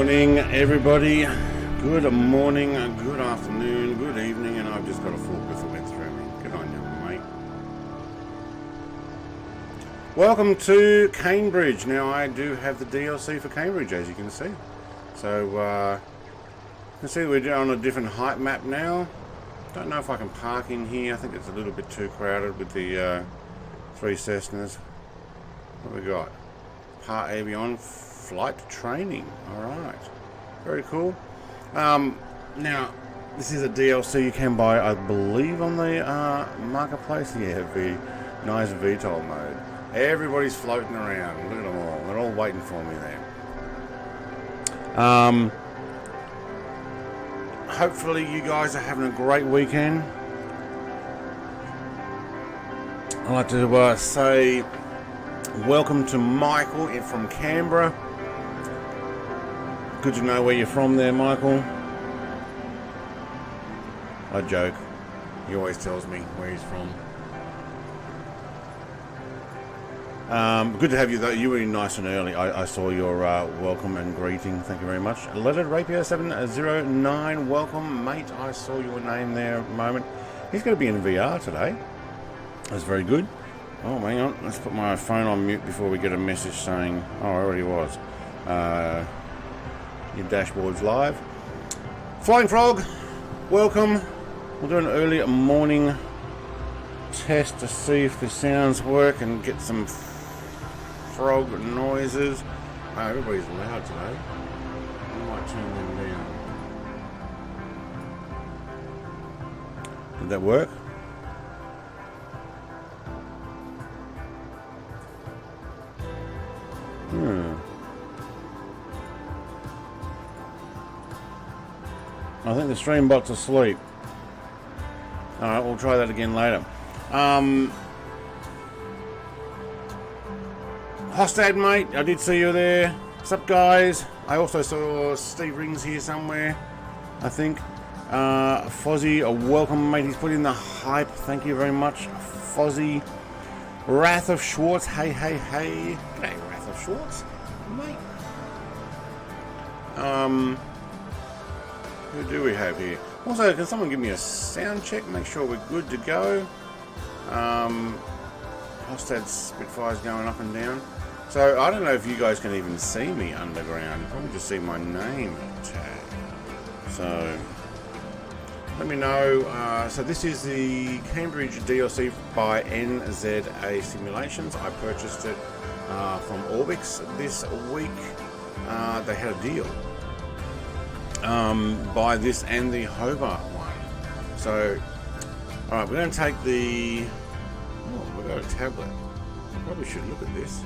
morning, everybody. Good morning, good afternoon, good evening, and I've just got a forklift that went through me. Good on you, mate. Welcome to Cambridge. Now, I do have the DLC for Cambridge, as you can see. So, you can see we're on a different height map now. Don't know if I can park in here. I think it's a little bit too crowded with the 3 Cessnas. What have we got? Part Avion flight training. Alright. Very cool. Now, this is a DLC you can buy, I believe, on the marketplace. Yeah, the nice VTOL mode. Everybody's floating around. Look at them all. They're all waiting for me there. Hopefully you guys are having a great weekend. I'd like to say welcome to Michael from Canberra. Good to know where you're from there, Michael. I joke. He always tells me where he's from. Good to have you, though. You were nice and early. I saw your welcome and greeting. Thank you very much. Leonard Rapier 709. Welcome, mate. I saw your name there a moment. He's going to be in VR today. That's very good. Oh, hang on. Let's put my phone on mute before we get a message saying... Oh, I already was. Your dashboard's live. Flying Frog, welcome. We'll do an early morning test to see if the sounds work and get some frog noises. Oh, everybody's loud today. I might turn them down. Did that work? I think the stream bot's asleep. Alright, we'll try that again later. Hostad, mate, I did see you there. What's up, guys? I also saw Steve Rings here somewhere, I think. Fozzie, a welcome, mate. He's put in the hype. Thank you very much, Fozzie. Wrath of Schwartz, hey, hey, hey. G'day, Wrath of Schwartz, mate. Who do we have here? Also, can someone give me a sound check? Make sure we're good to go. Hostad's Spitfire's going up and down. So, I don't know if you guys can even see me underground. You probably just see my name tag. So, let me know. So, this is the Cambridge DLC by NZA Simulations. I purchased it from Orbix this week. They had a deal. Buy this and the Hobart one. So, alright, we're going to take the... Oh, we've got a tablet. Probably should look at this.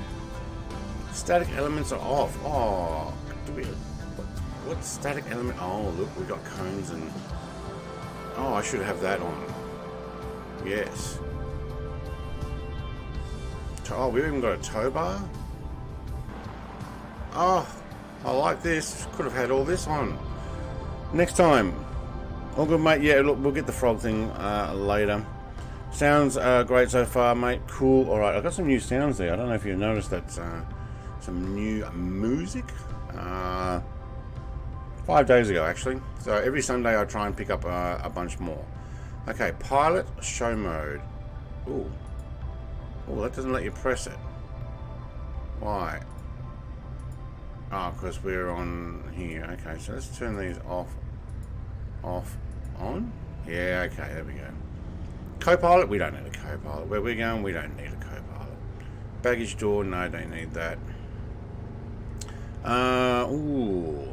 Static elements are off. Oh, do we... What static element? Oh, look, we've got cones and... Oh, I should have that on. Yes. Oh, we've even got a tow bar. Oh, I like this. Could have had all this on. Next time. All good, mate. Yeah, look, we'll get the frog thing later. Sounds great so far, mate. Cool. Alright, I've got some new sounds there. I don't know if you've noticed that. Some new music. 5 days ago, actually. So every Sunday I try and pick up a bunch more. Okay, pilot show mode. Ooh. Oh, that doesn't let you press it. Why? Oh, because we're on here. Okay, so let's turn these off, on. Yeah, okay, there we go. Co-pilot, we don't need a co-pilot. Where we're going, we don't need a co-pilot. Baggage door, no, don't need that. Ooh,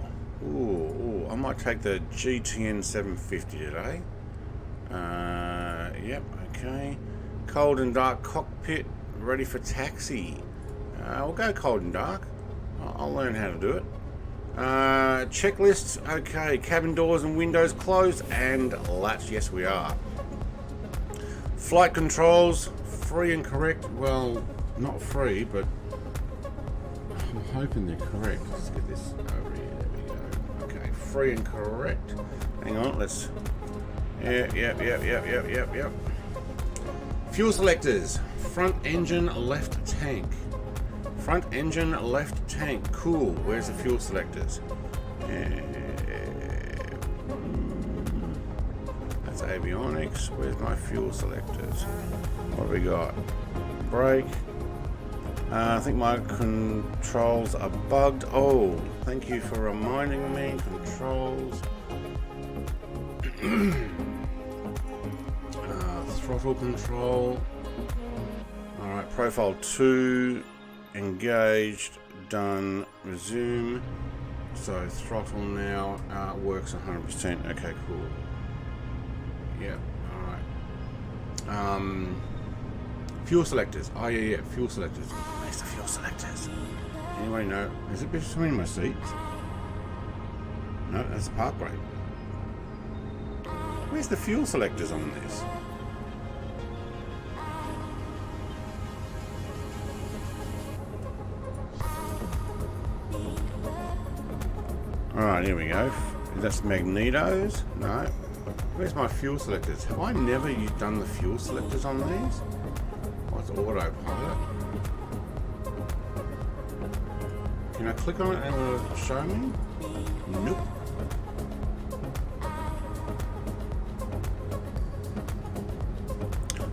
I might take the GTN 750 today. Yep, okay. Cold and dark cockpit, ready for taxi. We'll go cold and dark. I'll learn how to do it. Checklist, okay. Cabin doors and windows closed and latch. Yes, we are. Flight controls, free and correct. Well, not free, but I'm hoping they're correct. Let's get this over here. There we go. Okay, free and correct. Hang on, let's... Yep. Fuel selectors. Front engine, left tank. Front engine, left tank. Cool. Where's the fuel selectors? That's avionics. Where's my fuel selectors? What have we got? Brake. I think my controls are bugged. Oh, thank you for reminding me. Controls. Throttle control. Alright, profile 2. Engaged. Done. Resume. So throttle now works 100%. Okay, cool. Yeah, alright. Fuel selectors. Oh yeah, fuel selectors. Where's the fuel selectors? Anybody know? Is it between my seats? No, that's the park brake. Where's the fuel selectors on this? Alright, here we go. That's magnetos. No. Where's my fuel selectors? Have I never done the fuel selectors on these? What's autopilot? Can I click on it and it'll show me? Nope.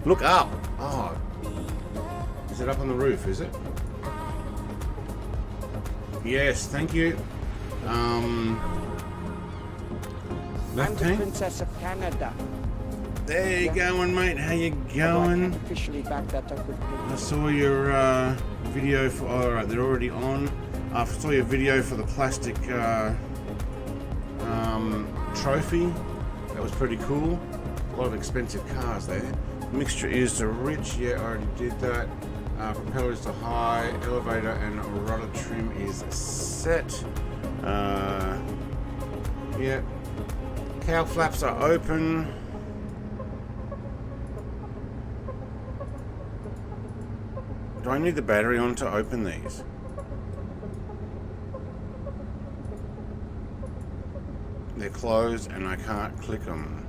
Look up! Oh. Is it up on the roof, is it? Yes, thank you. I'm the Princess of Canada. There you going, mate. How you going? Officially back that up with I saw your video for. All right, they're already on. I saw your video for the plastic trophy. That was pretty cool. A lot of expensive cars there. Mixture is to rich. Yeah, I already did that. Propeller is to high. Elevator and rudder trim is set. Yeah. Cowl flaps are open. Do I need the battery on to open these? They're closed and I can't click them.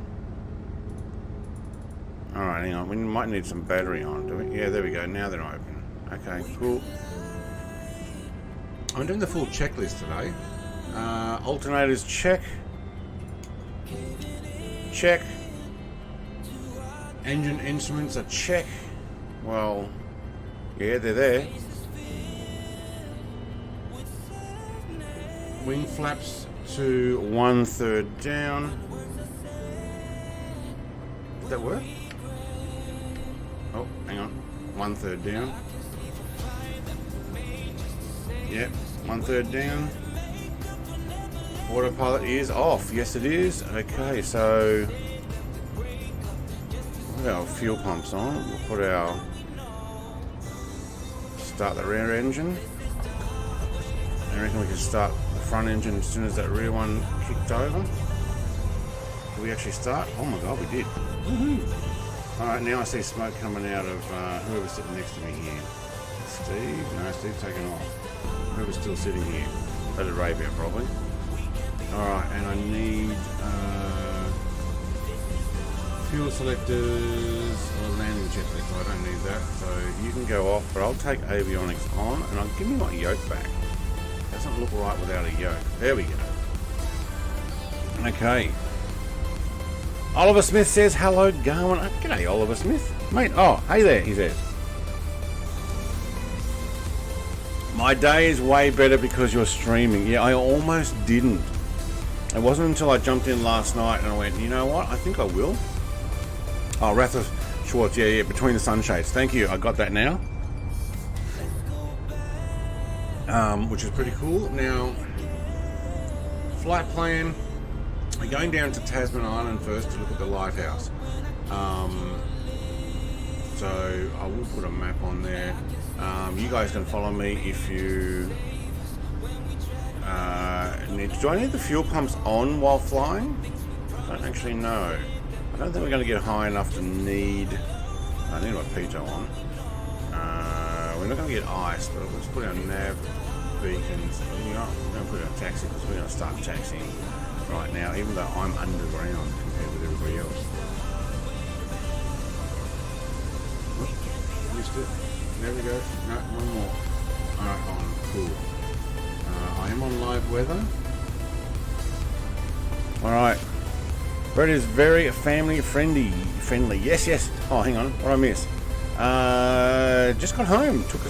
Alright, hang on. We might need some battery on, do we? Yeah, there we go. Now they're open. Okay, cool. I'm doing the full checklist today. Alternators check. Check. Engine instruments are check. Well, yeah, they're there. Wing flaps to 1/3 down. Did that work? Oh, hang on. 1/3 down. Yep, 1/3 down. Autopilot is off. Yes, it is. Okay, so we'll put our fuel pumps on. We'll put our start the rear engine. I reckon we can start the front engine as soon as that rear one kicked over. Did we actually start? Oh my god, we did. Woohoo! Alright, now I see smoke coming out of whoever's sitting next to me here. Steve? No, Steve's taken off. Whoever's still sitting here. That's Arabia, probably. Alright, and I need fuel selectors or landing checklist. I don't need that, so you can go off, but I'll take avionics on and I'll give me my yoke back. Doesn't look right without a yoke. There we go. Okay. Oliver Smith says hello, going. G'day, Oliver Smith. Mate, oh, hey there, he says. My day is way better because you're streaming. Yeah, I almost didn't. It wasn't until I jumped in last night and I went, you know what? I think I will. Oh, Ratha Schwartz. Yeah, between the sunshades. Thank you. I got that now. Which is pretty cool. Now, flight plan. We're going down to Tasman Island first to look at the lighthouse. So I will put a map on there. You guys can follow me if you need. Do I need the fuel pumps on while flying? I don't actually know. I don't think we're going to get high enough to need. I need my pitot on. We're not going to get ice, but let's put our nav beacons. We're going to put our taxi because we're going to start taxiing right now, even though I'm underground compared with everybody else. Missed it. There we go. No, one more. Alright, on. Cool. I am on live weather. Alright. Brett is very family friendly. Yes, yes. Oh, hang on. What did I miss? Just got home. Took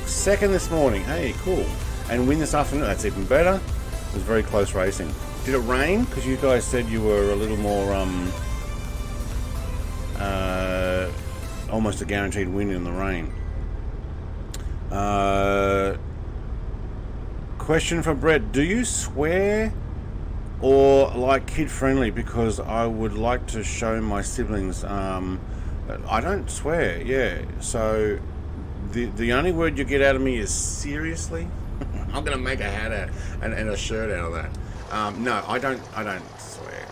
second this morning. Hey, cool. And win this afternoon. That's even better. It was very close racing. Did it rain? Because you guys said you were a little more almost a guaranteed win in the rain. Question for Brett. Do you swear or like kid friendly? Because I would like to show my siblings. I don't swear, yeah. So the only word you get out of me is seriously. I'm gonna make a hat out and a shirt out of that. No, I don't swear.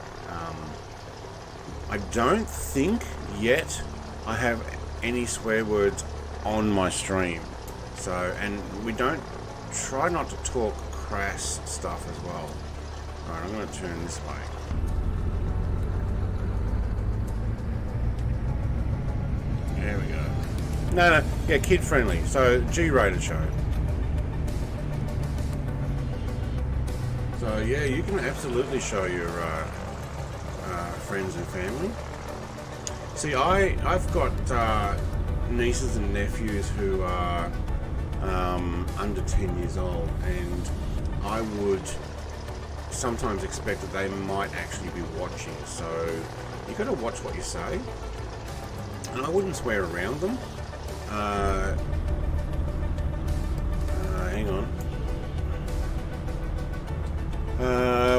I don't think yet I have any swear words on my stream. So, and we don't try not to talk crass stuff as well. Alright, I'm going to turn this way. There we go. No, yeah, kid friendly. So, G-rated show. So, yeah, you can absolutely show your friends and family. See, I've got nieces and nephews who are under 10 years old, and I would sometimes expect that they might actually be watching, so you got to watch what you say, and I wouldn't swear around them. Hang on.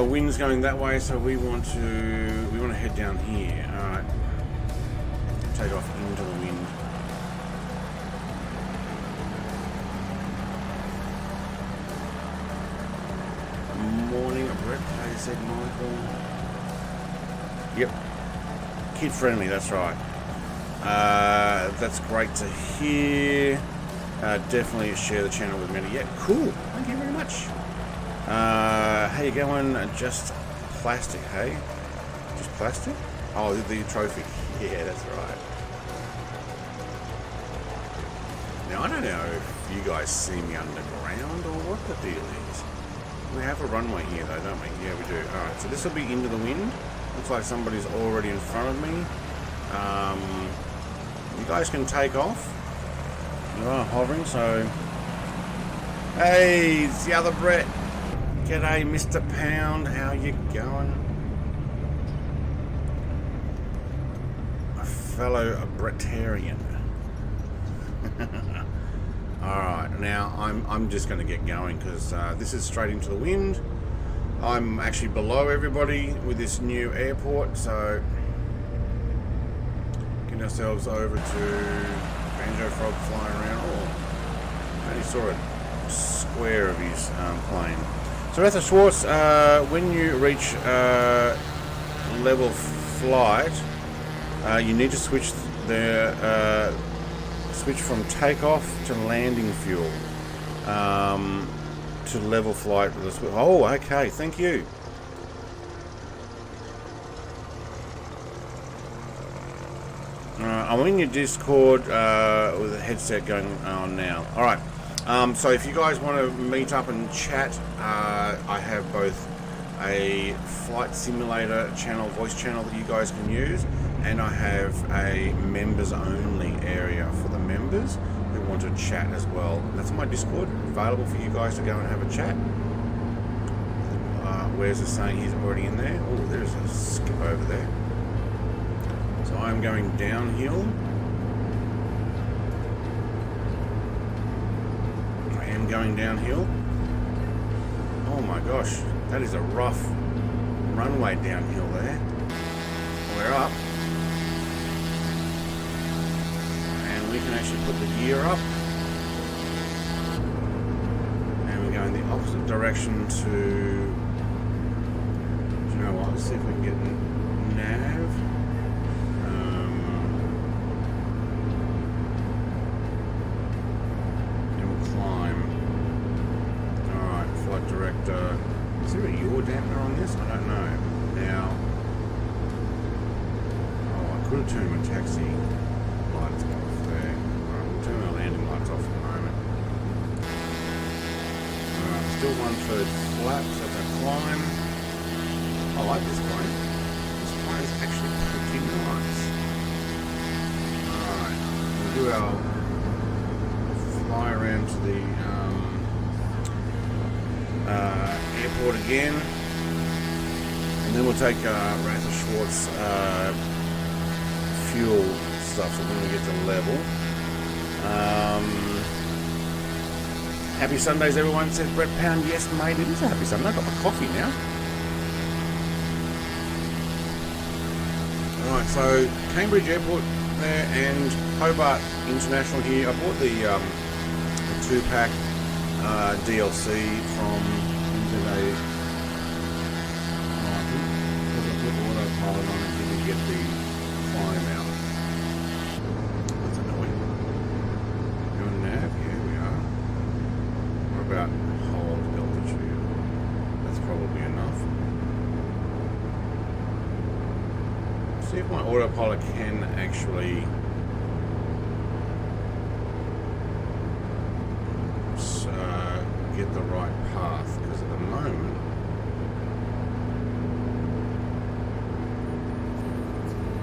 Wind's going that way, so we want to head down here. Alright, take off into the wind. Morning, Brett. How you said, Michael? Yep. Kid friendly, that's right. That's great to hear. Definitely share the channel with many. Yeah, cool. Thank you very much. How you going? Just plastic, hey? Just plastic? Oh, the trophy. Yeah, that's right. Now, I don't know if you guys see me underground or what the deal is. We have a runway here though, don't we? Yeah, we do. Alright, so this will be into the wind. Looks like somebody's already in front of me. You guys can take off. You are hovering, so... Hey, it's the other Brett. G'day, Mr. Pound. How you going? A fellow Brettarian. Alright, now I'm just going to get going because this is straight into the wind. I'm actually below everybody with this new airport, so getting ourselves over to Banjo Frog flying around. Oh, I only saw a square of his plane. So Arthur Schwartz, when you reach level flight, you need to switch the switch from takeoff to landing fuel to level flight with a switch. Oh, okay, thank you. I'm in your Discord with a headset going on now. Alright, so if you guys want to meet up and chat, I have both a flight simulator channel, voice channel that you guys can use, and I have a members only area for the members who want to chat as well. That's my Discord, available for you guys to go and have a chat. Where's it saying he's already in there? Oh, there's a skip over there. So I'm going downhill. I am going downhill. Oh my gosh, that is a rough runway downhill there. We're up. And we can actually put the gear up. And we go in the opposite direction to... Do you know what? Let's see if we can get nav. And we'll climb. Alright, flight director. Is there a yaw dampener on this? I don't know. Now, oh, I could have turned my taxi lights off there. Alright, we'll turn our landing lights off for the moment. Alright, still 1/3 flap, so that's a climb. I like this plane. This plane is actually pretty nice. Alright, we'll do our fly around to the airport again. And then we'll take Rather Schwartz fuel stuff, so when we get to level. Happy Sundays, everyone, says Brett Pound. Yes, mate, it is a happy Sunday. I've got my coffee now. Alright, so Cambridge Airport there and Hobart International here. I bought the 2-pack DLC from today. I think because I put autopilot on it, didn't get the climb out. That's annoying. You're on nav? Here we are. What about hold altitude? That's probably enough. See if my autopilot can actually get the right path, because at the moment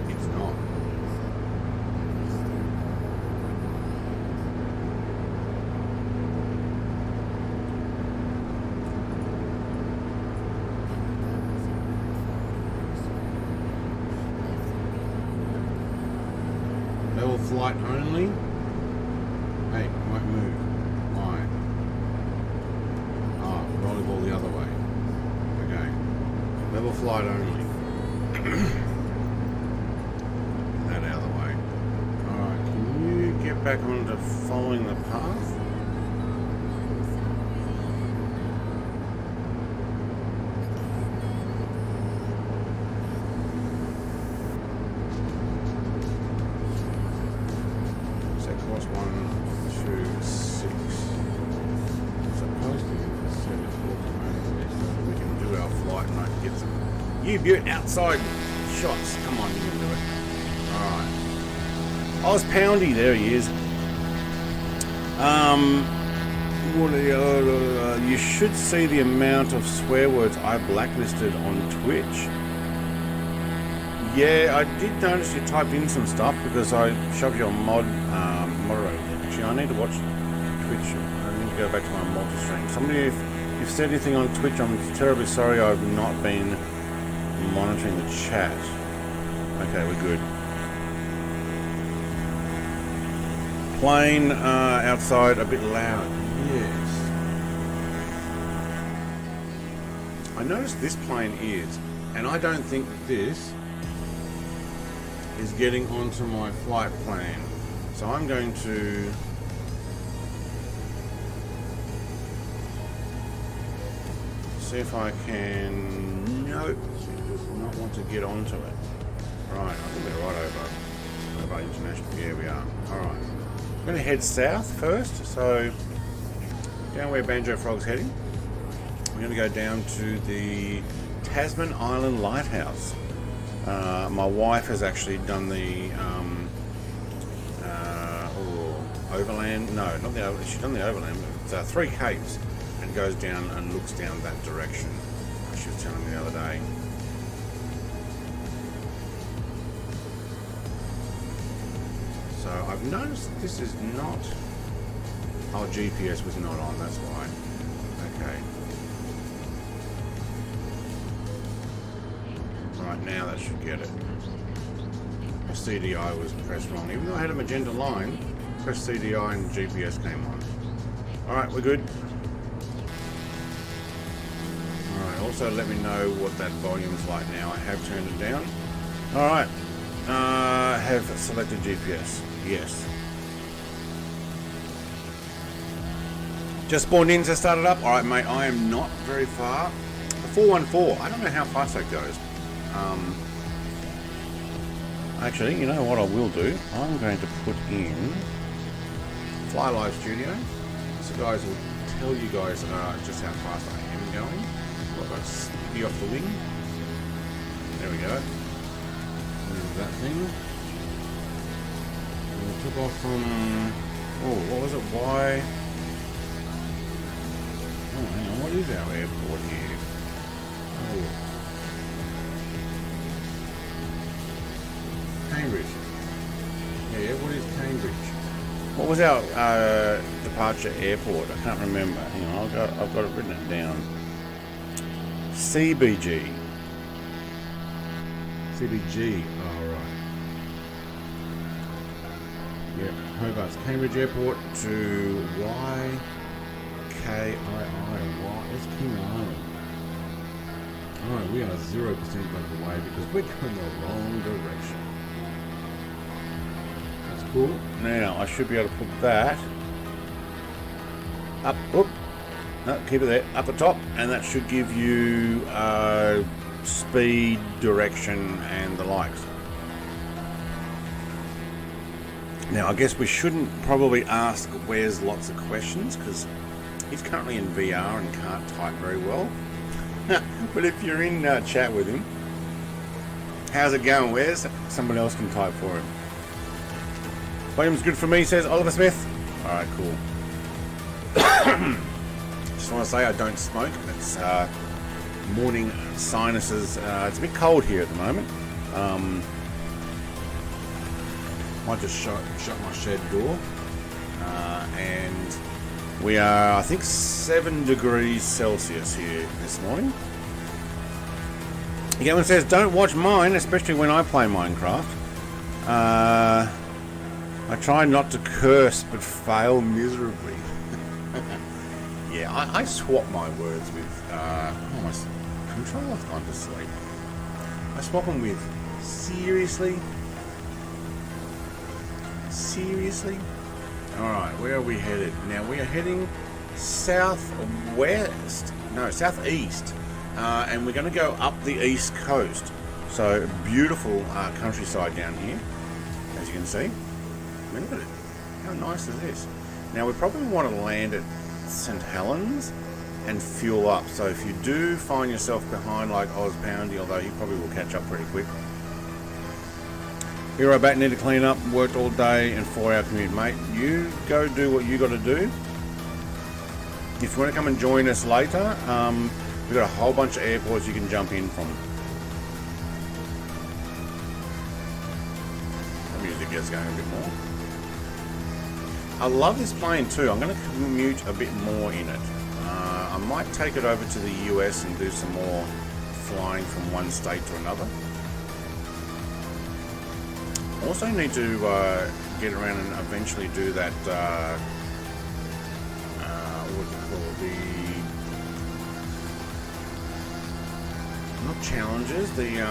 it's not. Level flight only. Hey, might move. Why? Oh, rollerball the other way. Okay. Level flight only. That out of the way. Alright, can you get back onto following the path? U-Butte outside shots. Come on, you can do it. Alright. Oz Poundy, there he is. What are you should see the amount of swear words I blacklisted on Twitch. Yeah, I did notice you typed in some stuff because I shoved your moderator. Actually, I need to watch Twitch. I need to go back to my multi-stream. Somebody, if you've said anything on Twitch, I'm terribly sorry. I've not been monitoring the chat. Okay, we're good. Plane outside a bit loud. Yes. I noticed this plane is, and I don't think that this is getting onto my flight plan. So I'm going to see if I can. Nope. Not want to get onto it. Right, I think we're right over international. Yeah, we are. Alright. I'm going to head south first, so down where Banjo Frog's heading. We're going to go down to the Tasman Island Lighthouse. My wife has actually done the overland. No, not the overland. She's done the overland. It's 3 capes and goes down and looks down that direction. She was telling me the other day. So I've noticed this is not. Oh, GPS was not on. That's why. Okay. Right now that should get it. My CDI was pressed wrong. Even though I had a magenta line, pressed CDI and GPS came on. Alright, we're good. Alright, also let me know what that volume's like now. I have turned it down. Alright. Have selected GPS. Yes. Just spawned in to start it up. Alright, mate, I am not very far. The 414. I don't know how fast that goes. Actually, you know what I will do? I'm going to put in Fly Live Studio. So guys will tell you guys just how fast I am going. I've got to ski off the wing. There we go. There's that thing. And we took off from, what was it? Oh, hang on, what is our airport here? Oh. Cambridge. Yeah, what is Cambridge? What was our departure airport? I can't remember. Hang on, I've got it written it down. CBG. CBG. Oh, right. Yep, Hobart's Cambridge Airport to YKII. It's King Island. Alright, we are 0% of the way because we're going the wrong direction. That's cool. Now, I should be able to put that up. Oop. No, keep it there. Up the top. And that should give you speed, direction, and the likes. Now, I guess we shouldn't probably ask Wes lots of questions because he's currently in VR and can't type very well. But if you're in chat with him, how's it going, Wes? Somebody else can type for him. Volume's good for me, says Oliver Smith. Alright, cool. Just want to say I don't smoke. It's morning sinuses. It's a bit cold here at the moment. I just shut my shed door. And we are, I think, 7 degrees Celsius here this morning. Again, says, don't watch mine, especially when I play Minecraft. I try not to curse, but fail miserably. Yeah, I swap my words with... my controller's gone to sleep. I swap them with... Seriously? Seriously? Alright, where are we headed? Now, we are heading southwest. No, southeast. And we're going to go up the east coast. So, beautiful countryside down here, as you can see. Look at it. How nice is this? Now, we probably want to land at St. Helens and fuel up. So, if you do find yourself behind like Oz Poundy, although he probably will catch up pretty quick. Here I back, need to clean up, worked all day and 4-hour commute, mate. You go do what you got to do. If you want to come and join us later, we've got a whole bunch of airports you can jump in from. The music gets going a bit more. I love this plane too. I'm going to commute a bit more in it. I might take it over to the US and do some more flying from one state to another. Also need to get around and eventually do that, what's it called, the, not challenges, the,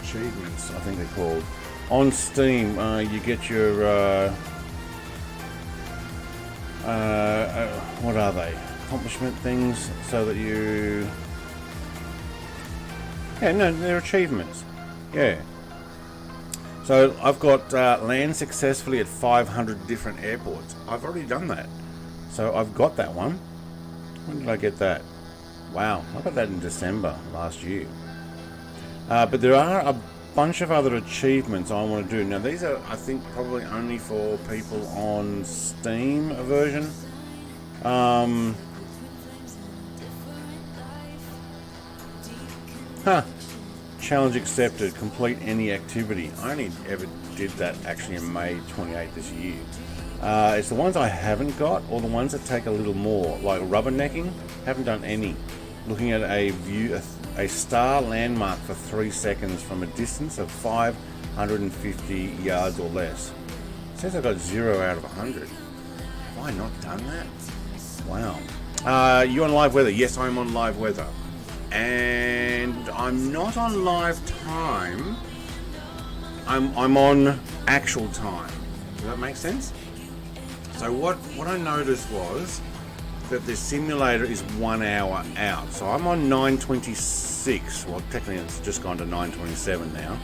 achievements, I think they're called. On Steam, you get your, what are they? Accomplishment things, so that you... Yeah, no, they're achievements. Yeah. So I've got land successfully at 500 different airports. I've already done that. So I've got that one. When did I get that? Wow, I got that in December last year. But there are a bunch of other achievements I want to do. Now these are, I think, probably only for people on Steam version. Challenge accepted. Complete any activity. I only ever did that actually in May 28 this year. It's the ones I haven't got, or the ones that take a little more, like rubbernecking. Haven't done any. Looking at a view, a star landmark for 3 seconds from a distance of 550 yards or less. It says I got 0 out of 100. Have I not done that? Wow. You on live weather? Yes, I'm on live weather. And I'm not on live time. I'm on actual time. Does that make sense? So what I noticed was that the simulator is 1 hour out. So I'm on 9:26. Well, technically it's just gone to 9:27 now.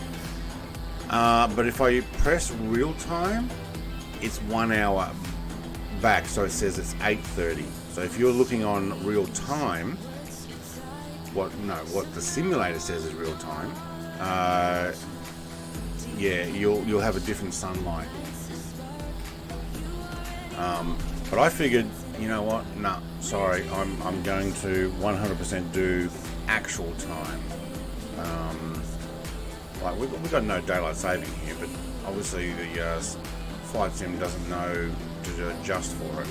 But if I press real time, it's 1 hour back. So it says it's 8:30. So if you're looking on real time, what the simulator says is real time, yeah, you'll have a different sunlight. But I figured, you know what? Nah, sorry, I'm going to 100% do actual time. Like we've got no daylight saving here, but obviously the flight sim doesn't know to adjust for it.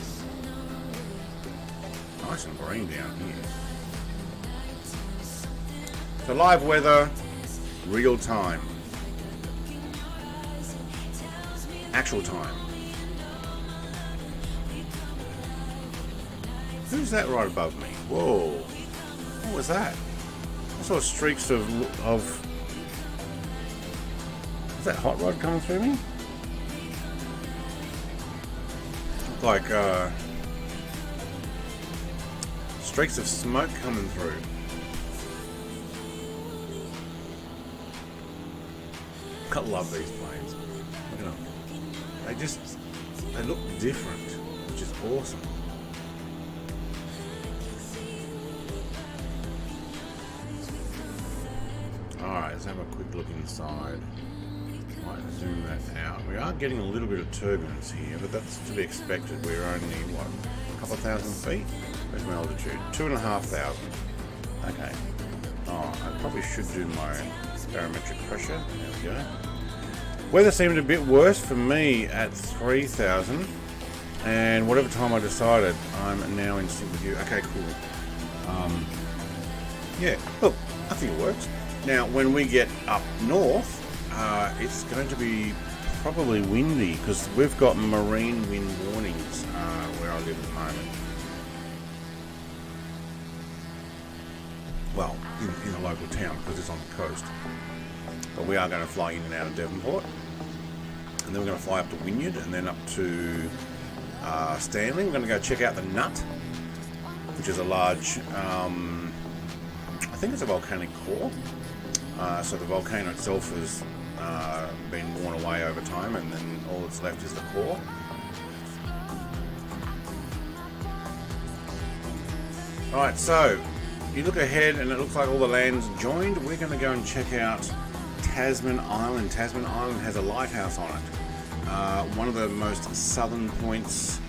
Nice and green down here. So live weather, real time, actual time. Who's that right above me? Whoa! What was that? I saw streaks of is that hot rod coming through me? Looked like streaks of smoke coming through. I love these planes. Look at them. They look different, which is awesome. Alright, let's have a quick look inside. Might zoom that out. We are getting a little bit of turbulence here, but that's to be expected. We're only, what, a couple of thousand feet? Where's my altitude? 2,500. Okay. Oh, I probably should do my barometric pressure. There we go. Weather seemed a bit worse for me at 3,000. And whatever time I decided, I'm now in sync with you. Okay, cool. Yeah, look, I think it works. Now, when we get up north, it's going to be probably windy because we've got marine wind warnings where I live at the moment. Well, in a local town because it's on the coast. But we are going to fly in and out of Devonport. And then we're going to fly up to Wynyard and then up to Stanley. We're going to go check out the Nut, which is a large, I think it's a volcanic core. So the volcano itself has been worn away over time, and then all that's left is the core. Alright, so you look ahead and it looks like all the lands joined. We're going to go and check out Tasman Island. Tasman Island has a lighthouse on it. One of the most southern points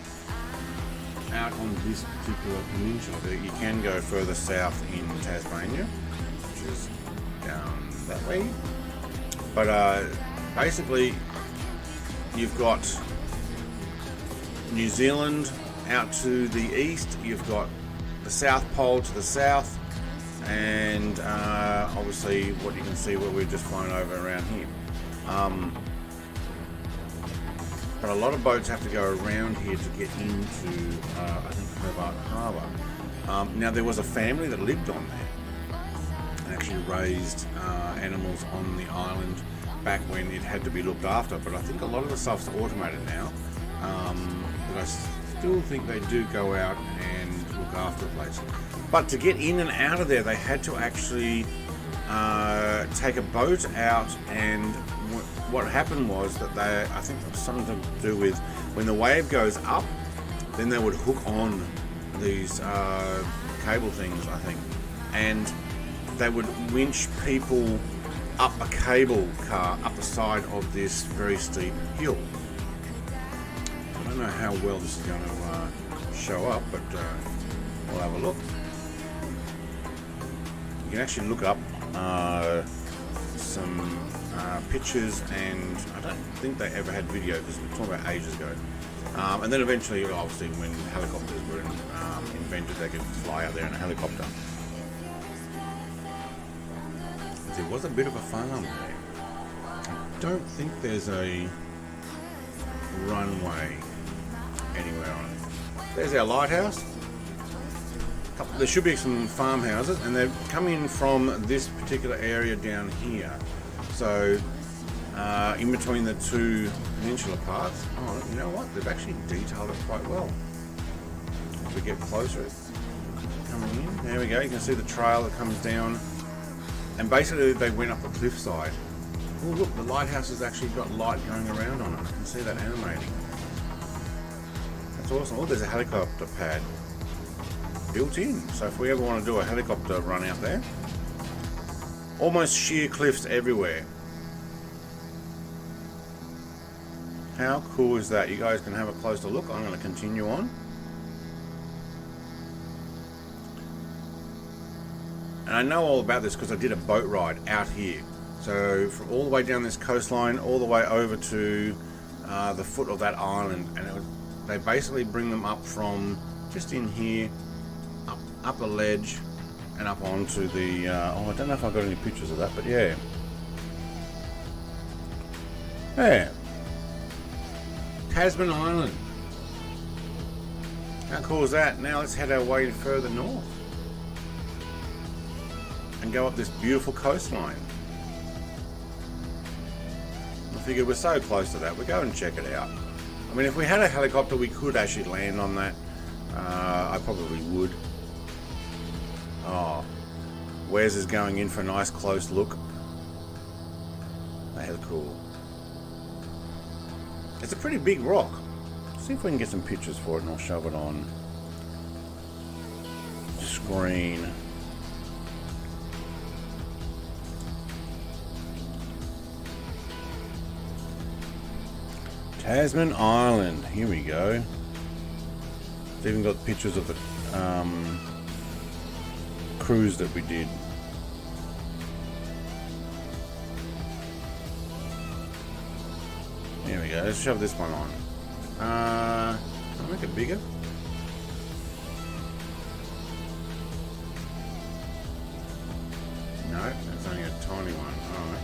out on this particular peninsula. You can go further south in Tasmania, which is down that way. But basically, you've got New Zealand out to the east. You've got the South Pole to the south, and obviously what you can see where we've just flown over around here. But a lot of boats have to go around here to get into, I think, Hobart Harbour. Now, there was a family that lived on there and actually raised animals on the island back when it had to be looked after. But I think a lot of the stuff's automated now. But I still think they do go out and look after the place. But to get in and out of there, they had to actually take a boat out, and what happened was that I think it was something to do with when the wave goes up, then they would hook on these cable things, I think, and they would winch people up a cable car up the side of this very steep hill. I don't know how well this is going to show up, but we'll have a look. You can actually look up some pictures, and I don't think they ever had video because we're talking about ages ago. And then eventually, obviously, when helicopters were invented, they could fly out there in a helicopter. There was a bit of a farm there. I don't think there's a runway anywhere on it. There's our lighthouse. There should be some farmhouses, and they're coming from this particular area down here. So, in between the two peninsula parts. Oh, you know what? They've actually detailed it quite well. As we get closer, it's coming in. There we go. You can see the trail that comes down. And basically, they went up the cliffside. Oh, look, the lighthouse has actually got light going around on it. You can see that animating. That's awesome. Oh, there's a helicopter pad built in. So if we ever want to do a helicopter run out there, almost sheer cliffs everywhere. How cool is that? You guys can have a closer look. I'm going to continue on. And I know all about this because I did a boat ride out here. So from all the way down this coastline, all the way over to the foot of that island, and they basically bring them up from just in here, up a ledge, and up onto the. Oh, I don't know if I've got any pictures of that, but yeah. Yeah. Tasman Island. How cool is that? Now let's head our way further north and go up this beautiful coastline. I figured we're so close to that, we'll go and check it out. I mean, if we had a helicopter, we could actually land on that. I probably would. Oh, Wes is going in for a nice close look. That is cool. It's a pretty big rock. Let's see if we can get some pictures for it, and I'll shove it on screen. Tasman Island. Here we go. It's even got pictures of the cruise that we did. There we go. Let's shove this one on. Can I make it bigger? No, that's only a tiny one. Alright.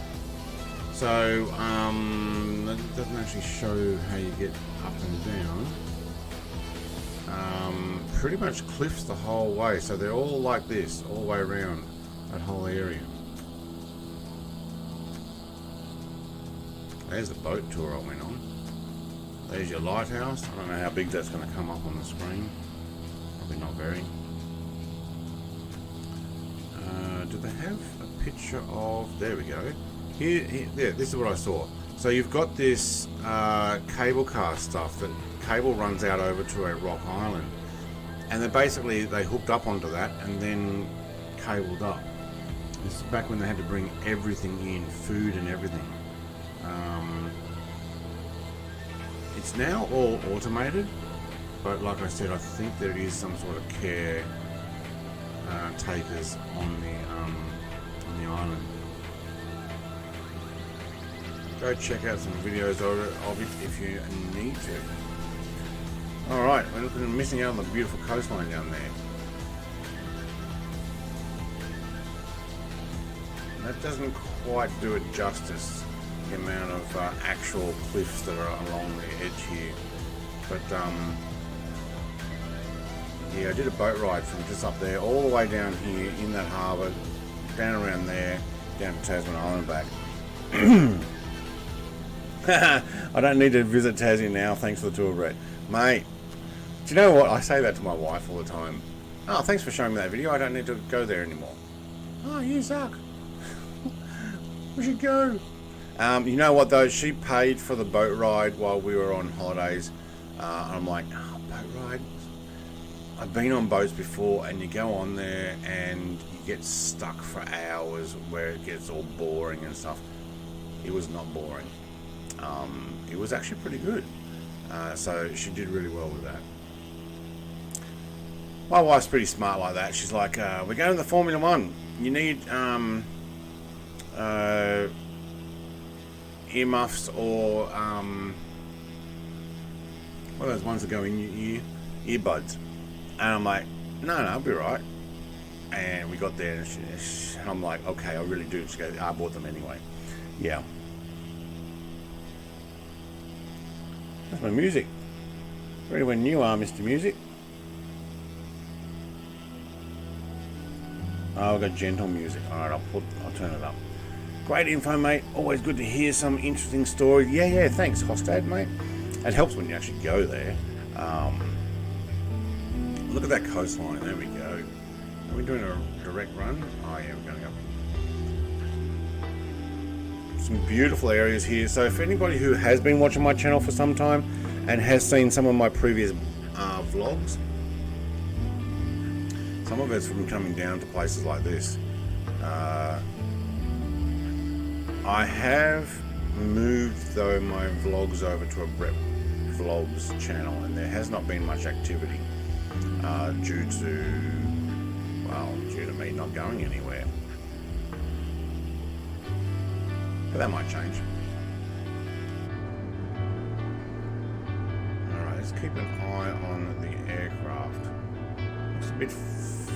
So, that doesn't actually show how you get up and down. Pretty much cliffs the whole way. So they're all like this, all the way around that whole area. There's the boat tour I went on. There's your lighthouse. I don't know how big that's going to come up on the screen. Probably not very. Do they have a picture of... There we go. Here, there, this is what I saw. So you've got this cable car stuff that cable runs out over to a rock island. And they hooked up onto that and then cabled up. This is back when they had to bring everything in, food and everything. It's now all automated, but like I said, I think there is some sort of care takers on the island. Go check out some videos of it if you need to. Alright, we're missing out on the beautiful coastline down there. That doesn't quite do it justice, the amount of actual cliffs that are along the edge here. But yeah, I did a boat ride from just up there all the way down here in that harbour, down around there, down to Tasman Island back. I don't need to visit Tassie now, thanks for the tour, Brett. Mate, do you know what? I say that to my wife all the time. Oh, thanks for showing me that video. I don't need to go there anymore. Oh, you suck. We should go. You know what though? She paid for the boat ride while we were on holidays. I'm like, oh, boat ride? I've been on boats before, and you go on there and you get stuck for hours where it gets all boring and stuff. It was not boring. It was actually pretty good. So she did really well with that. My wife's pretty smart like that. She's like, we're going to the Formula 1. You need earmuffs or what are those ones that go in your ear? Earbuds. And I'm like, no, I'll be right. And we got there, and I'm like, okay, I really do. She goes, I bought them anyway. Yeah. That's my music. Ready when you are, Mr. Music. Oh, I've got gentle music. Alright, I'll turn it up. Great info, mate. Always good to hear some interesting stories. Yeah, thanks, Hostad, mate. It helps when you actually go there. Look at that coastline. There we go. Are we doing a direct run? Oh, yeah, we're going up. Some beautiful areas here. So if anybody who has been watching my channel for some time and has seen some of my previous vlogs, some of it's from coming down to places like this. I have moved though my vlogs over to a Brett Vlogs channel, and there has not been much activity due to Well, due to me not going anywhere. But that might change. Alright, let's keep an eye on the aircraft. Looks a bit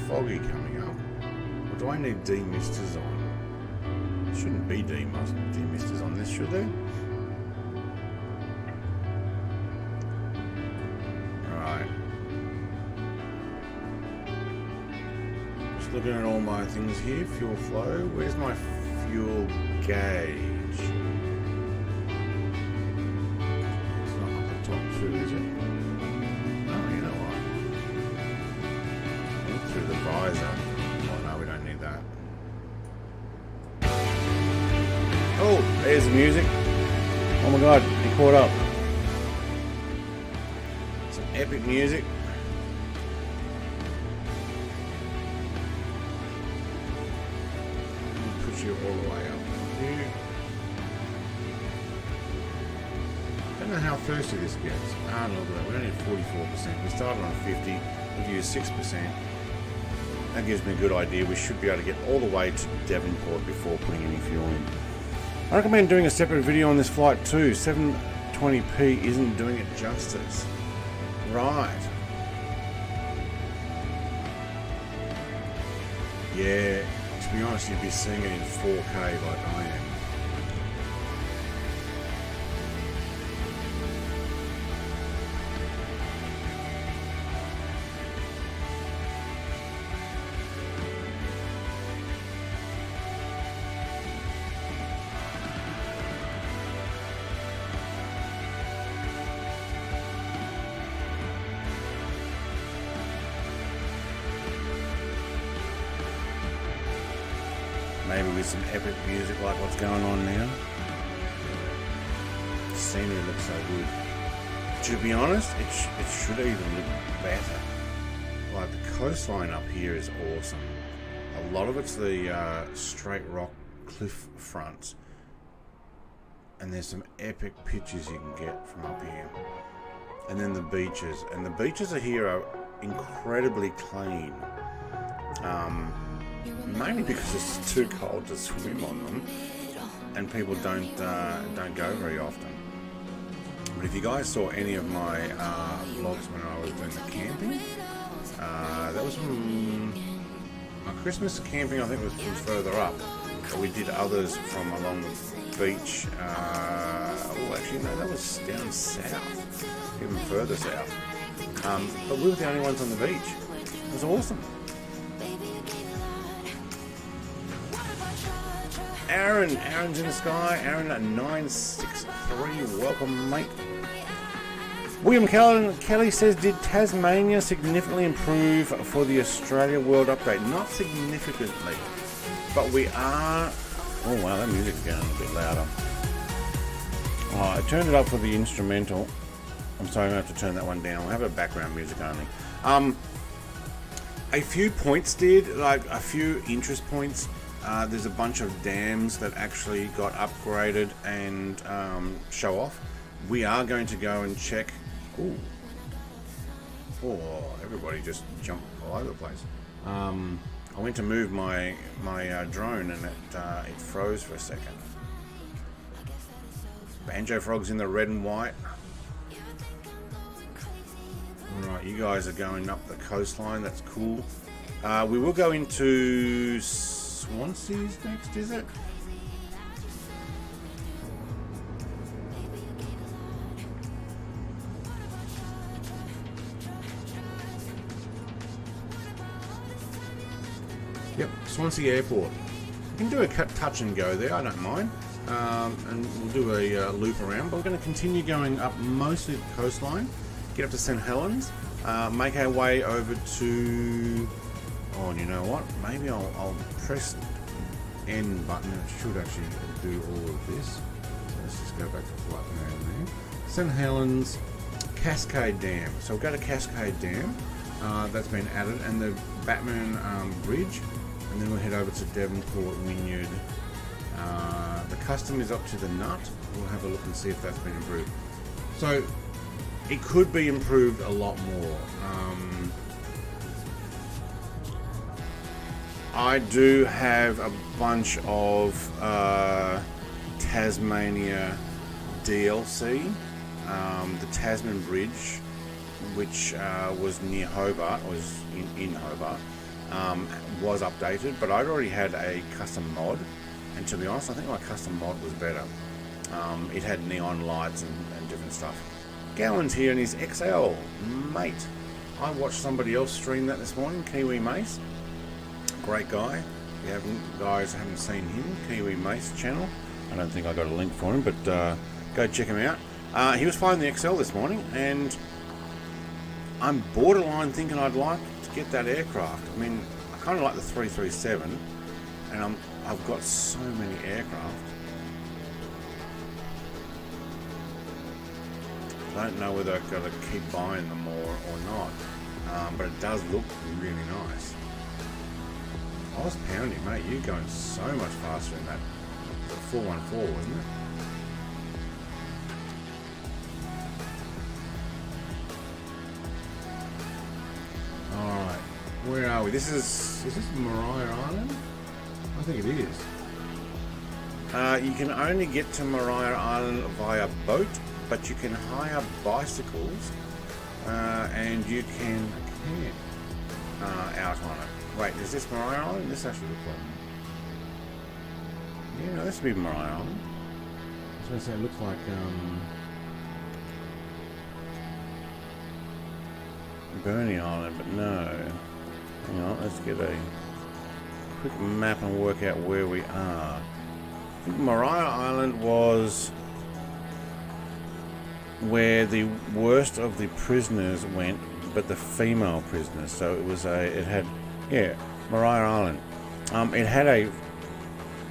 foggy coming up. Or do I need demisters on? There shouldn't be demisters on this, should there? Looking at all my things here, fuel flow. Where's my fuel gauge? It's not up the top too, is it? Oh, you know what? Look through the visor. Oh no, we don't need that. Oh, there's the music. Oh my god, he caught up. Some epic music. You all the way up here. Don't know how thirsty this gets. Ah, look at that. We're only at 44%. We started on 50. We've used 6%. That gives me a good idea. We should be able to get all the way to Devonport before putting any fuel in. I recommend doing a separate video on this flight too. 720p isn't doing it justice. Right. Yeah. To be honest, you'd be seeing it in 4K like I am. Maybe with some epic music like what's going on now. The scenery looks so good. To be honest, it should even look better. Like the coastline up here is awesome. A lot of it's the straight rock cliff fronts. And there's some epic pictures you can get from up here. And then the beaches. And the beaches here are incredibly clean. Mainly because it's too cold to swim on them, and people don't go very often. But if you guys saw any of my vlogs when I was doing the camping, that was from my Christmas camping. I think was from further up. But we did others from along the beach. Oh, actually no, that was down south, even further south. But we were the only ones on the beach. It was awesome. Aaron's in the sky. Aaron at 963. Welcome, mate. William Kelly says, did Tasmania significantly improve for the Australia World Update? Not significantly, but we are... Oh wow, that music's getting a bit louder. Oh, I turned it up for the instrumental. I'm sorry, I'm going to have to turn that one down. We'll have a background music only. A few points did, like a few interest points. There's a bunch of dams that actually got upgraded and show off. We are going to go and check. Ooh. Oh, everybody just jumped all over the place. I went to move my drone and it froze for a second. Banjo Frog's in the red and white. Alright, you guys are going up the coastline. That's cool. We will go into Swansea's next, is it? Yep, Swansea Airport. We can do a touch and go there, I don't mind. And we'll do a loop around, but we're going to continue going up mostly the coastline, get up to St. Helens, make our way over to... Oh, and you know what? Maybe I'll press N button and it should actually do all of this. So let's just go back to flight mode there. St. Helens, Cascade Dam. So we'll go to Cascade Dam. That's been added, and the Batman Bridge, and then we'll head over to Devonport Wynyard. The custom is up to the nut. We'll have a look and see if that's been improved. So it could be improved a lot more. I do have a bunch of Tasmania DLC. The Tasman Bridge, which was near Hobart, was in Hobart, was updated, but I'd already had a custom mod, and to be honest, I think my custom mod was better. It had neon lights and different stuff. Gowan's here in his XL, mate. I watched somebody else stream that this morning, Kiwi Mace. Great guy. If you guys haven't seen him, Kiwi Mace channel. I don't think I got a link for him, but go check him out. He was flying the XL this morning, and I'm borderline thinking I'd like to get that aircraft. I mean, I kind of like the 337, and I've got so many aircraft. I don't know whether I've got to keep buying them or not, but it does look really nice. I was pounding, mate. You're going so much faster in that 414, wasn't it? Alright, where are we? Is this Mariah Island? I think it is. You can only get to Mariah Island via boat, but you can hire bicycles and you can camp out on it. Wait, is this Mariah Island? This actually looks like... Yeah, no, this would be Mariah Island. I was going to say it looks like Burney Island, but no. Hang on, let's get a quick map and work out where we are. I think Mariah Island was where the worst of the prisoners went, but the female prisoners. So it was Mariah Island. It had a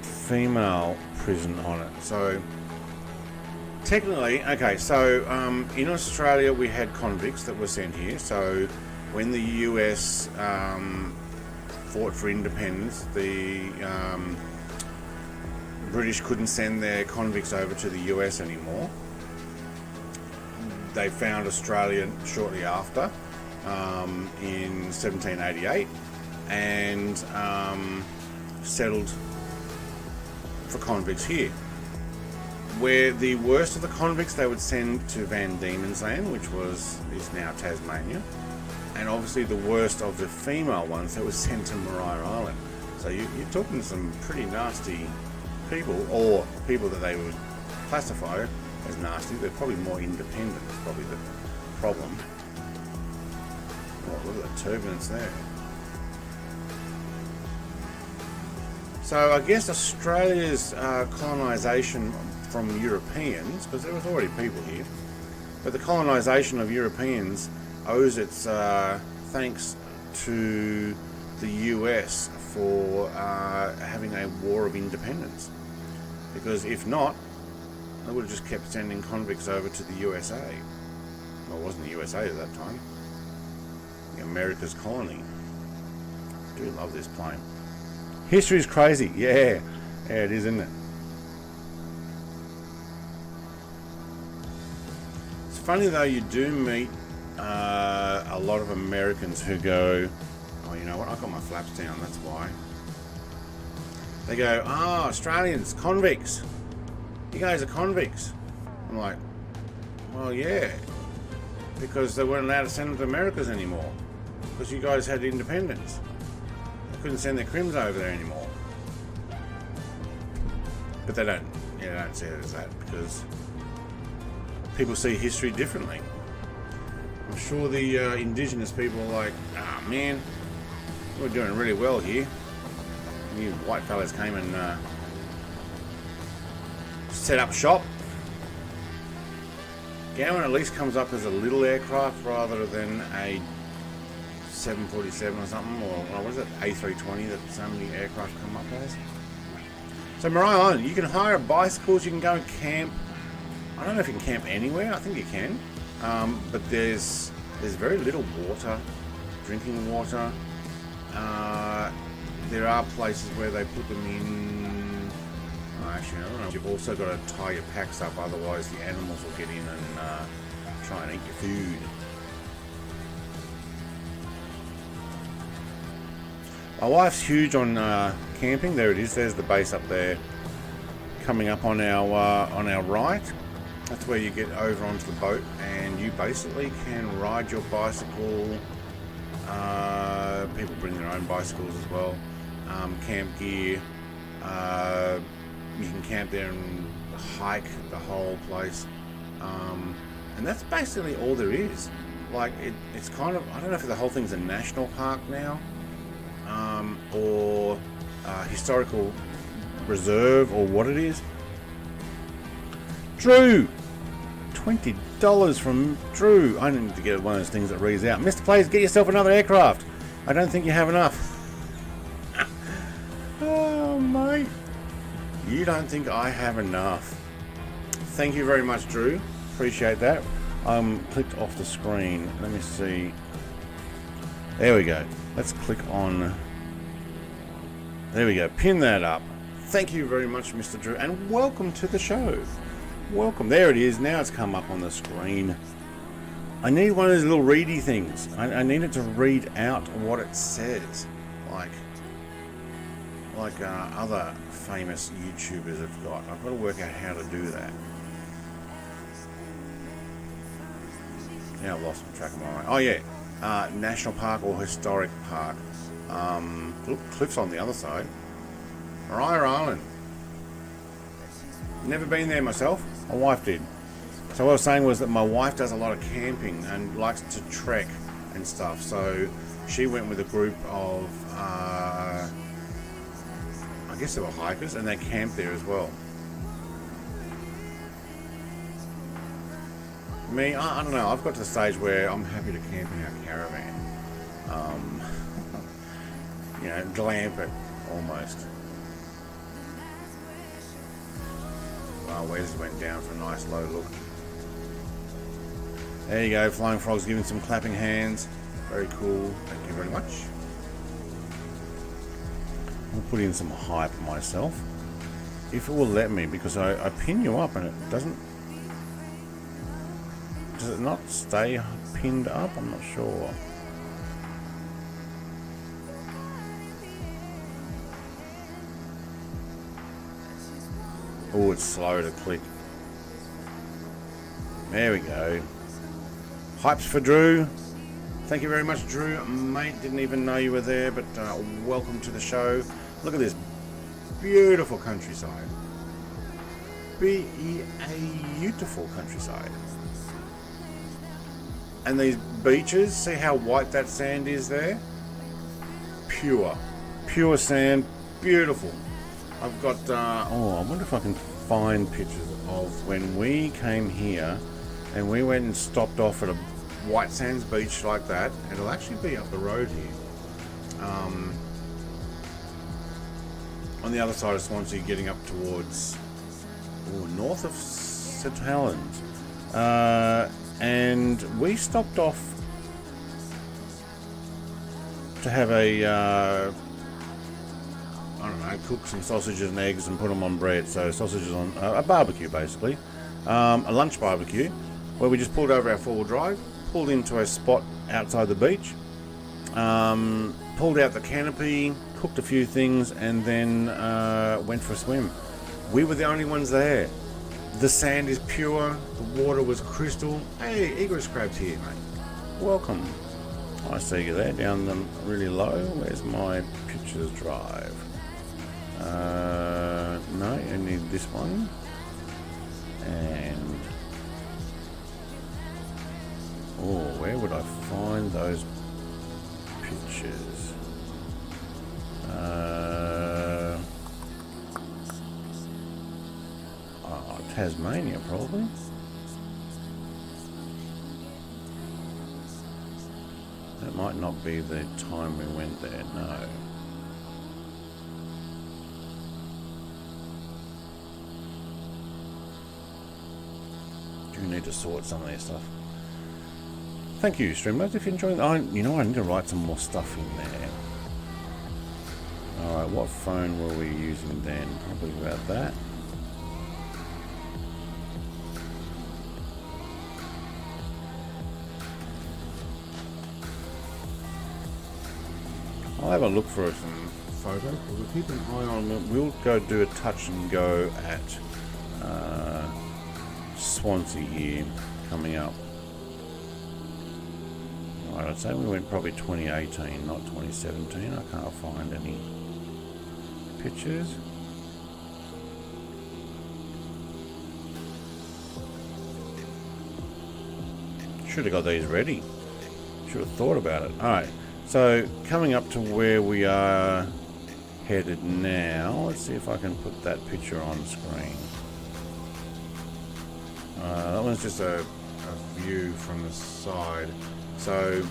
female prison on it. So technically, okay, so in Australia we had convicts that were sent here. So when the US fought for independence, the British couldn't send their convicts over to the US anymore. They found Australia shortly after, in 1788, and settled for convicts here. Where the worst of the convicts they would send to Van Diemen's Land, which is now Tasmania, and obviously the worst of the female ones that was sent to Mariah Island. So you're talking some pretty nasty people, or people that they would classify as nasty. They're probably more independent, is probably the problem. Oh, look at the turbulence there. So I guess Australia's colonisation from Europeans, because there was already people here, but the colonisation of Europeans owes its thanks to the US for having a war of independence. Because if not, they would have just kept sending convicts over to the USA. Well, it wasn't the USA at that time. America's colony. I do love this plane. History's crazy. Yeah, it is, isn't it? It's funny though, you do meet a lot of Americans who go, oh, you know what, I've got my flaps down, that's why. They go, oh, Australians, convicts. You guys are convicts. I'm like, well, yeah, because they weren't allowed to send them to Americas anymore, because you guys had independence. They couldn't send their crims over there anymore. But they don't see it as that, because people see history differently. I'm sure the indigenous people are like, ah, man, we're doing really well here. You white fellas came and set up shop. Gowan at least comes up as a little aircraft rather than a 747 or something, or what is it, A320 that so many aircraft come up as. So Mariah Island, you can hire bicycles, you can go and camp. I don't know if you can camp anywhere, I think you can. But there's very little water, drinking water. There are places where they put them in. Actually, I don't know. You've also got to tie your packs up, otherwise the animals will get in and try and eat your food. My wife's huge on camping. There it is. There's the base up there, coming up on our right. That's where you get over onto the boat, and you basically can ride your bicycle. People bring their own bicycles as well. Camp gear. You can camp there and hike the whole place. And that's basically all there is. Like it's kind of, I don't know if the whole thing's a national park now, or historical reserve, or what it is. Drew, $20 from Drew. I need to get one of those things that reads out. Mr. Plays, get yourself another aircraft. I don't think you have enough. Oh, mate. You don't think I have enough. Thank you very much, Drew. Appreciate that. Clicked off the screen. Let me see. There we go. Let's click on. There we go. Pin that up. Thank you very much, Mr. Drew, and welcome to the show. Welcome. There it is. Now it's come up on the screen. I need one of those little ready things. I need it to read out what it says, like other famous YouTubers have got. I've got to work out how to do that. Now I've lost track of my mind. Oh yeah, national park or historic park. Look, cliffs on the other side. Ryder Island. Never been there myself. My wife did. So what I was saying was that my wife does a lot of camping and likes to trek and stuff. So she went with a group of, I guess they were hikers, and they camped there as well. Me, I don't know. I've got to the stage where I'm happy to camp in our caravan. You know, glamp it almost. Wow, Wes went down for a nice low look. There you go, Flying Frog's giving some clapping hands. Very cool. Thank you very much. I'll put in some hype myself, if it will let me, because I pin you up and it doesn't. Does it not stay pinned up? I'm not sure. Oh, it's slow to click. There we go. Hypes for Drew. Thank you very much, Drew. Mate, didn't even know you were there, but welcome to the show. Look at this beautiful countryside. Beautiful countryside. And these beaches, see how white that sand is there? Pure sand, beautiful. I've got, oh, I wonder if I can find pictures of when we came here and we went and stopped off at a white sands beach like that. It'll actually be up the road here. On the other side of Swansea, getting up towards, north of St Helens. And we stopped off to have a, I don't know, cook some sausages and eggs and put them on bread. So sausages on a barbecue, basically, a lunch barbecue, where we just pulled over our four-wheel drive, pulled into a spot outside the beach, pulled out the canopy, cooked a few things, and then went for a swim. We were the only ones there. The sand is pure, the water was crystal. Hey, egress crab's here, mate. Welcome. I see you there, down them really low. Where's my pictures drive? No, I need this one. And where would I find those pictures? Tasmania, probably. That might not be the time we went there, no. Do need to sort some of their stuff. Thank you, Streamlabs, if you're enjoying. You know, I need to write some more stuff in there. Alright, what phone were we using then? Probably about that. I'll have a look for some photos. We'll keep an eye on them. We'll go do a touch and go at Swansea here coming up. Right, I'd say we went probably 2018, not 2017. I can't find any pictures. Should have got these ready. Should have thought about it. Alright, so coming up to where we are headed now. Let's see if I can put that picture on screen. That one's just a view from the side. So,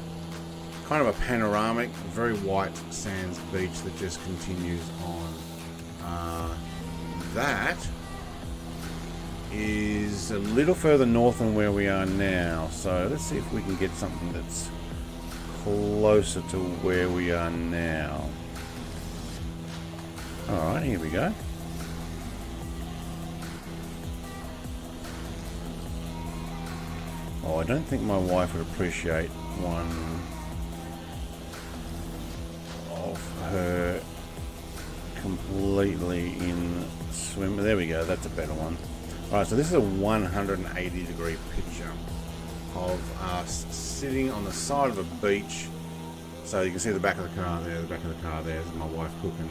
kind of a panoramic, very white sands beach that just continues on. That is a little further north than where we are now. So, let's see if we can get something that's closer to where we are now. Alright, here we go. Oh, I don't think my wife would appreciate one of her completely in swim. There we go, that's a better one. Alright, so this is a 180 degree picture of us sitting on the side of a beach. So you can see the back of the car there, there's my wife cooking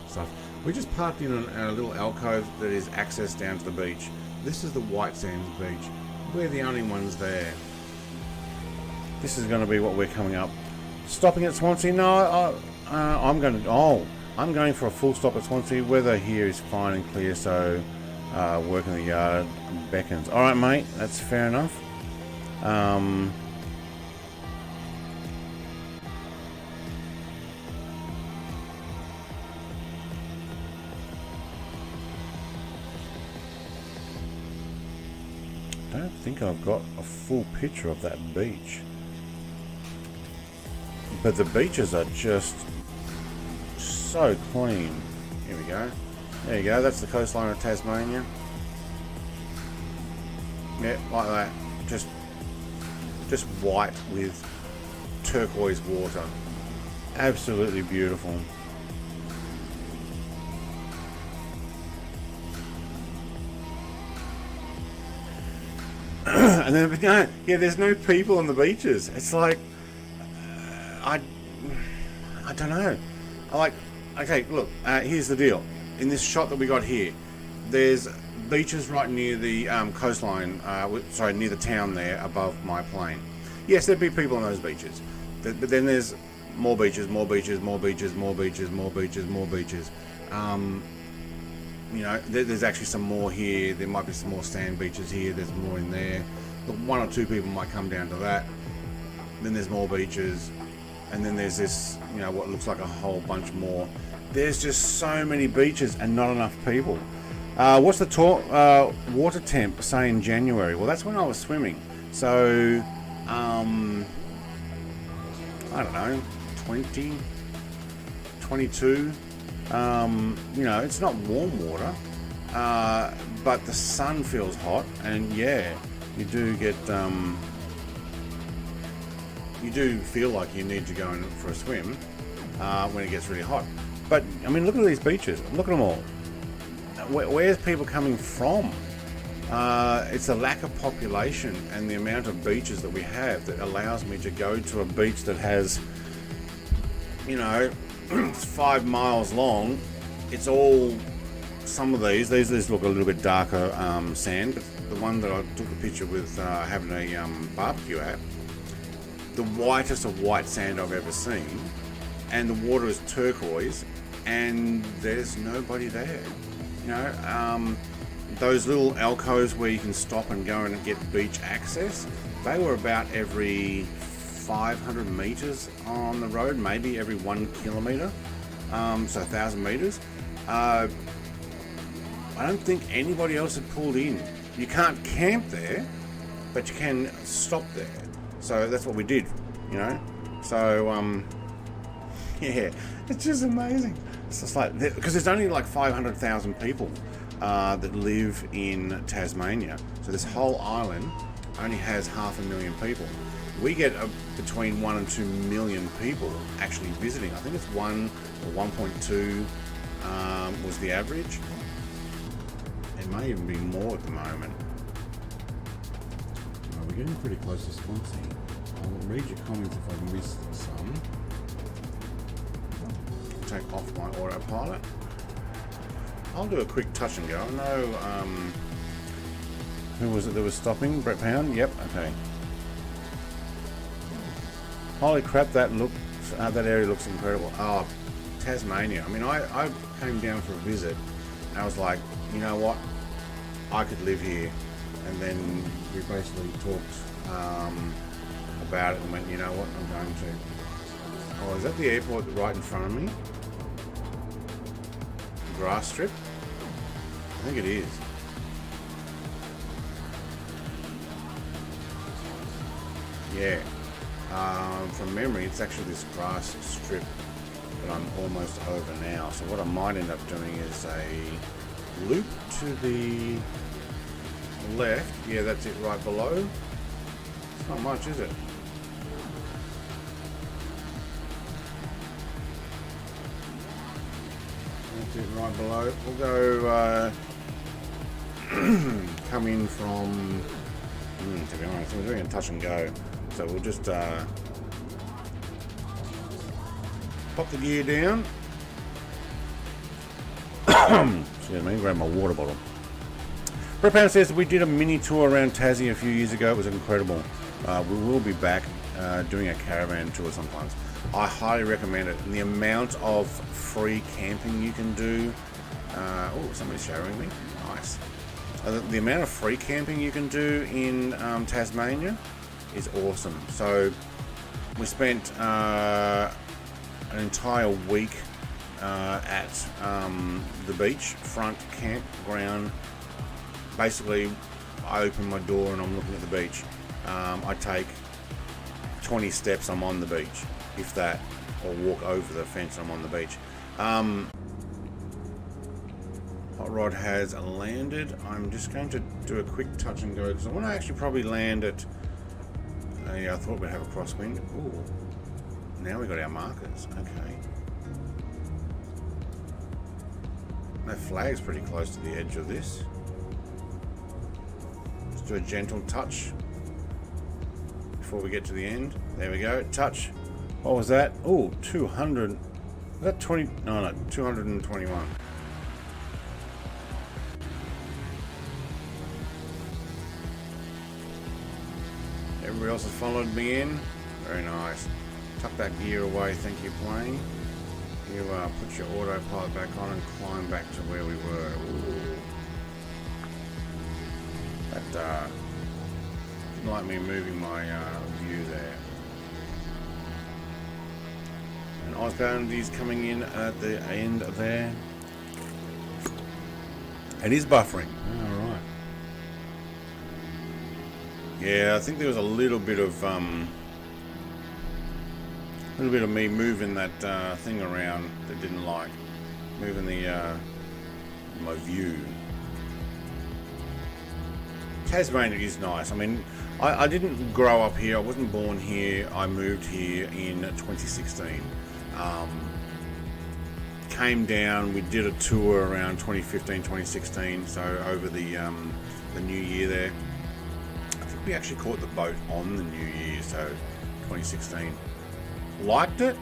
stuff. We just parked in a little alcove that is access down to the beach. This is the White Sands beach. We're the only ones there. This is going to be what we're coming up. Stopping at Swansea? No, I'm going for a full stop at Swansea. Weather here is fine and clear, so work in the yard beckons. All right, mate, that's fair enough. I don't think I've got a full picture of that beach, but the beaches are just so clean. Here we go. There you go. That's the coastline of Tasmania. Yeah, like that. Just white with turquoise water. Absolutely beautiful. And then, yeah, there's no people on the beaches. It's like, I don't know. Okay, look, here's the deal. In this shot that we got here, there's beaches right near the coastline, near the town there above my plane. Yes, there'd be people on those beaches. But then there's more beaches, more beaches, more beaches, more beaches, more beaches, more beaches. You know, there's actually some more here. There might be some more sand beaches here. There's more in there. Look, one or two people might come down to that. Then there's more beaches. And then there's this, you know, what looks like a whole bunch more. There's just so many beaches and not enough people. What's the water temp say in January? Well, that's when I was swimming. So, I don't know, 20, 22. You know, it's not warm water, but the sun feels hot, and yeah, you do get, you do feel like you need to go in for a swim when it gets really hot. But I mean, look at these beaches. Look at them all. Where's people coming from? It's a lack of population and the amount of beaches that we have that allows me to go to a beach that has, you know, it's 5 miles long. It's all, some of these look a little bit darker sand, but the one that I took a picture with having a barbecue at, the whitest of white sand I've ever seen, and the water is turquoise, and there's nobody there. You know, those little alcoves where you can stop and go and get beach access, they were about every 500 meters on the road, maybe every 1 kilometer, so 1,000 meters. I don't think anybody else had pulled in. You can't camp there, but you can stop there. So that's what we did, you know. So yeah, it's just amazing. It's just like, because there's only like 500,000 people that live in Tasmania. So this whole island only has 500,000 people. We get between 1 and 2 million people actually visiting. I think it's 1 or 1.2 was the average. It may even be more at the moment. Well, we're getting pretty close to sponsoring. I'll read your comments if I've missed some. I'll take off my autopilot. I'll do a quick touch and go. I know, who was it that was stopping? Brett Pound? Yep, okay. Holy crap, that area looks incredible. Oh, Tasmania. I mean, I came down for a visit and I was like, you know what? I could live here. And then we basically talked about it and went, you know what, I'm going to. Oh, is that the airport right in front of me? Grass strip? I think it is. Yeah. From memory, it's actually this grass strip that I'm almost over now. So what I might end up doing is a loop to the left. Yeah, that's it right below. It's not much, is it? That's it right below. We'll go come in from, to be honest, we're doing a touch and go. So we'll just pop the gear down. Excuse me, grab my water bottle. Brett Pound says we did a mini tour around Tassie a few years ago. It was incredible. We will be back doing a caravan tour sometimes. I highly recommend it. And the amount of free camping you can do. Oh, somebody's showering me. Nice. The amount of free camping you can do in Tasmania is awesome. So we spent an entire week at the beach front campground. Basically, I open my door and I'm looking at the beach. I take 20 steps, I'm on the beach, if that, or walk over the fence, I'm on the beach. Hot Rod has landed. I'm just going to do a quick touch and go because I want to actually probably land at. Yeah, I thought we'd have a crosswind. Ooh, now we got our markers. Okay. That flag's pretty close to the edge of this. Let's do a gentle touch before we get to the end. There we go. Touch. What was that? Oh, 200. Was that 20? No, 221. Everybody else has followed me in. Very nice. Tuck that gear away. Thank you, plane. You put your autopilot back on and climb back to where we were. Ooh. That didn't like me moving my view there. And Osbound is coming in at the end there. It is buffering. All right. Yeah, I think there was a little bit of me moving that thing around that didn't like, moving the my view. Tasmania is nice. I mean, I didn't grow up here. I wasn't born here. I moved here in 2016. Came down. We did a tour around 2015, 2016. So over the new year there. We actually caught the boat on the New Year, so 2016. Liked it,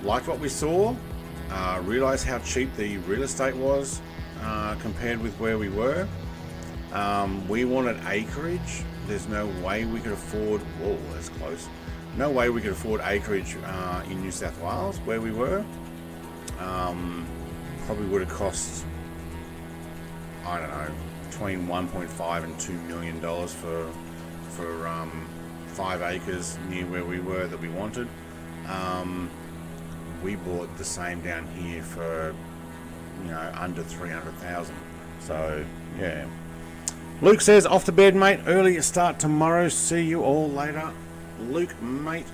liked what we saw, realised how cheap the real estate was compared with where we were. We wanted acreage. There's no way we could afford, whoa, that's close. No way we could afford acreage in New South Wales where we were. Probably would have cost, I don't know, between 1.5 and $2 million for 5 acres near where we were that we wanted. We bought the same down here for, you know, under 300,000. So yeah. Luke says, off to bed, mate. Early start tomorrow. See you all later. Luke, mate,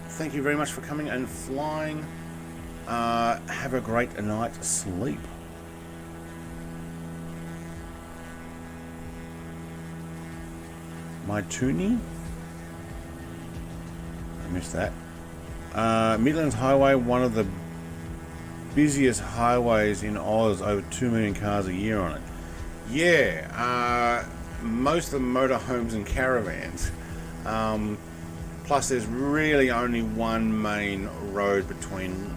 thank you very much for coming and flying. Have a great night's sleep. My Toonie? I missed that. Midlands Highway, one of the busiest highways in Oz, over 2 million cars a year on it. Yeah, most of the motorhomes and caravans. Plus there's really only one main road between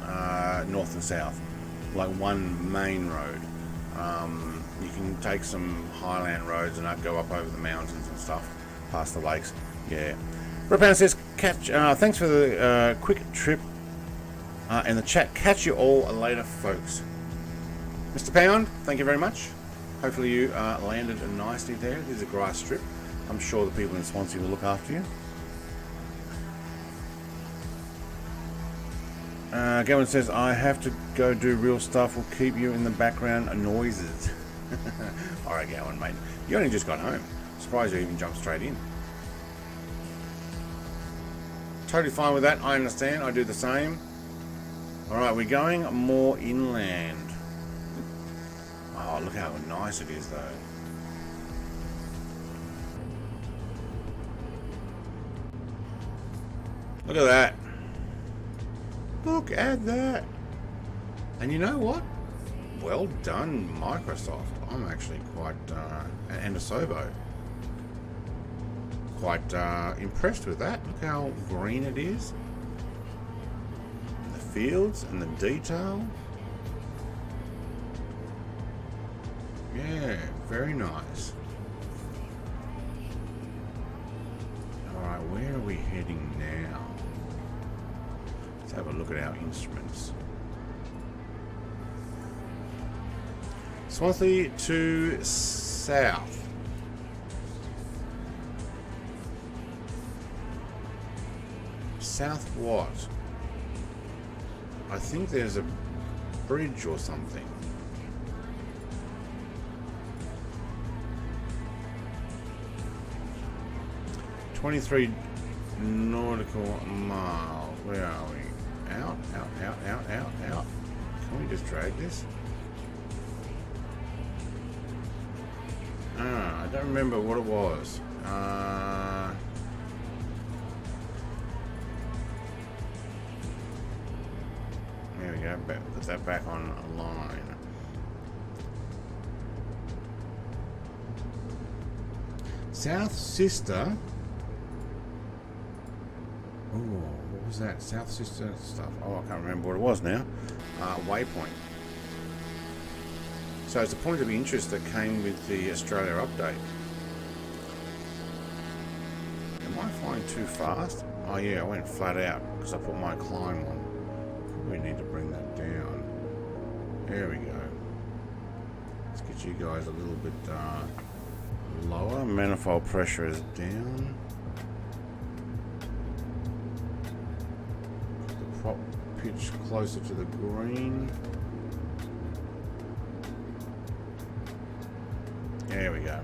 north and south. Like one main road. You can take some highland roads and go up over the mountains and stuff, past the lakes. Yeah. Repan says, thanks for the quick trip in the chat. Catch you all later, folks. Mr. Pound, thank you very much. Hopefully you landed nicely there. There's a grass strip. I'm sure the people in Swansea will look after you. Gavin says, I have to go do real stuff. Will keep you in the background noises. Alright, Gavin, mate. You only just got home. Surprised you even jumped straight in. Totally fine with that. I understand. I do the same. Alright, we're going more inland. Oh, look how nice it is, though. Look at that. Look at that. And you know what? Well done, Microsoft. I'm actually quite, and Asobo, quite impressed with that. Look how green it is. And the fields and the detail. Yeah, very nice. Alright, where are we heading now? Let's have a look at our instruments. Swansea to south. South what? I think there's a bridge or something. "23 nautical miles." Where are we? Out. Can we just drag this? I don't remember what it was. There we go. Put that back on a line. South Sister. Oh, what was that? South Sister stuff. Oh, I can't remember what it was now. Waypoint. So it's a point of interest that came with the Australia update. Am I flying too fast? Oh yeah, I went flat out because I put my climb on. We need to bring that down. There we go. Let's get you guys a little bit lower. Manifold pressure is down. Put the prop pitch closer to the green. There we go.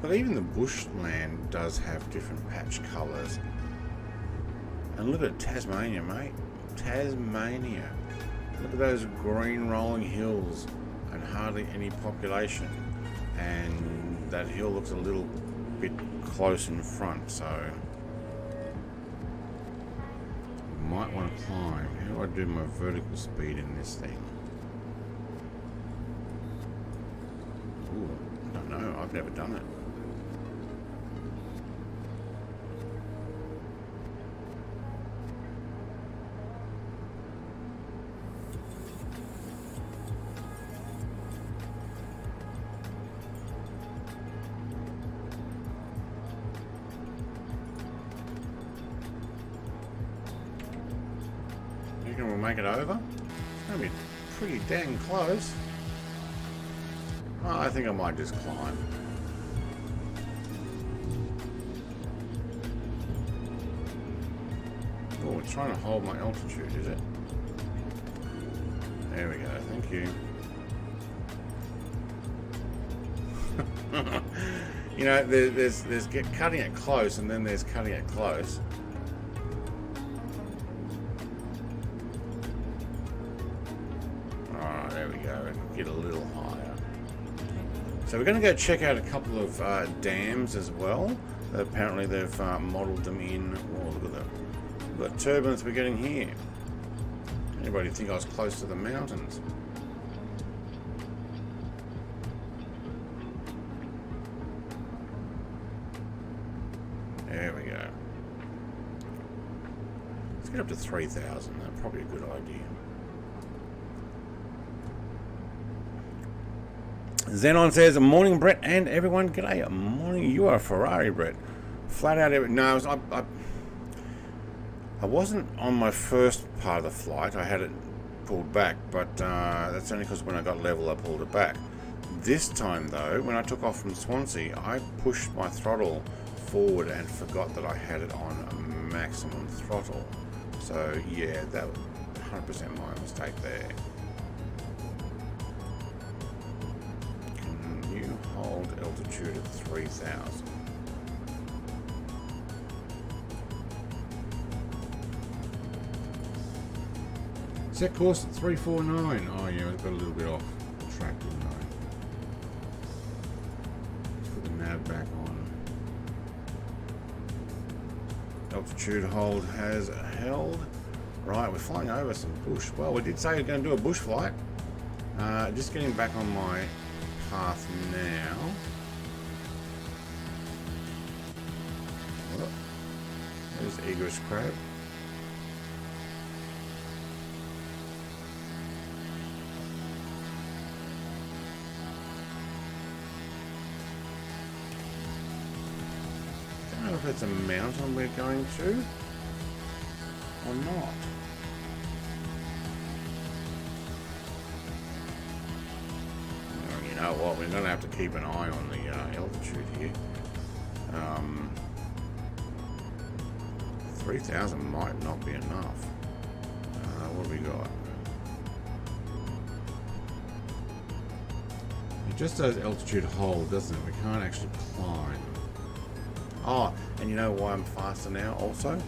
But even the bushland does have different patch colours. And look at Tasmania, mate. Tasmania. Look at those green rolling hills and hardly any population. And that hill looks a little bit close in front, so might want to climb. How do I do my vertical speed in this thing? Ooh, I don't know. I've never done it. We'll make it over. It's going to be pretty dang close. Oh, I think I might just climb. Oh, it's trying to hold my altitude, is it? There we go. Thank you. You know, there's cutting it close, and then there's cutting it close. There we go, and get a little higher. So we're going to go check out a couple of dams as well. Apparently they've modelled them in. Oh, look at the turbulence we're getting here. Anybody think I was close to the mountains? There we go. Let's get up to 3,000. That's probably a good idea. Xenon says, morning, Brett, and everyone. G'day. Morning. You are a Ferrari, Brett. Flat out. No, I wasn't on my first part of the flight. I had it pulled back, but that's only because when I got level, I pulled it back. This time, though, when I took off from Swansea, I pushed my throttle forward and forgot that I had it on maximum throttle. So, yeah, that was 100% my mistake there. Hold altitude at 3,000. Set course at 349. Oh yeah, we've got a little bit off track, didn't I? Let's put the nav back on. Altitude hold has held. Right, we're flying over some bush. Well, we did say we we're going to do a bush flight. Just getting back on my path now. Oh, there's egress crab. Don't know if it's a mountain we're going to or not. You know what, we're going to have to keep an eye on the altitude here. 3,000 might not be enough. What have we got? It just does altitude hold, doesn't it? We can't actually climb. Oh, and you know why I'm faster now also?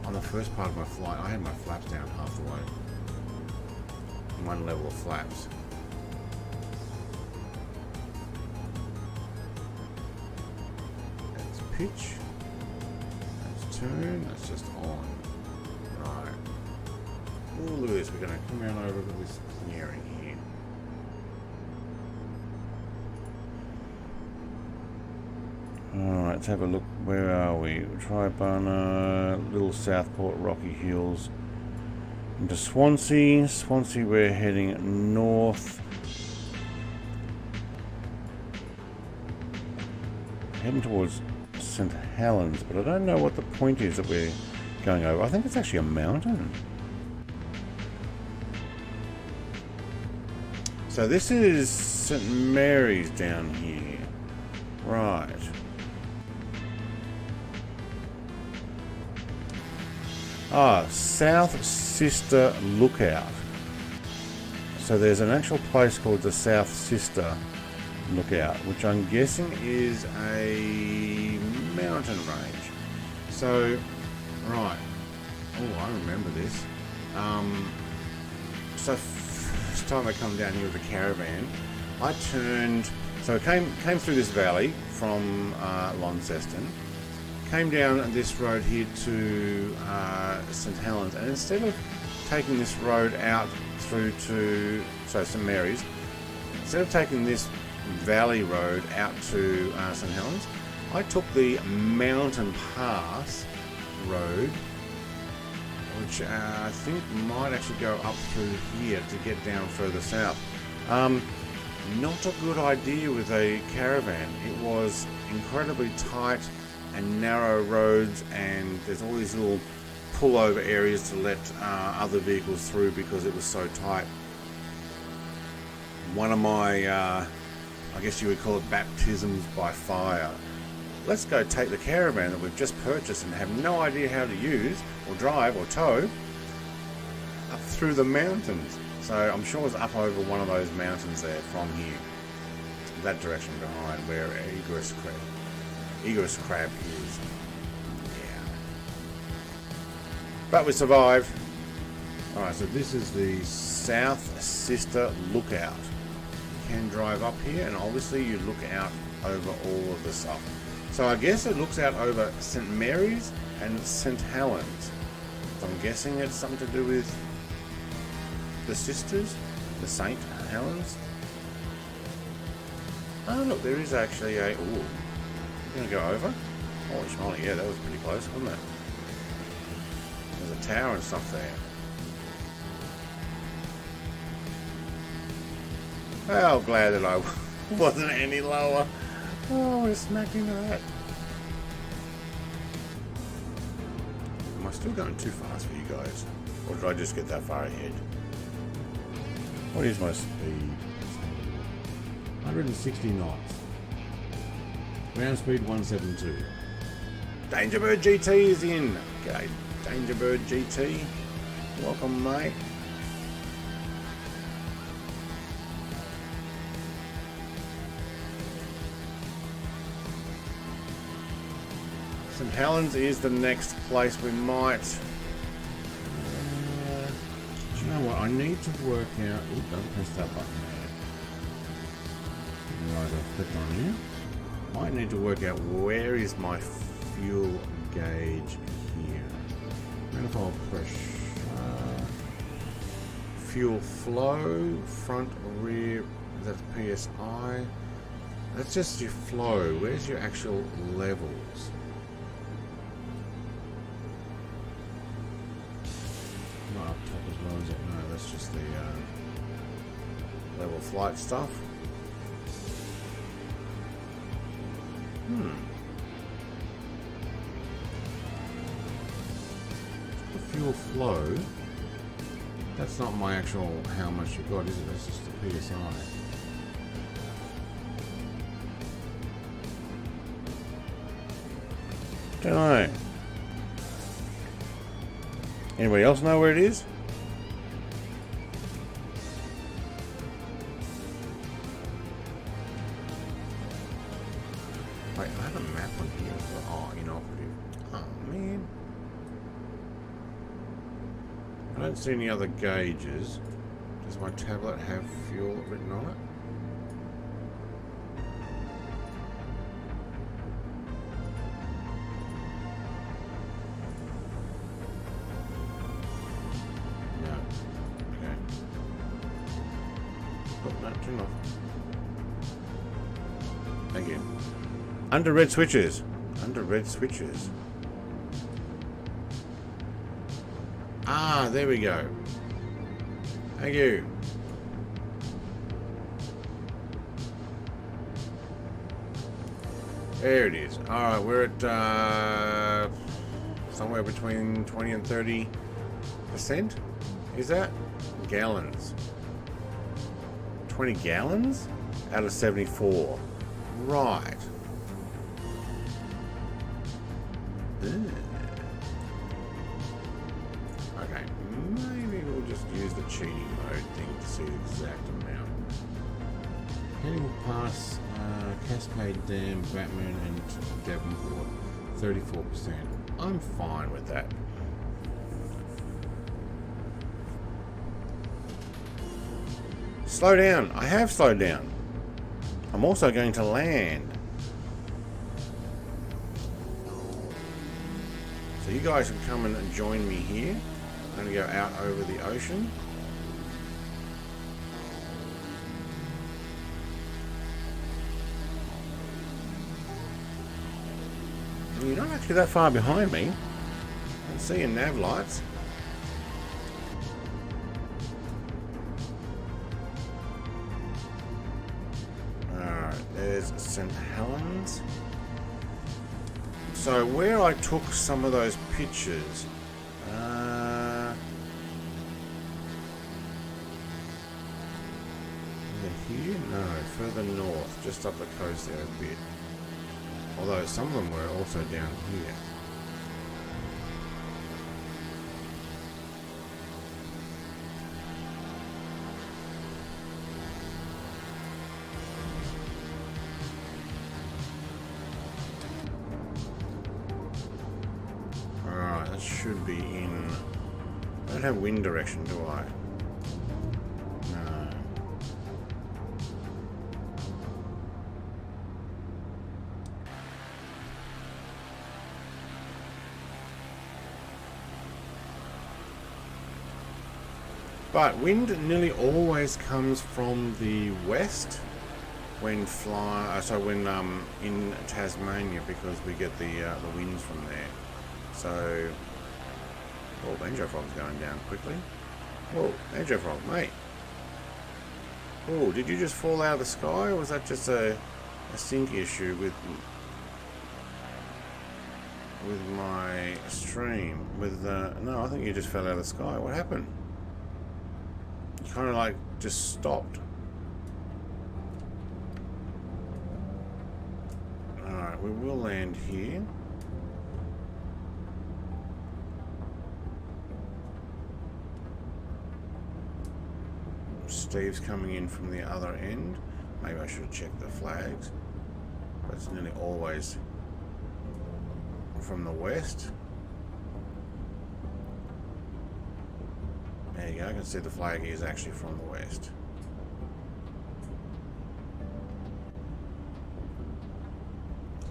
On the first part of my flight, I had my flaps down half the way. One level of flaps. Pitch. That's turn. That's just on. Right. Oh, look at this. We're going to come around over to this clearing here. Alright, let's have a look. Where are we? Tribana, Little Southport, Rocky Hills. Into Swansea. Swansea, we're heading north. Heading towards St. Helens, but I don't know what the point is that we're going over. I think it's actually a mountain. So this is St. Mary's down here. Right. Ah, South Sister Lookout. So there's an actual place called the South Sister Lookout, which I'm guessing is a mountain range. So, right. Oh, I remember this. So first time I come down here with a caravan, I turned. So I came through this valley from Launceston, came down this road here to St. Helens, and instead of taking this road out through to St. Mary's, instead of taking this valley road out to St. Helens, I took the Mountain Pass road, which I think might actually go up through here to get down further south. Not a good idea with a caravan. It was incredibly tight and narrow roads, and there's all these little pullover areas to let other vehicles through because it was so tight. One of my I guess you would call it baptisms by fire. Let's go take the caravan that we've just purchased and have no idea how to use or drive or tow up through the mountains. So I'm sure it's up over one of those mountains there from here. That direction behind where egress crab is. Yeah. But we survived. Alright, so this is the South Sister Lookout. You can drive up here and obviously you look out over all of the stuff. So I guess it looks out over St. Mary's and St. Helens. So I'm guessing it's something to do with the sisters, the St. Helens. Oh look, there is actually a... Ooh, you're going to go over? Holy schmoly, yeah, that was pretty close, wasn't it? There's a tower and stuff there. Well, glad that I wasn't any lower. Oh, we're smack into that. Am I still going too fast for you guys? Or did I just get that far ahead? What is my speed? 160 knots. Ground speed 172. Dangerbird GT is in. Okay, Dangerbird GT. Welcome, mate. St. Helens is the next place we might. Do you know what? I need to work out. Ooh, don't press that button there. Right, I'll click on here. Might need to work out where is my fuel gauge here. Manifold pressure. Fuel flow, front, rear. That's PSI. That's just your flow. Where's your actual levels? Not up top as well, is it? No, that's just the level flight stuff. The fuel flow. That's not my actual how much you got, is it? That's just the PSI. Don't know. Anybody else know where it is? Wait, I have a map on here. Oh, inoperative. Oh, man. I don't see any other gauges. Does my tablet have fuel written on it? Thank you. Under red switches. Under red switches. Ah, there we go. Thank you. There it is. Alright, we're at somewhere between 20 and 30%. Is that? Gallons. 20 gallons out of 74. Right. Ugh. Okay, maybe we'll just use the cheating mode thing to see the exact amount. Heading past Cascade Dam, Batman and Devonport, 34%. I'm fine with that. Slow down. I have slowed down. I'm also going to land. So you guys can come and join me here. I'm going to go out over the ocean. You're not actually that far behind me. I can see your nav lights. There's St. Helens. So where I took some of those pictures, here? No, further north, just up the coast there a bit. Although some of them were also down here. Should be in. I don't have wind direction, do I? No. But wind nearly always comes from the west when in Tasmania, because we get the winds from there. So, oh, Banjo Frog's going down quickly. Whoa, Banjo Frog, mate. Oh, did you just fall out of the sky, or was that just a sync issue with my stream? No, I think you just fell out of the sky. What happened? You kind of like just stopped. Alright, we will land here. Steve's coming in from the other end. Maybe I should have checked the flags. But it's nearly always from the west. There you go, I can see the flag is actually from the west.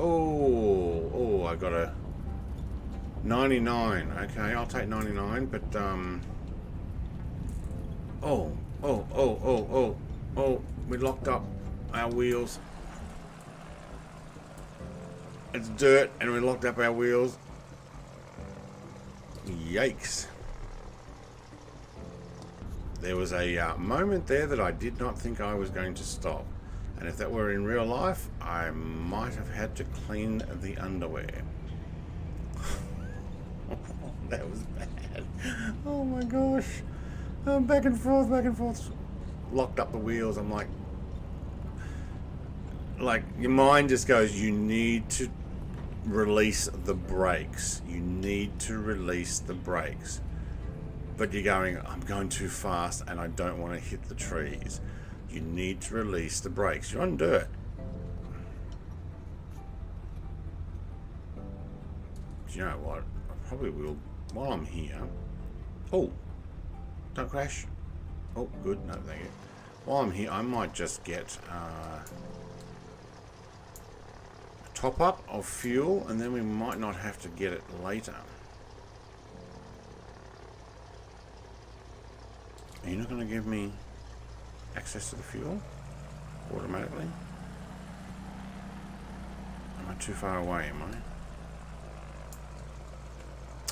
Oh, I got a 99. Okay, I'll take 99, but oh, we locked up our wheels. It's dirt and we locked up our wheels. Yikes. There was a moment there that I did not think I was going to stop. And if that were in real life, I might have had to clean the underwear. That was bad. Oh my gosh. Back and forth, back and forth. Locked up the wheels. I'm like your mind just goes, you need to release the brakes. You need to release the brakes. But you're going, I'm going too fast and I don't want to hit the trees. You need to release the brakes. You're on dirt. Do you know what? I probably will, while I'm here. Oh, don't crash. Oh, good. No, thank you. While I'm here, I might just get a top up of fuel, and then we might not have to get it later. Are you not going to give me access to the fuel automatically? Am I too far away, am I?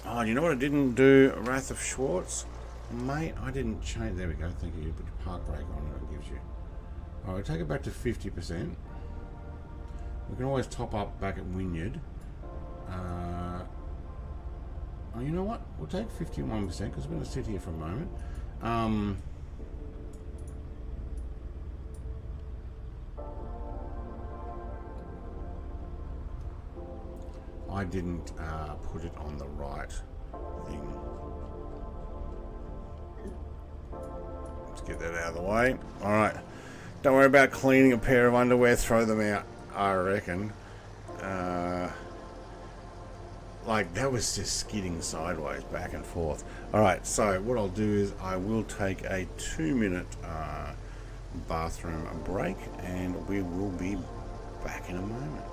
Oh, you know what I didn't do, Wrath of Schwartz? Mate, I didn't change. There we go, thank you. Put your park brake on and it gives you. Alright, take it back to 50%. We can always top up back at Wynyard. Oh, you know what? We'll take 51% because we're going to sit here for a moment. I didn't put it on the right thing. Let's get that out of the way. Alright. Don't worry about cleaning a pair of underwear. Throw them out, I reckon. Like, that was just skidding sideways, back and forth. Alright, so what I'll do is I will take a 2-minute bathroom break, and we will be back in a moment.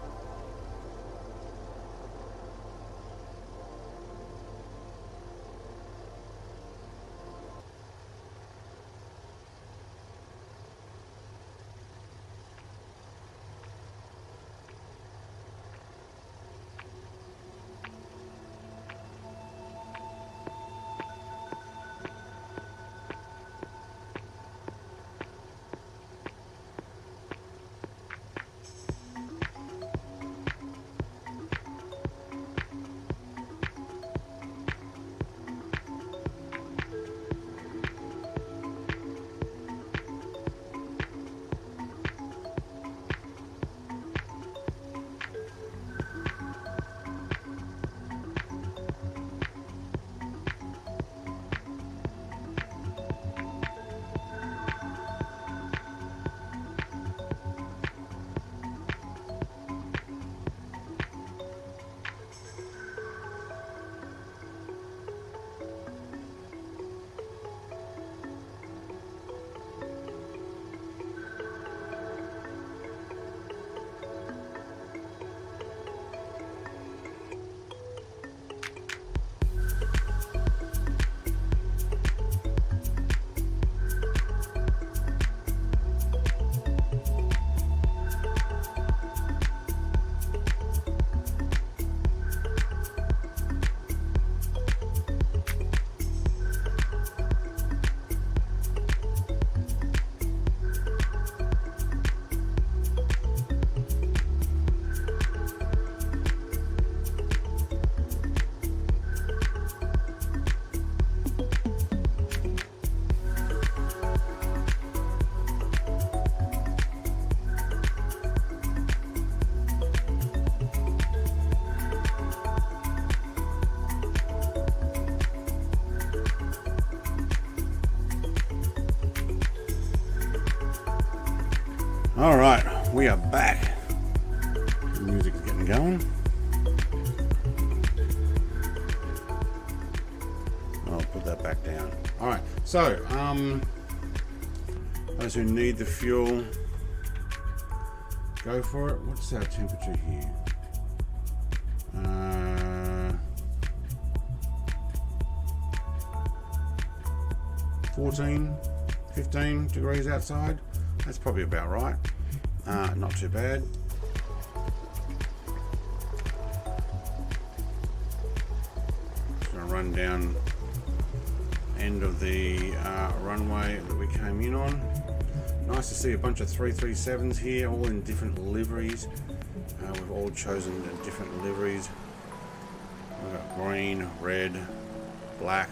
Alright, we are back. The music's getting going. I'll put that back down. Alright, so, those who need the fuel, go for it. What's our temperature here? 14, 15 degrees outside. That's probably about right. Not too bad. Just gonna run down end of the runway that we came in on. Nice to see a bunch of 337s here, all in different liveries. We've all chosen different liveries. We've got green, red, black,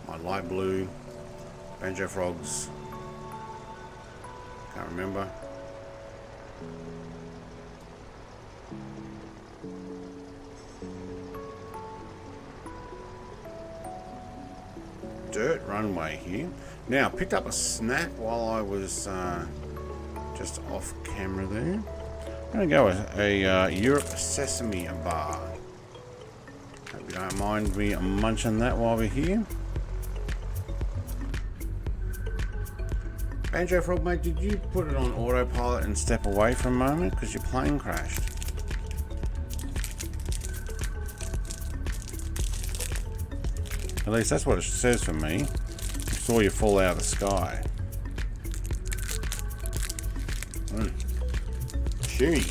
my light blue, banjo frogs. Can't remember. Dirt runway here. Now, picked up a snack while I was just off camera there. I'm going to go with a Europe Sesame bar. Hope you don't mind me munching that while we're here. Banjo Frog, mate, did you put it on autopilot and step away for a moment because your plane crashed? At least that's what it says for me. I saw you fall out of the sky. Chewy.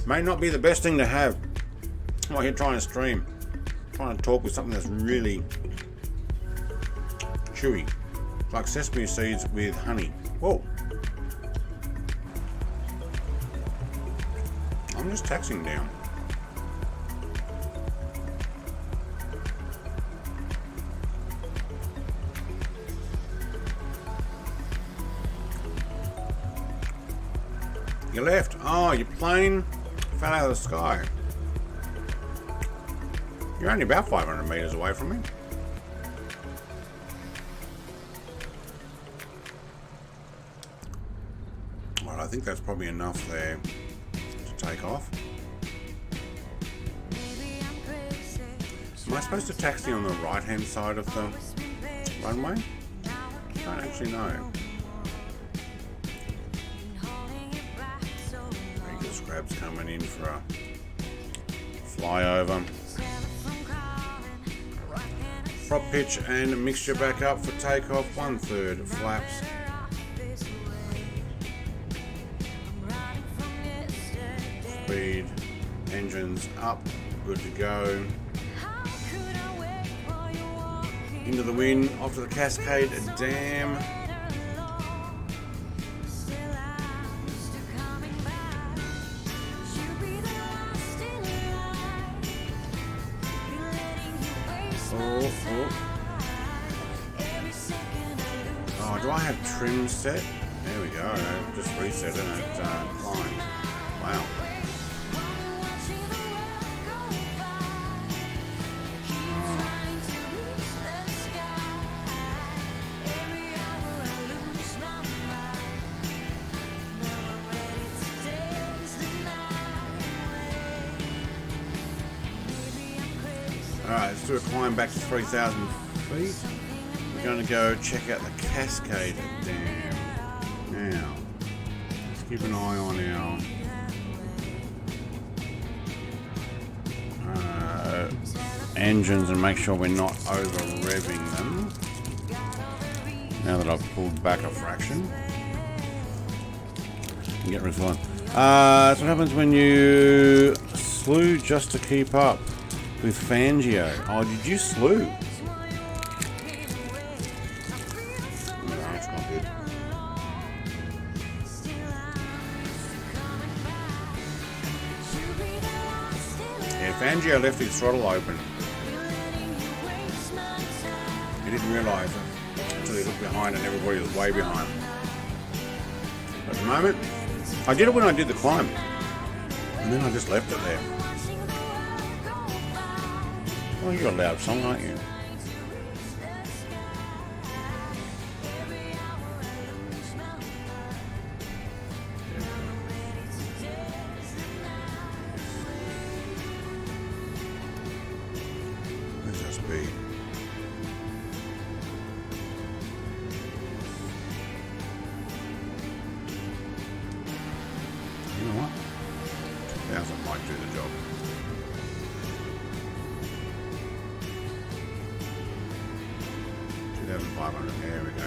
May not be the best thing to have while you're trying to stream. Trying to talk with something that's really chewy. Like sesame seeds with honey. Whoa. I'm just taxiing down. You left. Oh, your plane fell out of the sky. You're only about 500 meters away from me. Well, I think that's probably enough there to take off. Am I supposed to taxi on the right hand side of the runway? I don't actually know. Crab's coming in for a flyover. Prop pitch and mixture back up for takeoff. 1/3 flaps. Speed, engines up, good to go. Into the wind, off to the Cascade Dam. Oh, do I have trim set? There we go. Just reset it and it climbed. Wow. Alright, let's do a climb back to 3,000 feet. We're going to go check out the Cascade Dam. Now, let's keep an eye on our engines and make sure we're not over revving them. Now that I've pulled back a fraction. And get rid of one. That's what happens when you slew just to keep up with Fangio. Oh, did you slew? No, it's not good. Yeah, Fangio left his throttle open. He didn't realise it until he looked behind and everybody was way behind. At the moment, I did it when I did the climb. And then I just left it there. Well, you're a loud song, aren't you? 2,500. There we go.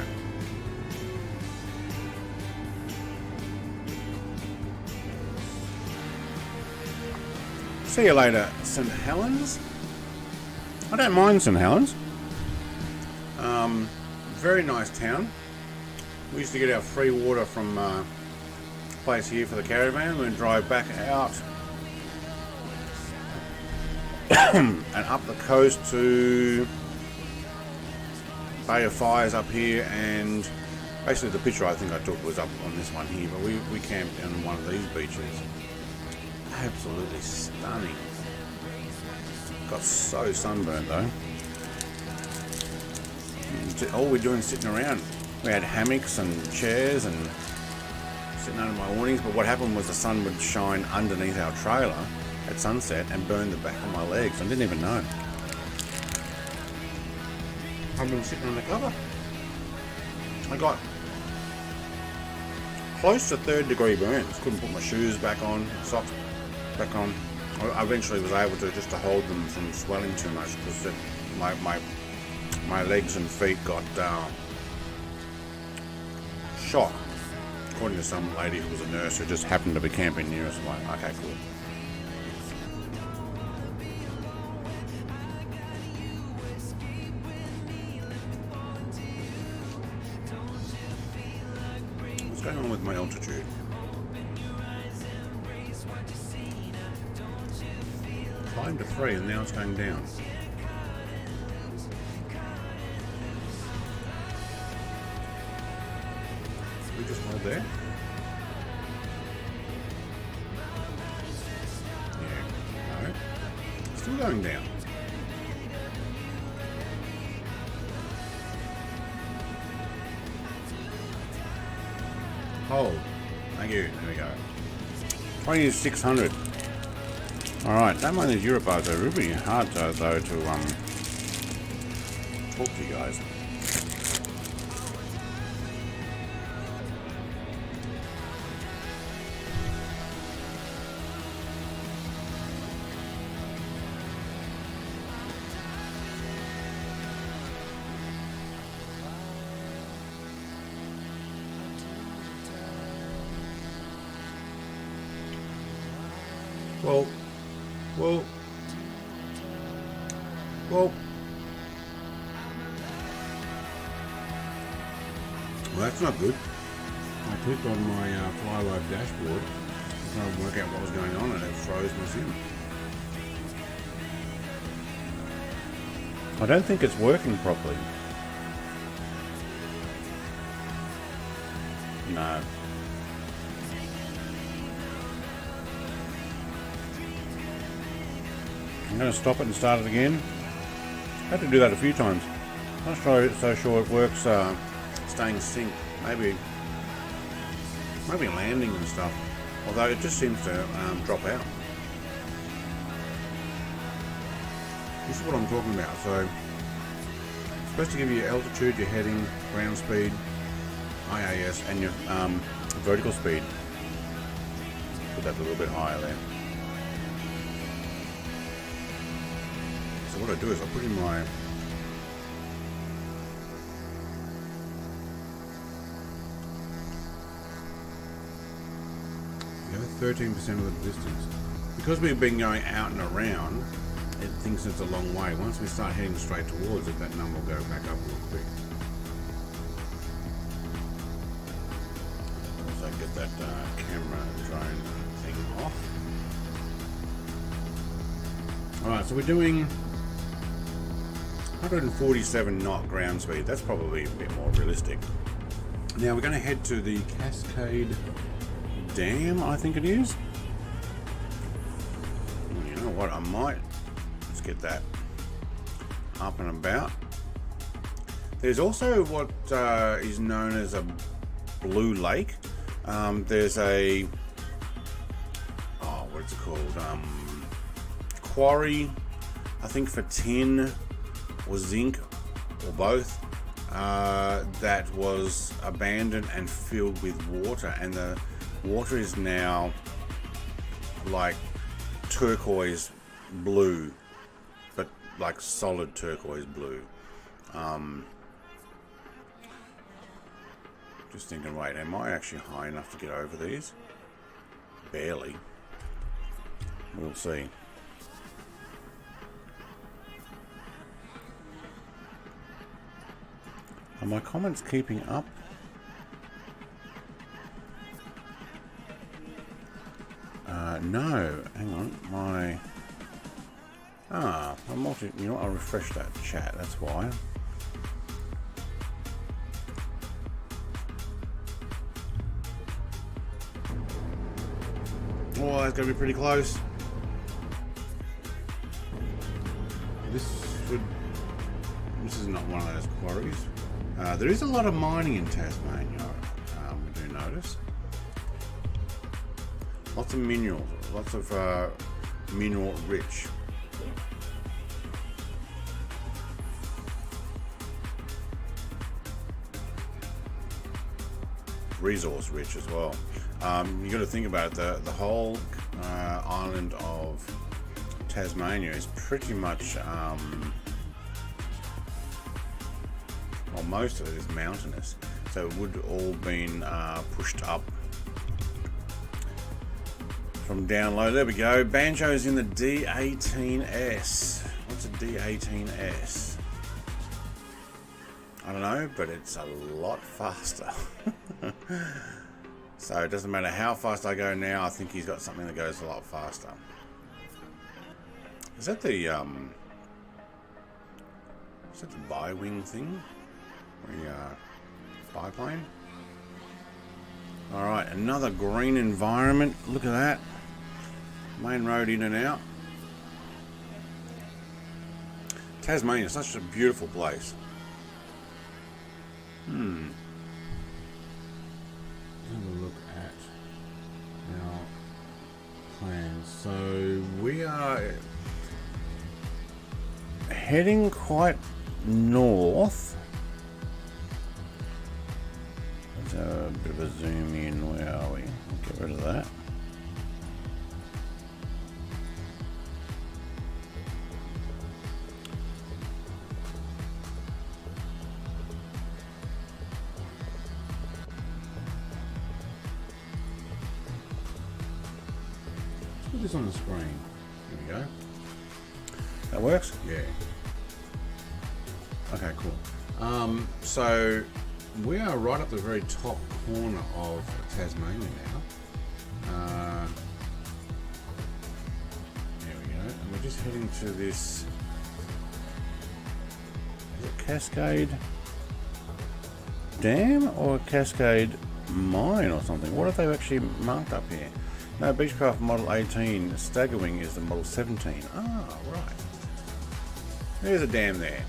See you later, St. Helens. I don't mind St. Helens. Very nice town. We used to get our free water from a place here for the caravan. We'd drive back out and up the coast to Bay of Fires up here, and basically the picture I think I took was up on this one here, but we camped on one of these beaches. Absolutely stunning. Got so sunburned though. All we're doing is sitting around. We had hammocks and chairs and sitting under my awnings, but what happened was the sun would shine underneath our trailer at sunset and burn the back of my legs. I didn't even know. I've been sitting on the cover. I got close to 3rd degree burns. Couldn't put my shoes back on, socks back on. I eventually was able to just to hold them from swelling too much because my legs and feet got shot, according to some lady who was a nurse who just happened to be camping near us. I'm like, okay, cool. What's going on with my altitude? Climbed to 3 and now it's going down. We just hold there. Yeah, no. Still going down. Hold. Thank you. There we go. 2600. Alright, don't mind these Europars. They're really hard though to talk to you guys. Well, that's not good. I clicked on my flywave dashboard to try and work out what was going on, and it froze my sim. I don't think it's working properly. No. I'm going to stop it and start it again. I had to do that a few times. I'm not so sure it works staying synced. Maybe landing and stuff. Although it just seems to drop out. This is what I'm talking about. So it's supposed to give you your altitude, your heading, ground speed, IAS, and your vertical speed. Put that a little bit higher there. So what I do is I put in my 13% of the distance. Because we've been going out and around, it thinks it's a long way. Once we start heading straight towards it, that number will go back up real quick. So get that camera drone thing off. Alright, so we're doing 147 knot ground speed. That's probably a bit more realistic. Now we're going to head to the Cascade Dam, I think it is. You know what, let's get that up and about. There's also what is known as a blue lake. There's a, what's it called? Quarry, I think for tin or zinc or both, that was abandoned and filled with water, and the water is now like turquoise blue, but like solid turquoise blue. Just thinking, wait, am I actually high enough to get over these? Barely. We'll see. Are my comments keeping up? No, hang on, you know what, I'll refresh that chat, that's why. Oh, that's going to be pretty close. This is not one of those quarries. There is a lot of mining in Tasmania, we do notice. Lots of minerals, lots of mineral rich. Resource rich as well. You got to think about it, the whole island of Tasmania is pretty much, well, most of it is mountainous, so it would all been pushed up from down low. There we go. Banjo's in the D18S. What's a D18S? I don't know, but it's a lot faster. So it doesn't matter how fast I go now, I think he's got something that goes a lot faster. Is that the bi-wing thing? Biplane? Alright, another green environment. Look at that. Main road in and out. Tasmania is such a beautiful place. Have a look at our plans. So we are heading quite north. Let's have a bit of a zoom in. Where are we? Get rid of that. Put this on the screen. There we go. That works? Yeah. Okay, cool. So we are right up the very top corner of Tasmania now. There we go. And we're just heading to this, is it Cascade Dam or Cascade Mine or something? What have they actually marked up here? No, Beechcraft Model 18, Staggerwing is the Model 17. Ah, right. There's a dam there.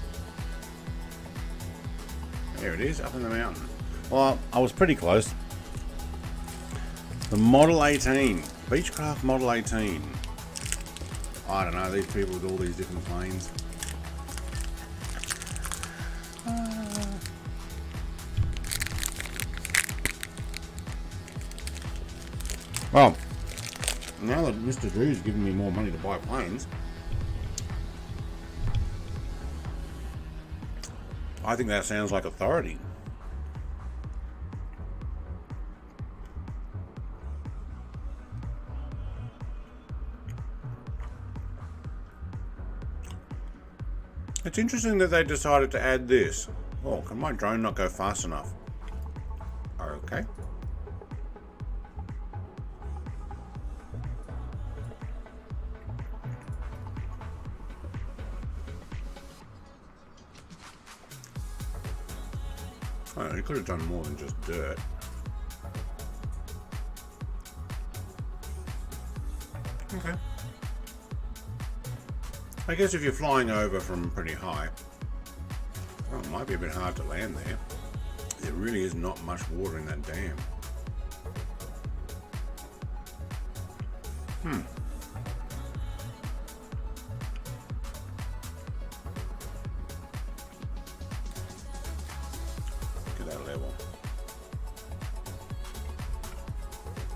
There it is, up in the mountain. Well, I was pretty close. The Model 18, Beechcraft Model 18. I don't know, these people with all these different planes. Well, now that Mr. Drew's giving me more money to buy planes, I think that sounds like authority. It's interesting that they decided to add this. Oh, can my drone not go fast enough? Okay. Oh, you could have done more than just dirt. Okay. I guess if you're flying over from pretty high, well, it might be a bit hard to land there. There really is not much water in that dam.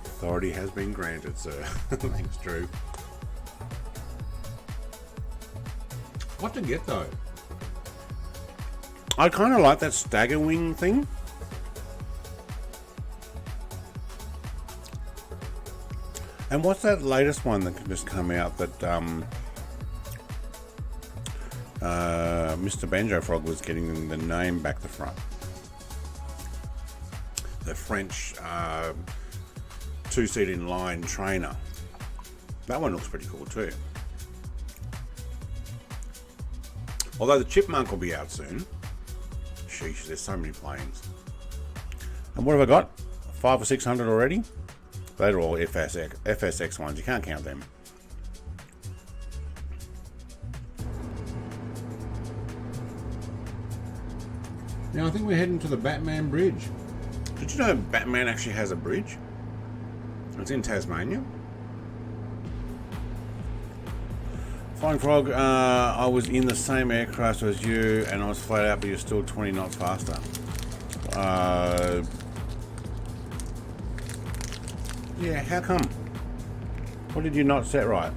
Authority has been granted, sir. Thanks, Drew. What to get though? I kind of like that stagger wing thing. And what's that latest one that can just come out that Mr. Banjo Frog was getting the name back the front? The French 2-seat in line trainer. That one looks pretty cool too. Although the Chipmunk will be out soon. Sheesh, there's so many planes. And what have I got? 500 or 600 already? They're all FSX ones, you can't count them. Now I think we're heading to the Batman Bridge. Did you know Batman actually has a bridge? It's in Tasmania. Flying Frog, I was in the same aircraft as you and I was flat out, but you're still 20 knots faster. Yeah, how come? What did you not set right?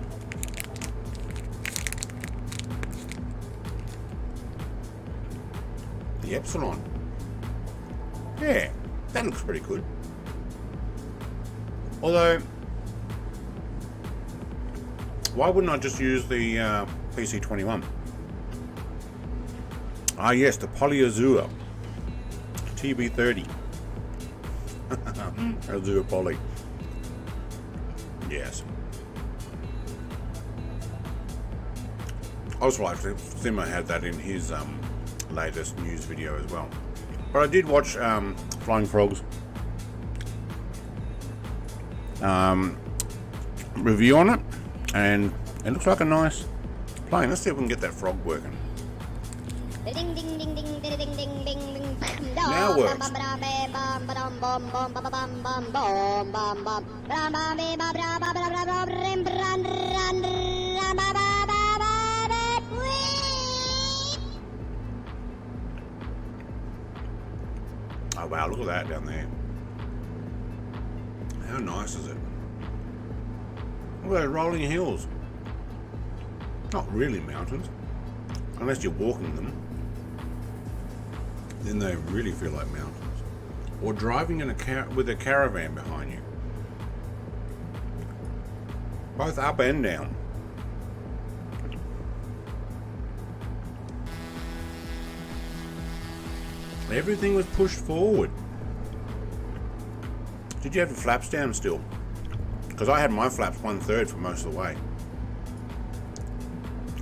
The Epsilon. Yeah, that looks pretty good. Although, why wouldn't I just use the PC-21? Ah yes, the Polyazure TB30. Azure Poly. Yes. I was right, Simmer had that in his latest news video as well. But I did watch Flying Frog's review on it, and it looks like a nice plane. Let's see if we can get that frog working. Now it works. Oh wow, look at that down there. How nice is it? Look at those rolling hills. Not really mountains, unless you're walking them. Then they really feel like mountains. Or driving in with a caravan behind you. Both up and down. Everything was pushed forward. Did you have the flaps down still? Because I had my flaps 1/3 for most of the way.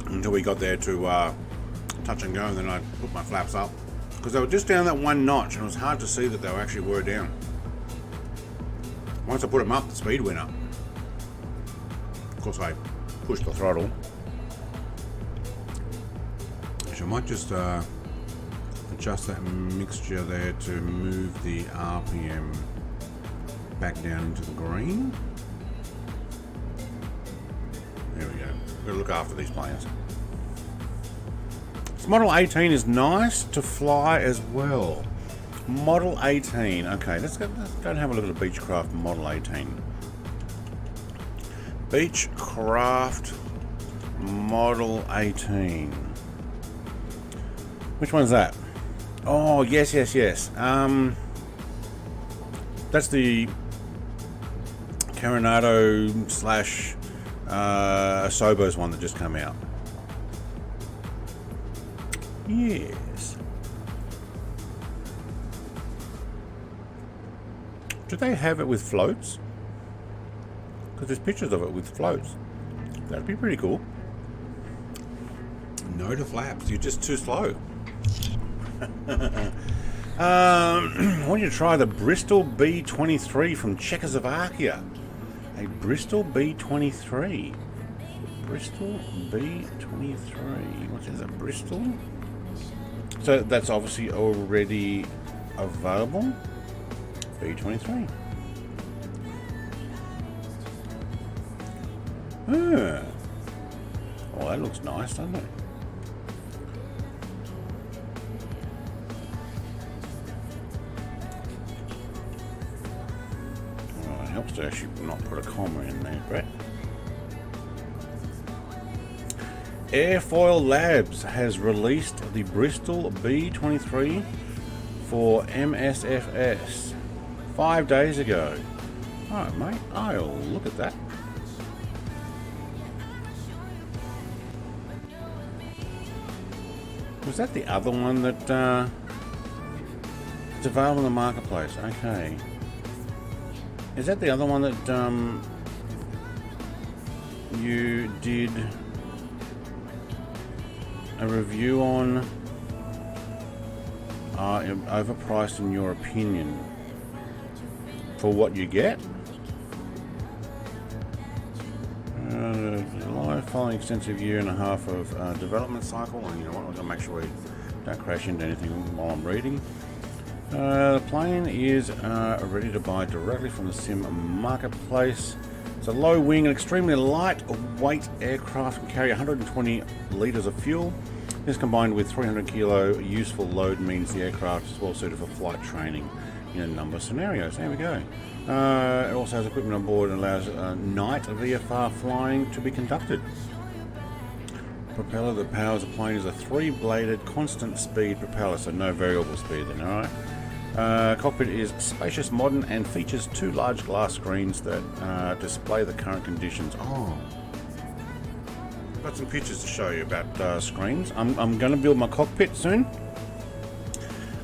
Until we got there to touch and go, and then I put my flaps up. Because they were just down that 1 notch, and it was hard to see that they actually were down. Once I put them up, the speed went up. Of course, I pushed the throttle. So I might just adjust that mixture there to move the RPM back down into the green. There we go. We've got to look after these planes. This Model 18 is nice to fly as well. Model 18. Okay, let's go and have a look at the Beechcraft Model 18. Beechcraft Model 18. Which one's that? Oh, yes. That's the Coronado / Asobos one that just came out. Yes. Do they have it with floats? Because there's pictures of it with floats. That'd be pretty cool. No to flaps, you're just too slow. I want you to try the Bristol B23 from Czechoslovakia. A Bristol B23. Bristol B23. What is it? Bristol? So that's obviously already available. B23. Ah. Oh, that looks nice, doesn't it? Oh, it helps to actually not put a comma in there, Brett. Airfoil Labs has released the Bristol B23 for MSFS 5 days ago. Alright, mate, I'll look at that. Was that the other one that it's available in the marketplace? Okay. Is that the other one that you did a review on? Overpriced in your opinion for what you get? Following extensive year and a half of development cycle, and you know what, I'm going to make sure we don't crash into anything while I'm reading. The plane is ready to buy directly from the sim marketplace. It's a low wing and extremely lightweight aircraft, can carry 120 litres of fuel. This combined with 300 kilo useful load means the aircraft is well suited for flight training in a number of scenarios. There we go. It also has equipment on board and allows night VFR flying to be conducted. Propeller that powers the plane is a 3-bladed constant speed propeller, so no variable speed then, alright. Cockpit is spacious, modern, and features 2 large glass screens that display the current conditions. Oh, I've got some pictures to show you about screens. I'm going to build my cockpit soon.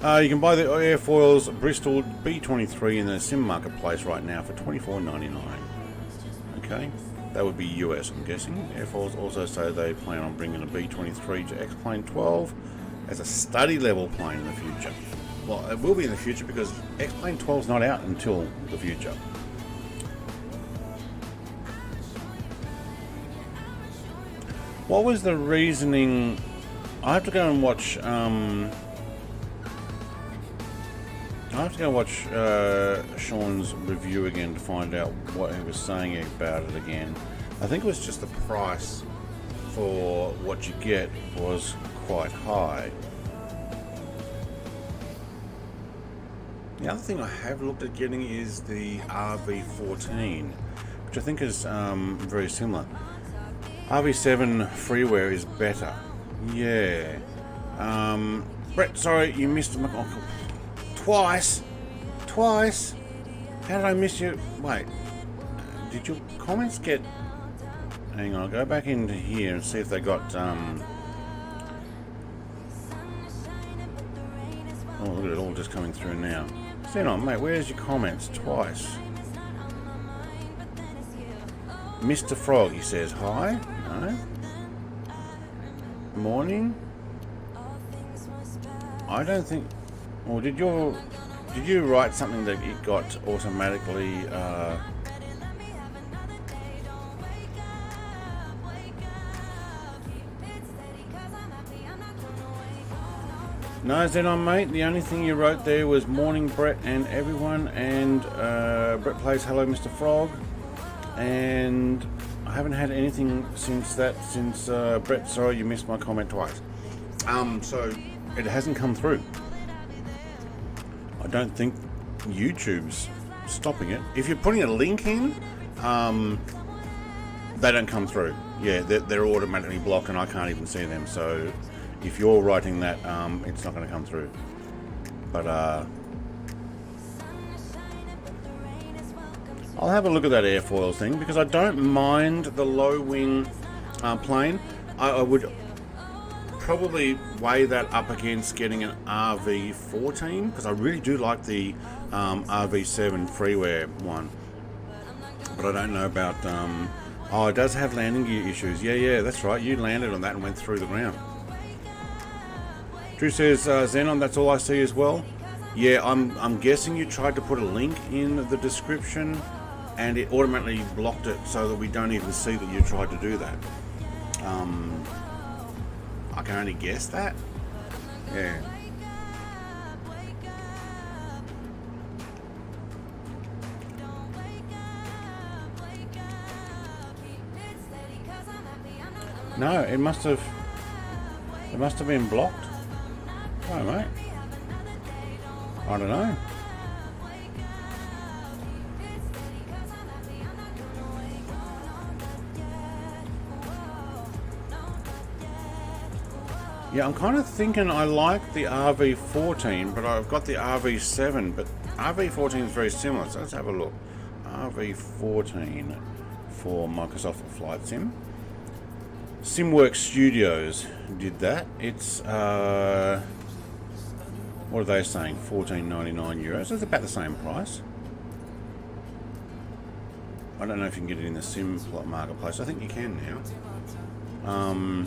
You can buy the Airfoils Bristol B23 in the sim marketplace right now for $24.99. Okay, that would be US, I'm guessing. Airfoils also say they plan on bringing a B23 to X-Plane 12 as a study level plane in the future. Well, it will be in the future because X-Plane 12 is not out until the future. What was the reasoning? I have to go and watch. I have to go watch Sean's review again to find out what he was saying about it again. I think it was just the price for what you get was quite high. The other thing I have looked at getting is the RV14, which I think is very similar. RV7 freeware is better. Yeah. Brett, sorry, you missed my... Oh, twice. How did I miss you? Wait, did your comments get... Hang on, I'll go back into here and see if they got... Oh, look at it all just coming through now. Hang on, mate, where's your comments? Twice. Mr. Frog, he says, hi. No. Morning. I don't think... Or did you write something that it got automatically No, Zenon, mate, the only thing you wrote there was morning Brett and everyone, and Brett plays hello Mr. Frog, and I haven't had anything since Brett, sorry you missed my comment twice. So it hasn't come through. I don't think YouTube's stopping it. If you're putting a link in, they don't come through. Yeah, they're automatically blocked and I can't even see them. So if you're writing that, it's not going to come through. But I'll have a look at that airfoil thing because I don't mind the low wing plane. I would probably weigh that up against getting an RV14 because I really do like the RV7 freeware one, but I don't know about oh, it does have landing gear issues. Yeah, that's right, you landed on that and went through the ground. Drew says Xenon, that's all I see as well. Yeah, I'm guessing you tried to put a link in the description and it automatically blocked it so that we don't even see that you tried to do that. I can only guess that. Yeah. No, it must have been blocked. Oh, mate. I don't know. Yeah, I'm kind of thinking I like the RV14, but I've got the RV7, but RV14 is very similar, so let's have a look. RV14 for Microsoft Flight Sim. SimWorks Studios did that. It's what are they saying? €14.99. It's about the same price. I don't know if you can get it in the Sim marketplace. I think you can now.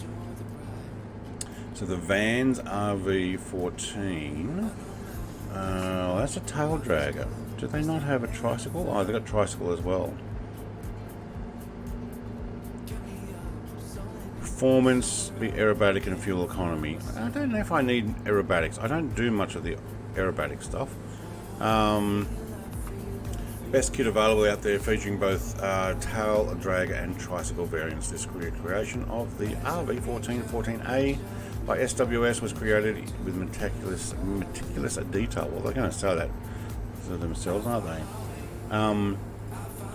So the Vans RV14. That's a tail dragger. Do they not have a tricycle? Oh, they've got tricycle as well. Performance, be aerobatic and fuel economy. I don't know if I need aerobatics. I don't do much of the aerobatic stuff. Best kit available out there, featuring both tail dragger and tricycle variants. This creation of the RV1414A by SWS was created with meticulous detail. Well, they're going to say that to themselves, aren't they?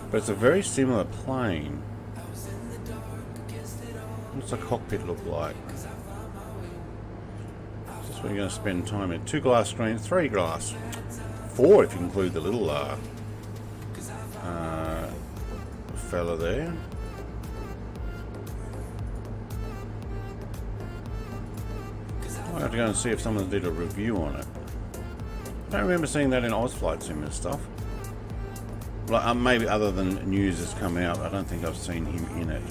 But it's a very similar plane. What's the cockpit look like? Is this where you're going to spend time in? 2 glass screens, 3 glass, 4 if you include the little fella there. I have to go and see if someone did a review on it. I don't remember seeing that in Ozflight Sim and stuff. Like, maybe other than news has come out, I don't think I've seen him in it.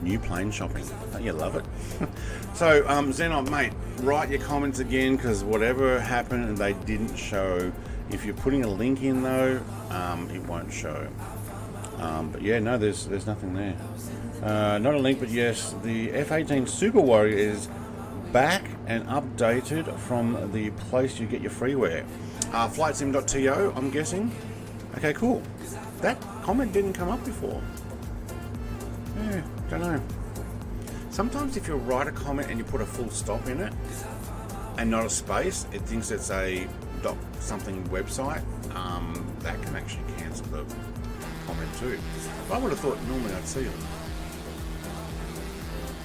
New plane shopping. Don't you love it? So, Xenon, mate, write your comments again, because whatever happened and they didn't show. If you're putting a link in though, it won't show. But yeah, no, there's nothing there. Not a link, but yes, the F-18 Super Warrior is back and updated from the place you get your freeware. Flightsim.to, I'm guessing. Okay, cool. That comment didn't come up before. Yeah, don't know. Sometimes if you write a comment and you put a full stop in it and not a space, it thinks it's a something website. That can actually cancel the comment too. But I would have thought normally I'd see them.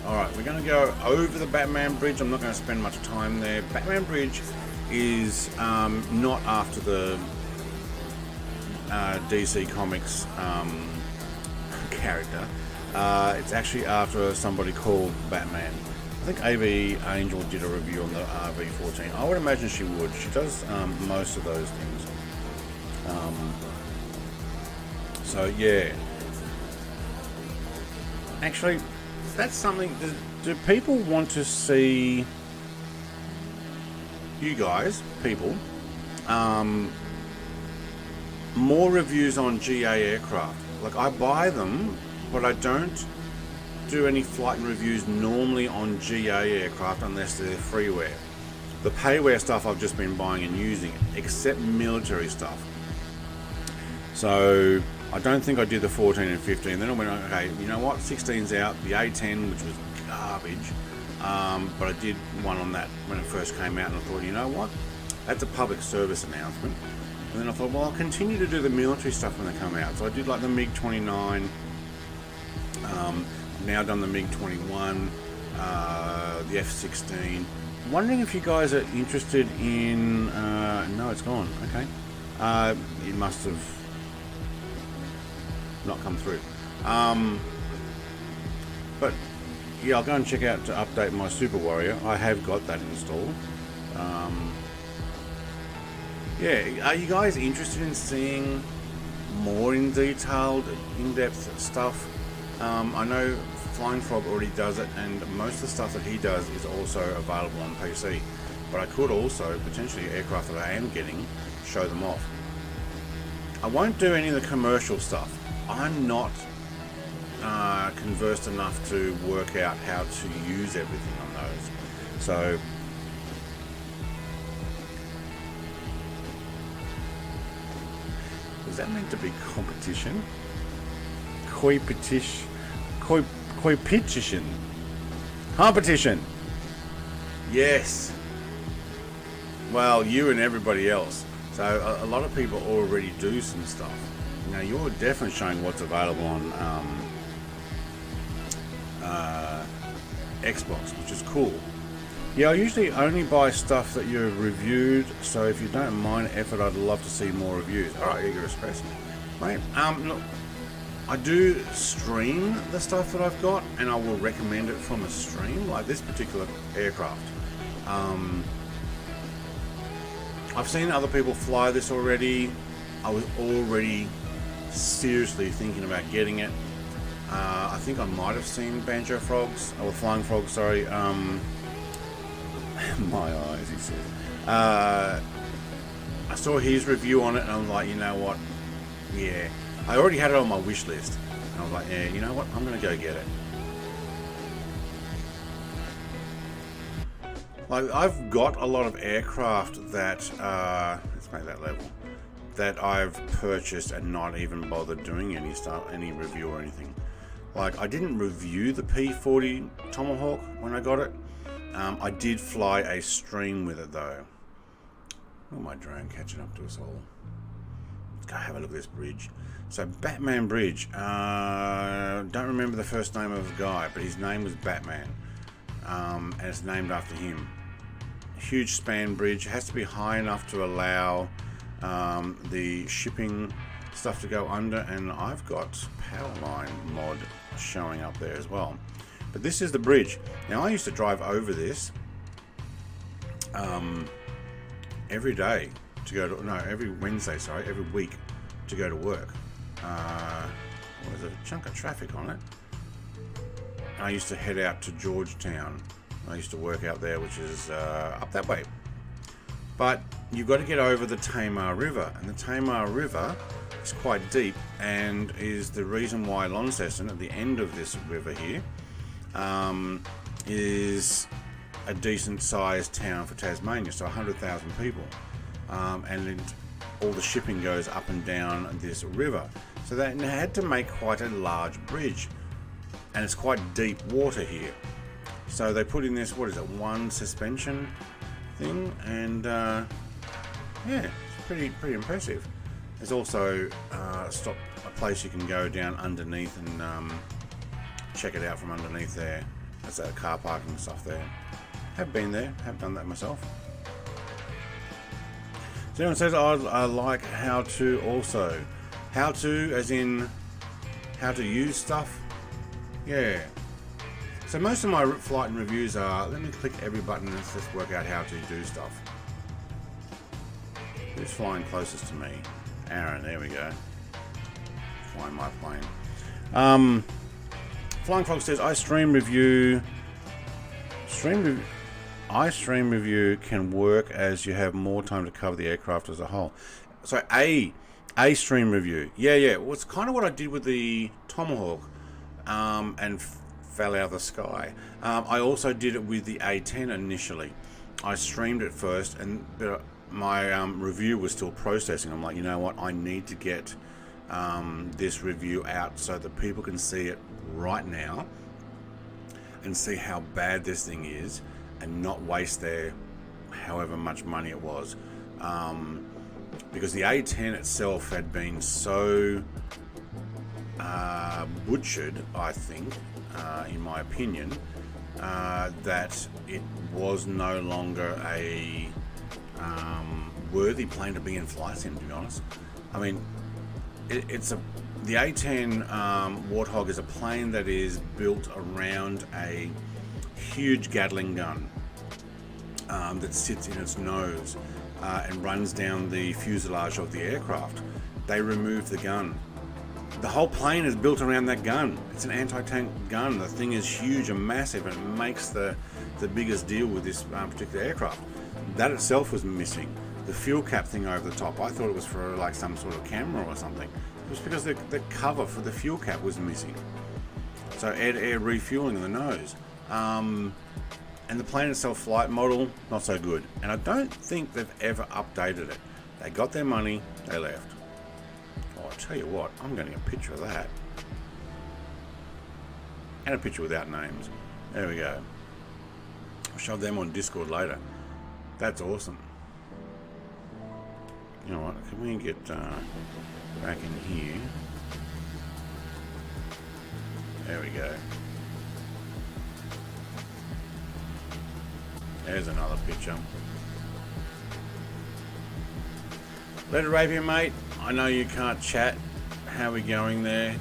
Alright, we're going to go over the Batman Bridge. I'm not going to spend much time there. Batman Bridge is not after the DC Comics character. It's actually after somebody called Batman. I think AV Angel did a review on the RV14. I would imagine she would. She does most of those things. So yeah. Actually, that's something. Do people want to see you guys, people, more reviews on GA aircraft? Like, I buy them, but I don't do any flight reviews normally on GA aircraft unless they're freeware. The payware stuff I've just been buying and using, except military stuff. So I don't think I did the 14 and 15. Then I went, okay, you know what, 16's out. The A10, which was garbage, but I did one on that when it first came out, and I thought, you know what, that's a public service announcement. And then I thought, well, I'll continue to do the military stuff when they come out. So I did like the MiG-29, now done the MiG-21, the F-16. Wondering if you guys are interested in, no, it's gone, okay. It must have not come through. But yeah, I'll go and check out to update my Super Warrior. I have got that installed. Yeah, are you guys interested in seeing more in detailed, in-depth stuff? I know Flying Frog already does it, and most of the stuff that he does is also available on PC. But I could also, potentially, aircraft that I am getting, show them off. I won't do any of the commercial stuff. I'm not conversed enough to work out how to use everything on those. So is that meant to be competition? Competition. Yes. Well, you and everybody else. So a lot of people already do some stuff. Now you're definitely showing what's available on Xbox, which is cool. Yeah, I usually only buy stuff that you've reviewed, so if you don't mind effort, I'd love to see more reviews. Alright, Eager Espresso. Right, look, I do stream the stuff that I've got, and I will recommend it from a stream, like this particular aircraft. I've seen other people fly this already. I was already seriously thinking about getting it. I think I might have seen Banjo Frogs, or Flying Frogs, sorry. My eyes, he says. I saw his review on it, and I'm like, you know what? Yeah, I already had it on my wish list. And I was like, yeah, you know what? I'm gonna go get it. Like, I've got a lot of aircraft that, let's make that level, that I've purchased and not even bothered doing any review or anything. Like, I didn't review the P40 Tomahawk when I got it. I did fly a stream with it though. Oh, my drone catching up to us all. Let's go have a look at this bridge. So, Batman Bridge. Don't remember the first name of the guy, but his name was Batman. And it's named after him. Huge span bridge. It has to be high enough to allow the shipping stuff to go under, and I've got Powerline mod showing up there as well. But this is the bridge. Now, I used to drive over this every day to go to, no, every Wednesday, sorry, every week to go to work. There's a chunk of traffic on it. I used to head out to Georgetown. I used to work out there, which is up that way. But you've got to get over the Tamar River, and the Tamar River is quite deep, and is the reason why Launceston, at the end of this river here, is a decent sized town for Tasmania, so 100,000 people, and all the shipping goes up and down this river. So they had to make quite a large bridge, and it's quite deep water here. So they put in this, what is it, one suspension thing, and yeah, it's pretty impressive. There's also a place you can go down underneath and check it out from underneath there. That's that car parking stuff there. Have been there, have done that myself. So anyone says I like how to also. How to as in how to use stuff. Yeah. So most of my flight and reviews are, let me click every button and let's work out how to do stuff. Who's flying closest to me? Aaron, there we go. Flying my plane. Flying Frog says, I stream review can work as you have more time to cover the aircraft as a whole. So a stream review. Yeah. Well, it's kind of what I did with the Tomahawk and fell out of the sky. I also did it with the A10 initially. I streamed it first, but my review was still processing. I'm like, you know what? I need to get this review out so that people can see it right now and see how bad this thing is and not waste their however much money it was. Because the A10 itself had been so butchered, I think, in my opinion, that it was no longer a worthy plane to be in flight sim, to be honest. I mean, the A10 Warthog is a plane that is built around a huge Gatling gun that sits in its nose and runs down the fuselage of the aircraft. They removed the gun. The whole plane is built around that gun. It's an anti-tank gun. The thing is huge and massive, and it makes the biggest deal with this particular aircraft. That itself was missing. The fuel cap thing over the top, I thought it was for like some sort of camera or something. It was because the cover for the fuel cap was missing. So air refueling in the nose. And the plane itself, flight model, not so good. And I don't think they've ever updated it. They got their money, they left. Oh, I'll tell you what, I'm getting a picture of that. And a picture without names. There we go. I'll shove them on Discord later. That's awesome. You know what, can we get back in here? There we go. There's another picture. Let it rape you, mate. I know you can't chat, how we're going there.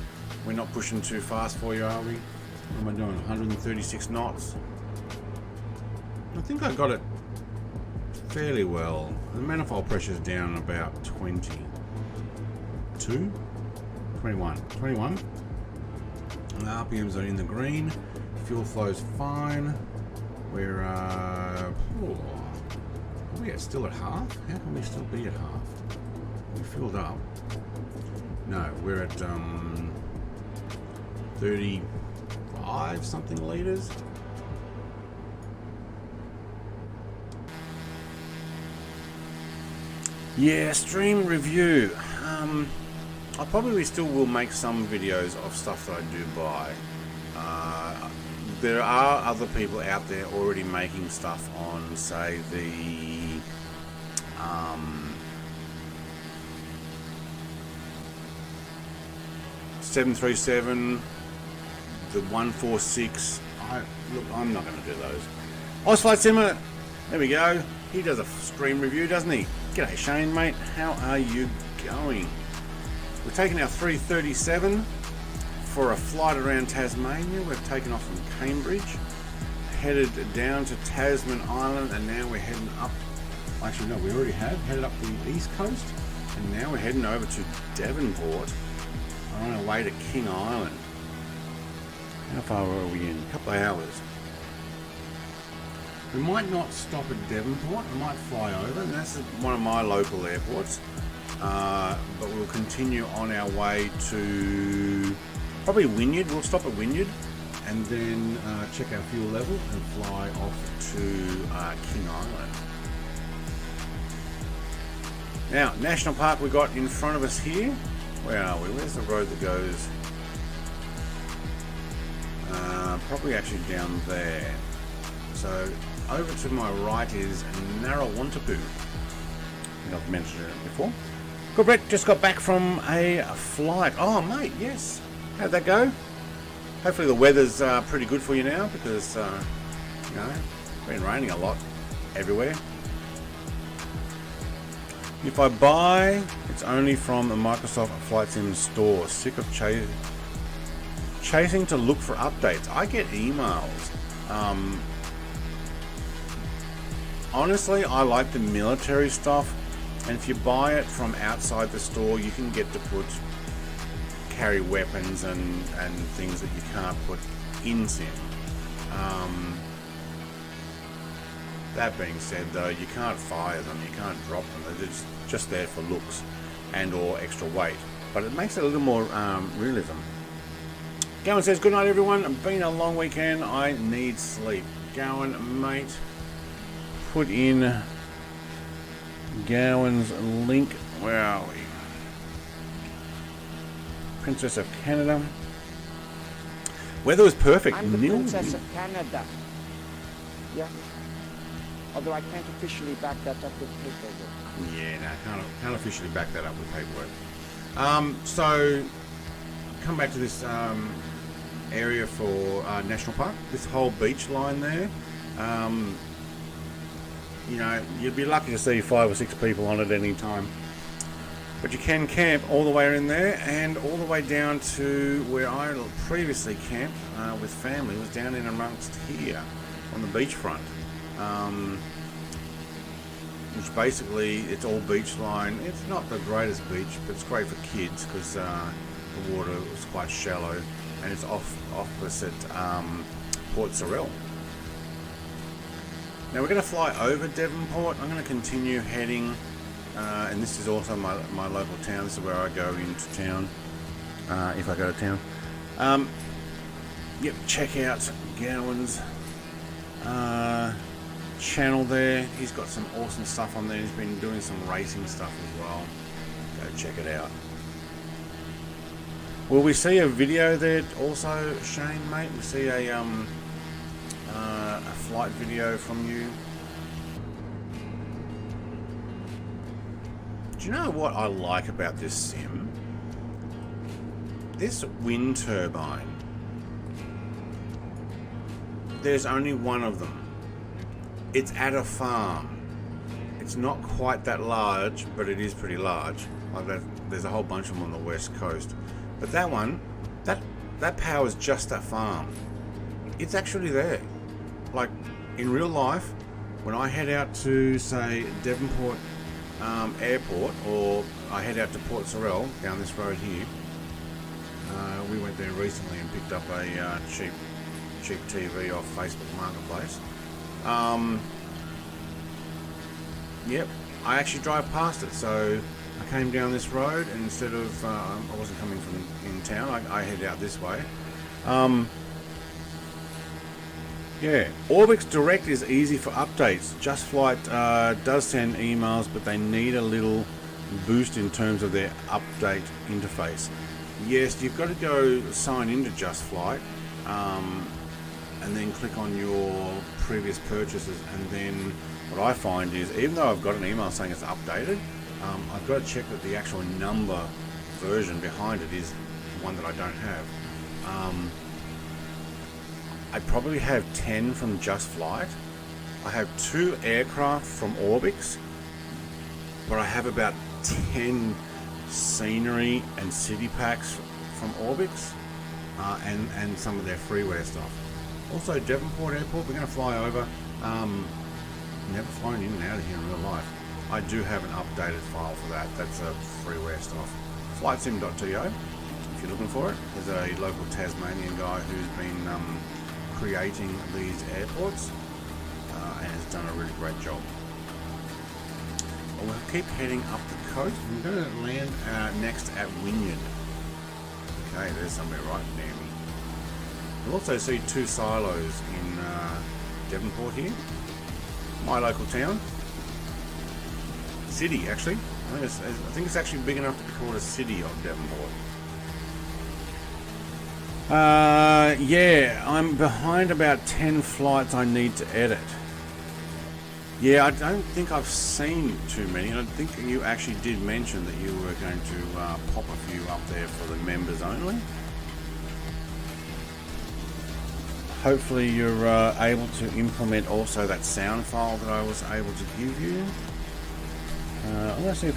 We're not pushing too fast for you, are we? What am I doing? 136 knots. I think I got it fairly well. The manifold pressure's down about 22, 21. And the RPMs are in the green. Fuel flow's fine. We're are we still at half? How can we still be at half? We filled up. No, we're at 35 something litres. Yeah, stream review. I probably still will make some videos of stuff that I do buy. There are other people out there already making stuff on, say, the 737, the 146. Look, I'm not going to do those. Flight Simmer, there we go. He does a stream review, doesn't he? G'day Shane, mate. How are you going? We're taking our 337 for a flight around Tasmania. We've taken off from Cambridge, headed down to Tasman Island, and now we're heading up. Actually, no, we already have headed up the east coast, and now we're heading over to Devonport on our way to King Island. How far are we in? A couple of hours. We might not stop at Devonport. We might fly over, and that's one of my local airports. But we'll continue on our way to probably Wynyard. We'll stop at Wynyard and then check our fuel level and fly off to King Island. Now, National Park we got in front of us here. Where are we? Where's the road that goes? Probably actually down there. So over to my right is Narrawontapu. I've mentioned it before. Good, Brett. Just got back from a flight. Oh, mate, yes. How'd that go? Hopefully the weather's pretty good for you now because, you know, it's been raining a lot everywhere. If I buy, it's only from a Microsoft Flight Sim store. Sick of chasing to look for updates. I get emails. Honestly, I like the military stuff, and if you buy it from outside the store, you can get to carry weapons and things that you can't put in Sim. That being said, though, you can't fire them, you can't drop them. They're just there for looks and or extra weight, but it makes it a little more realism. Gowan says, good night everyone, it's been a long weekend, I need sleep. Gowan, mate, put in Gowan's link. Where are we? Princess of Canada. Weather was perfect. I'm the Princess of Canada. Yeah. Although I can't officially back that up with paperwork. Yeah, no, can't officially back that up with paperwork. So, come back to this area for National Park. This whole beach line there. You know, you'd be lucky to see 5 or 6 people on it any time. But you can camp all the way in there and all the way down to where I previously camped with family. It was down in amongst here on the beachfront. Which basically, it's all beach line. It's not the greatest beach, but it's great for kids because the water was quite shallow, and it's opposite Port Sorell. Now we're going to fly over Devonport. I'm going to continue heading, and this is also my local town. This is where I go into town, if I go to town. Yep, check out Gowan's channel there. He's got some awesome stuff on there. He's been doing some racing stuff as well. Go check it out. Will we see a video there also, Shane, mate? We see a flight video from you. Do you know what I like about this sim? This wind turbine. There's only one of them. It's at a farm. It's not quite that large, but it is pretty large. Like that, there's a whole bunch of them on the west coast. But that one, that powers just that farm. It's actually there. Like in real life, when I head out to say Devonport Airport, or I head out to Port Sorell down this road here, we went there recently and picked up a cheap TV off Facebook Marketplace. Yep, I actually drive past it, so I came down this road, and instead of I wasn't coming from in town, I head out this way. Yeah, Orbix Direct is easy for updates. Just Flight does send emails, but they need a little boost in terms of their update interface. Yes, you've got to go sign into Just Flight, and then click on your previous purchases, and then what I find is, even though I've got an email saying it's updated, I've got to check that the actual number version behind it is one that I don't have. I probably have 10 from Just Flight. I have 2 aircraft from Orbix, but I have about 10 scenery and city packs from Orbix, and some of their freeware stuff. Also, Devonport Airport, we're going to fly over. Never flown in and out of here in real life. I do have an updated file for that. That's freeware stuff. Flightsim.to, if you're looking for it. There's a local Tasmanian guy who's been creating these airports and has done a really great job. We'll keep heading up the coast. We're going to land next at Wynyard. Okay, there's somewhere right near me. You'll also see 2 silos in Devonport here. My local town. City, actually. I think it's actually big enough to be called a city of Devonport. Yeah, I'm behind about 10 flights I need to edit. Yeah, I don't think I've seen too many. I think you actually did mention that you were going to pop a few up there for the members only. Hopefully you're able to implement also that sound file that I was able to give you. I'm going to see if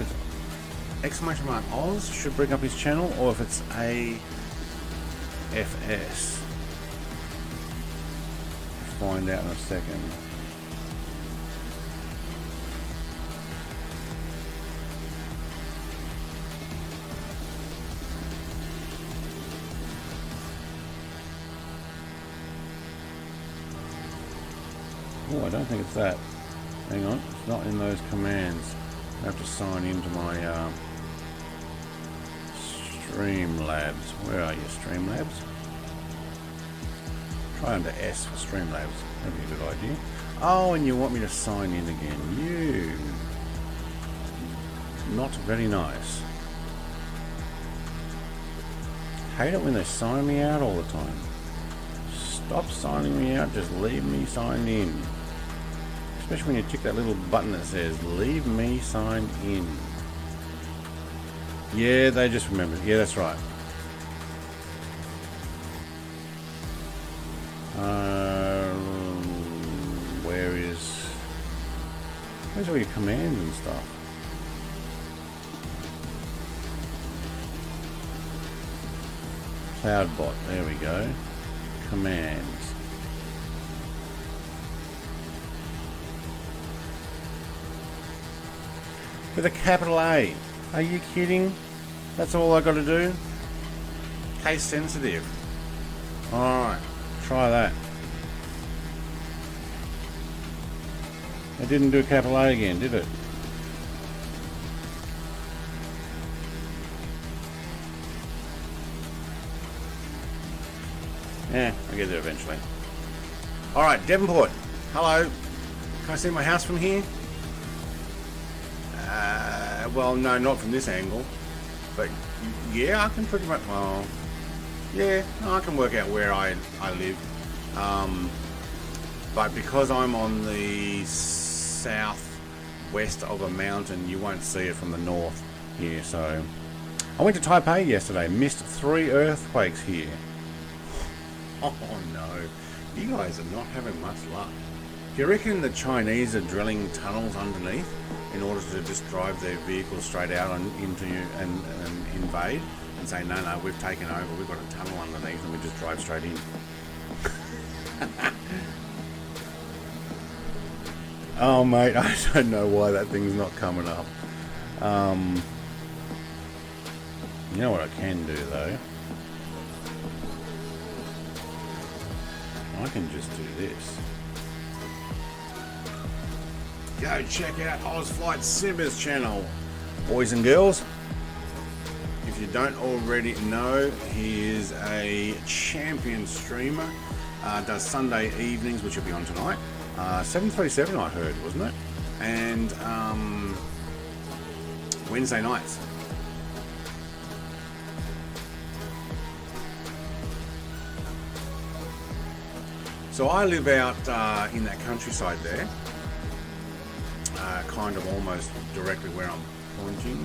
it's !Oz should bring up his channel, or if it's AFS. Find out in a second. Oh, I don't think it's that. Hang on, it's not in those commands. I have to sign into my Streamlabs. Where are you, Streamlabs? Try under S for Streamlabs. That'd be a good idea. Oh, and you want me to sign in again. You. Not very nice. Hate it when they sign me out all the time. Stop signing me out, just leave me signed in. Especially when you tick that little button that says leave me signed in. Yeah, they just remembered. Yeah, that's right. Where's all your commands and stuff? CloudBot, there we go. Commands. With a capital A. Are you kidding? That's all I got to do? Case sensitive. Alright, try that. It didn't do capital A again, did it? Yeah, I'll get there eventually. Alright, Devonport. Hello. Can I see my house from here? Well, no, not from this angle. But, yeah, I can pretty much... Well, yeah, no, I can work out where I live. But because I'm on the southwest of a mountain, you won't see it from the north here. So, I went to Taipei yesterday. Missed 3 earthquakes here. Oh no, you guys are not having much luck. Do you reckon the Chinese are drilling tunnels underneath? in order to just drive their vehicle straight out into you and invade, and say, no, we've taken over, we've got a tunnel underneath, and we just drive straight in. Oh, mate, I don't know why that thing's not coming up. You know what I can do, though? I can just do this. Go check out Ozflight Simmer's channel, boys and girls. If you don't already know, he is a champion streamer. Does Sunday evenings, which will be on tonight. 737, I heard, wasn't it? And Wednesday nights. So I live out in that countryside there, kind of almost directly where I'm pointing,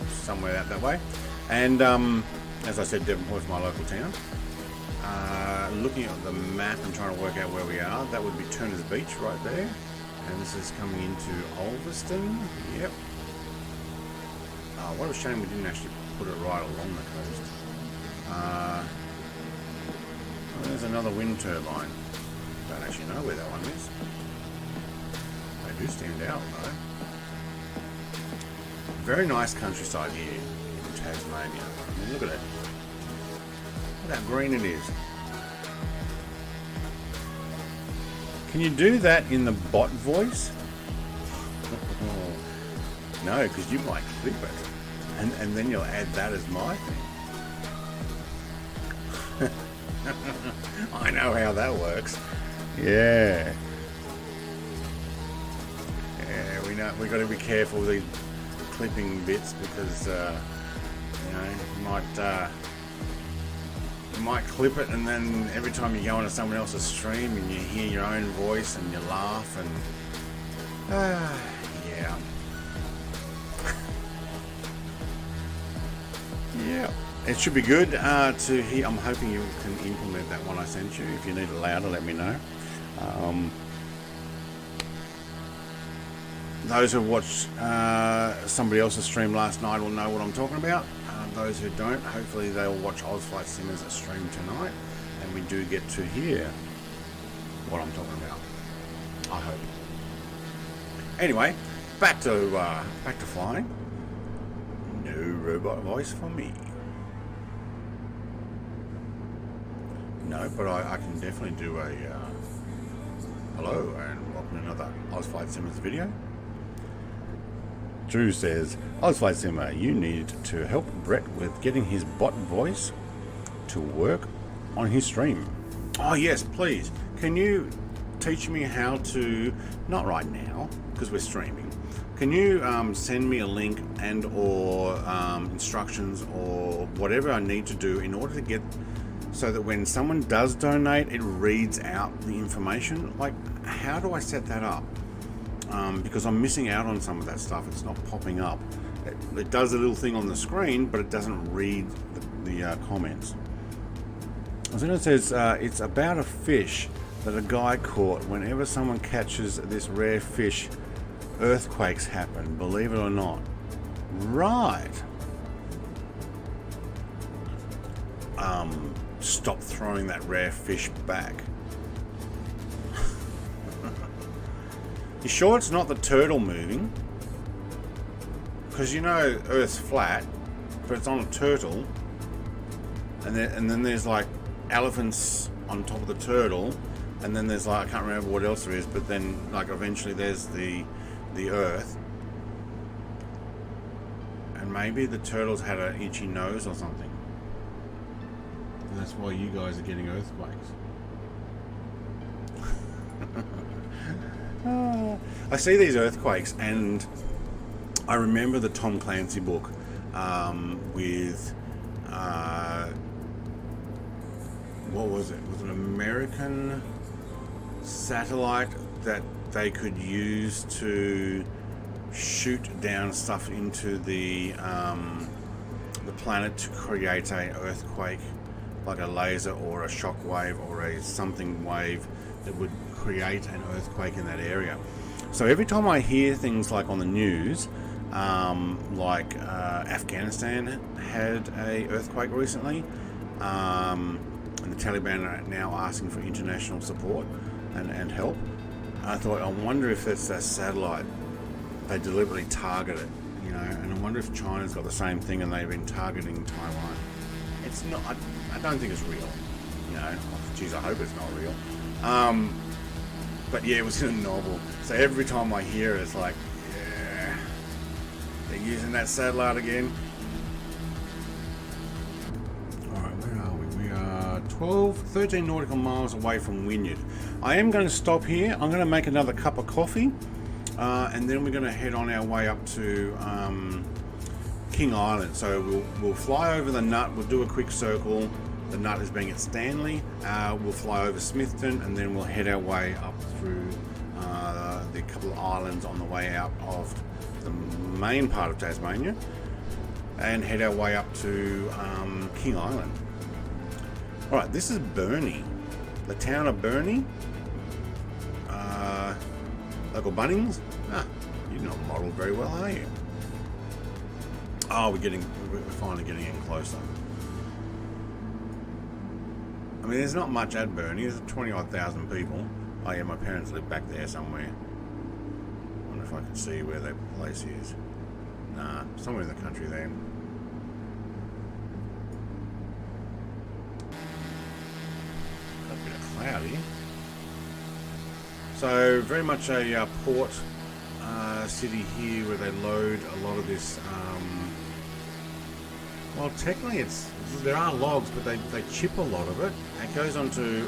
somewhere out that way. And as I said, Devonport's my local town. Looking at the map and trying to work out where we are, that would be Turner's Beach right there. And this is coming into Ulverston. Yep. What a shame we didn't actually put it right along the coast. There's another wind turbine. Don't actually know where that one is. They do stand out though. Very nice countryside here in Tasmania. I mean, look at it. Look how green it is. Can you do that in the bot voice? No, because you might clip it. And then you'll add that as my thing. I know how that works. Yeah. Yeah, we know we've got to be careful with these clipping bits because you know, you might clip it, and then every time you go onto someone else's stream and you hear your own voice and you laugh and yeah. Yeah. It should be good to hear. I'm hoping you can implement that one I sent you. If you need it louder, let me know. Those who watched somebody else's stream last night will know what I'm talking about. Those who don't, hopefully they'll watch Ozflight Simmer's stream tonight, and we do get to hear what I'm talking about. I hope. Anyway, back to flying. No robot voice for me. No, but I can definitely do a hello and welcome to another Ozflight Simmer's video. Drew says, Ozflight Simmer, you need to help Brett with getting his bot voice to work on his stream. Oh yes, please. Can you teach me how to, not right now, because we're streaming, can you send me a link and or instructions or whatever I need to do in order to get, so that when someone does donate, it reads out the information? Like, how do I set that up? Because I'm missing out on some of that stuff. It's not popping up. It does a little thing on the screen, but it doesn't read the comments. So it says, it's about a fish that a guy caught. Whenever someone catches this rare fish, earthquakes happen, believe it or not. Right. Stop throwing that rare fish back. You sure it's not the turtle moving? Because you know Earth's flat, but it's on a turtle, and then there's like elephants on top of the turtle, and then there's like, I can't remember what else there is, but then like eventually there's the Earth, and maybe the turtle's had an itchy nose or something, and that's why you guys are getting earthquakes. I see these earthquakes, and I remember the Tom Clancy book with what was it? Was it an American satellite that they could use to shoot down stuff into the planet to create an earthquake, like a laser or a shock wave or a something wave that would create an earthquake in that area. So every time I hear things like on the news, like Afghanistan had a earthquake recently, and the Taliban are now asking for international support and help, I thought, I wonder if that's that satellite. They deliberately target it, you know, and I wonder if China's got the same thing and they've been targeting Taiwan. It's not, I don't think it's real, you know. Geez, I hope it's not real. But yeah, it was in a novel. So every time I hear it, it's like, yeah, they're using that satellite again. Alright, where are we? We are 13 nautical miles away from Wynyard. I am going to stop here. I'm going to make another cup of coffee. And then we're going to head on our way up to King Island. So we'll fly over the Nut. We'll do a quick circle. The Nut is being at Stanley. We'll fly over Smithton, and then we'll head our way up through the couple of islands on the way out of the main part of Tasmania, and head our way up to King Island. All right, this is Burnie, the town of Burnie. Local Bunnings. You're not modelled very well, are you? Oh, we're finally getting in closer. I mean, there's not much at Burnie. There's 20-odd thousand people. Oh yeah, my parents live back there somewhere. I wonder if I can see where their place is. Nah, somewhere in the country there. Got a bit of cloudy. So very much a port city here where they load a lot of this. Well, technically there are logs, but they chip a lot of it. It goes onto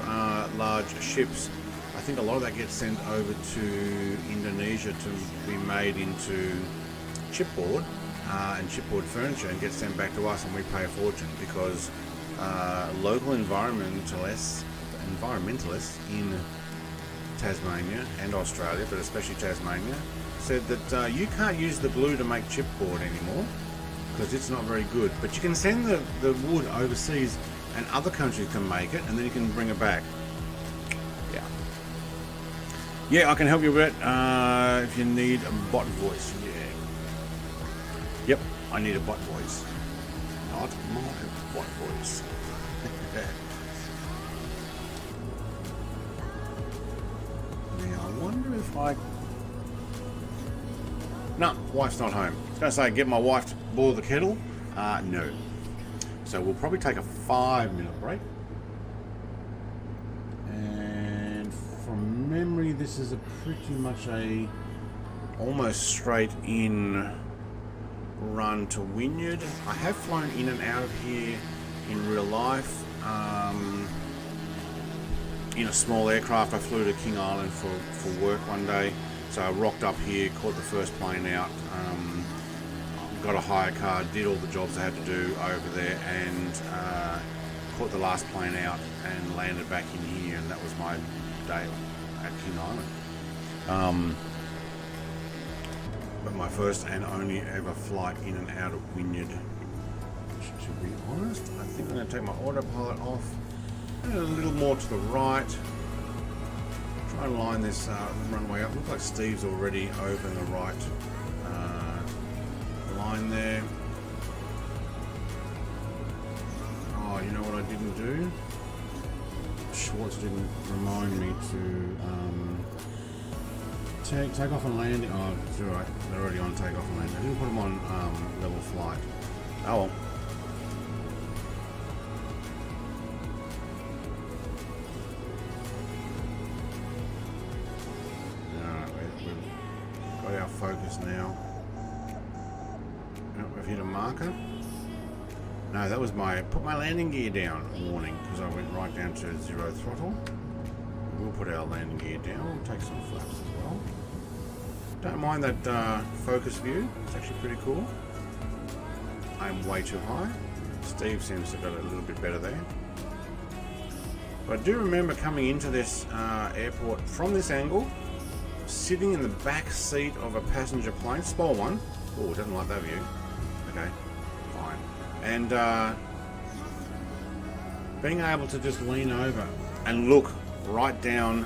large ships. I think a lot of that gets sent over to Indonesia to be made into chipboard and chipboard furniture, and gets sent back to us, and we pay a fortune because local environmentalists in Tasmania and Australia, but especially Tasmania, said that you can't use the glue to make chipboard anymore because it's not very good, but you can send the wood overseas and other countries can make it, and then you can bring it back. Yeah, I can help you with it if you need a bot voice. Yeah. Yep, I need a bot voice. Not my bot voice. Now, I wonder if No, wife's not home. I was going to say, get my wife to boil the kettle. No. So we'll probably take a 5-minute break. And from memory, this is a pretty much a almost straight in run to Wynyard. I have flown in and out of here in real life. In a small aircraft, I flew to King Island for work one day. So I rocked up here, caught the first plane out, got a hire car, did all the jobs I had to do over there, and caught the last plane out and landed back in here, and that was my day at King Island. But my first and only ever flight in and out of Wynyard. To be honest, I think I'm going to take my autopilot off and a little more to the right. Try and line this runway up. Looks like Steve's already over in the right line there. Oh, you know what I didn't do? Schwartz didn't remind me to take off and landing. Oh, it's alright. They're already on takeoff and landing. I didn't put them on level flight. Oh well. Our focus now. Oh, we've hit a marker. No, that was put my landing gear down warning, because I went right down to 0 throttle. We'll put our landing gear down. We'll take some flaps as well. Don't mind that focus view. It's actually pretty cool. I'm way too high. Steve seems to have got it a little bit better there. But I do remember coming into this airport from this angle, sitting in the back seat of a passenger plane, small one. Oh, doesn't like that view. Okay, fine. And being able to just lean over and look right down.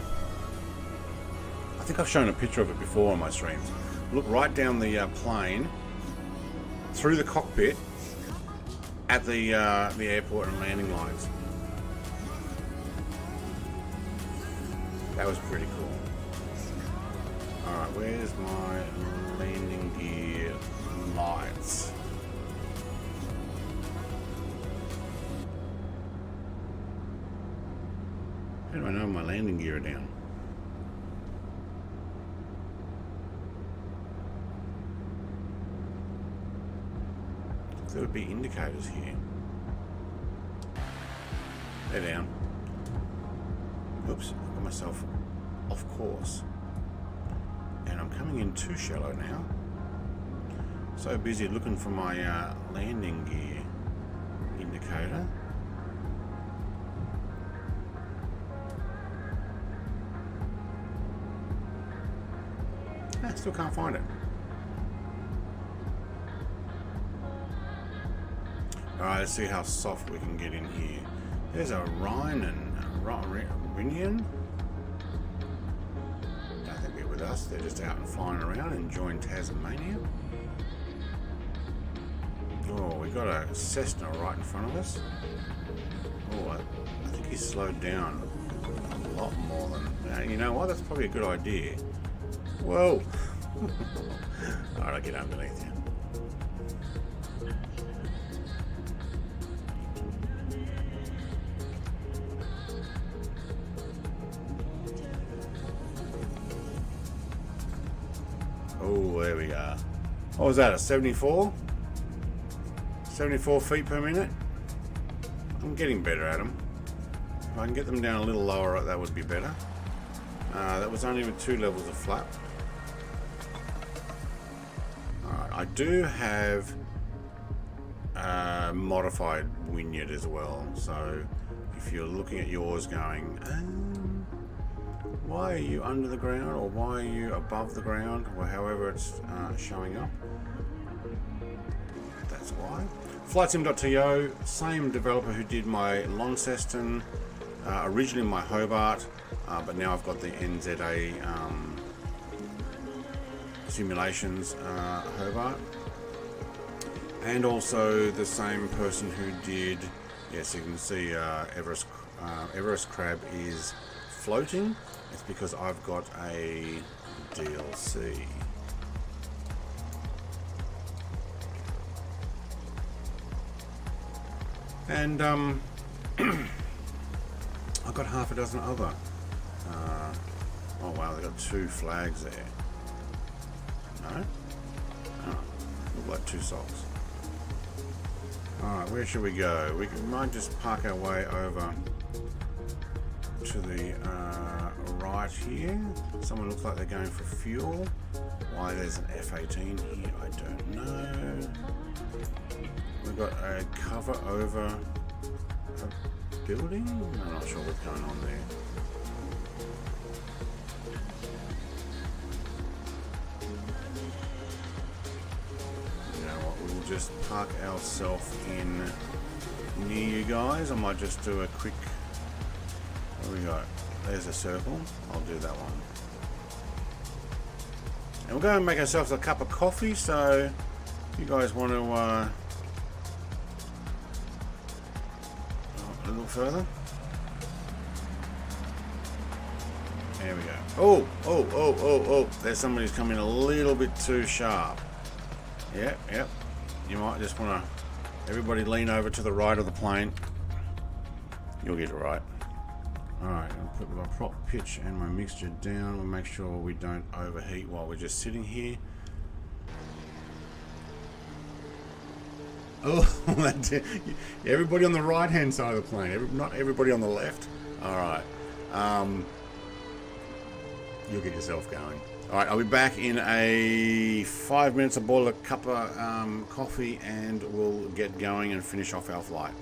I think I've shown a picture of it before on my streams. Look right down the plane, through the cockpit, at the airport and landing lines. That was pretty cool. Alright, where's my landing gear lights? How do I know my landing gear are down? There would be indicators here. They're down. Oops, I got myself off course. And I'm coming in too shallow now. So busy looking for my landing gear indicator. I still can't find it. Alright, let's see how soft we can get in here. There's a Rhino. Wynyard. Don't think they're with us. They're just out and flying around, enjoying Tasmania. Oh, we got a Cessna right in front of us. Oh, I think he's slowed down a lot more than... you know what? That's probably a good idea. Whoa! Alright, I'll get underneath you. Oh, there we are. What was that, a 74? 74 feet per minute? I'm getting better at them. If I can get them down a little lower, that would be better. That was only with 2 levels of flap. Alright, I do have modified Wynyard as well, so if you're looking at yours going, why are you under the ground, or why are you above the ground, or however it's showing up, that's why. Flightsim.to, same developer who did my Launceston, originally my Hobart, but now I've got the NZA simulations Hobart, and also the same person who did, yes, you can see Everest Crab is floating. It's because I've got a DLC. And I've got half a dozen other. Oh wow, they've got 2 flags there. No? Oh, look like 2 socks. Alright, where should we go? We might just park our way over to the right here. Someone looks like they're going for fuel. Why there's an F-18 here, I don't know. We've got a cover over a building? I'm not sure what's going on there. You know what, we'll just park ourselves in near you guys. I might just do a quick... What do we got? There's a circle. I'll do that one. And we're going to make ourselves a cup of coffee, so if you guys want to a little further. There we go. Oh, there's somebody who's coming a little bit too sharp. Yep. You might just want to, everybody lean over to the right of the plane. You'll get it right. Alright, I'll put my prop pitch and my mixture down. We'll make sure we don't overheat while we're just sitting here. Oh, everybody on the right hand side of the plane, not everybody on the left. Alright, you'll get yourself going. Alright, I'll be back in a 5 minutes. I'll boil a cup of coffee and we'll get going and finish off our flight.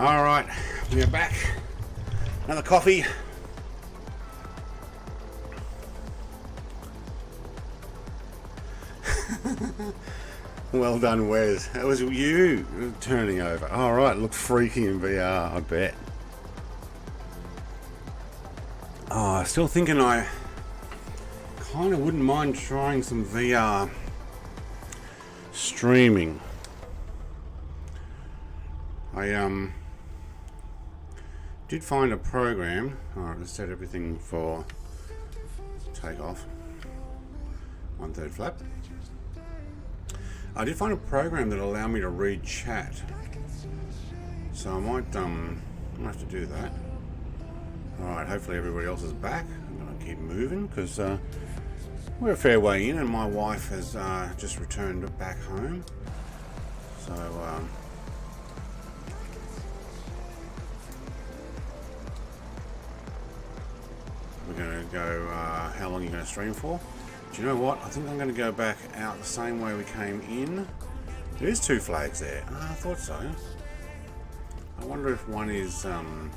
Alright, we are back. Another coffee. Well done, Wes. That was you turning over. Alright, looked freaky in VR, I bet. Oh, still thinking I kind of wouldn't mind trying some VR streaming. I did find a program. Alright, let's set everything for takeoff. 1/3 flap. I did find a program that allowed me to read chat. So I might have to do that. Alright, hopefully everybody else is back. I'm going to keep moving because we're a fair way in and my wife has just returned back home. So we're going to go, how long are you going to stream for? Do you know what? I think I'm going to go back out the same way we came in. There is 2 flags there. Oh, I thought so. I wonder if one is from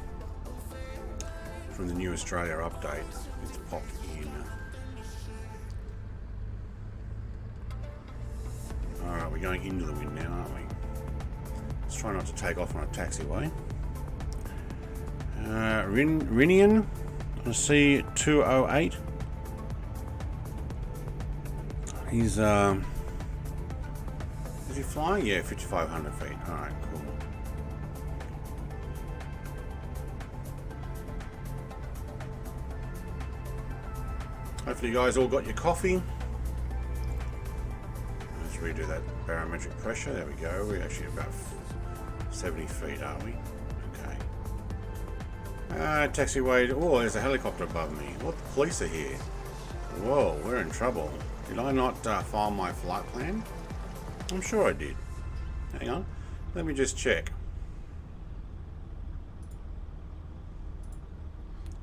the new Australia update. It's popped in. Alright, we're going into the wind now, aren't we? Let's try not to take off on a taxiway. Rhino on a C208. He's is he flying? Yeah, 5,500 feet. Alright, cool. Hopefully you guys all got your coffee. Let's redo that barometric pressure. There we go. We're actually about 70 feet, are we? Okay. Taxiway. Oh, there's a helicopter above me. What, the police are here? Whoa, we're in trouble. Did I not file my flight plan? I'm sure I did. Hang on. Let me just check.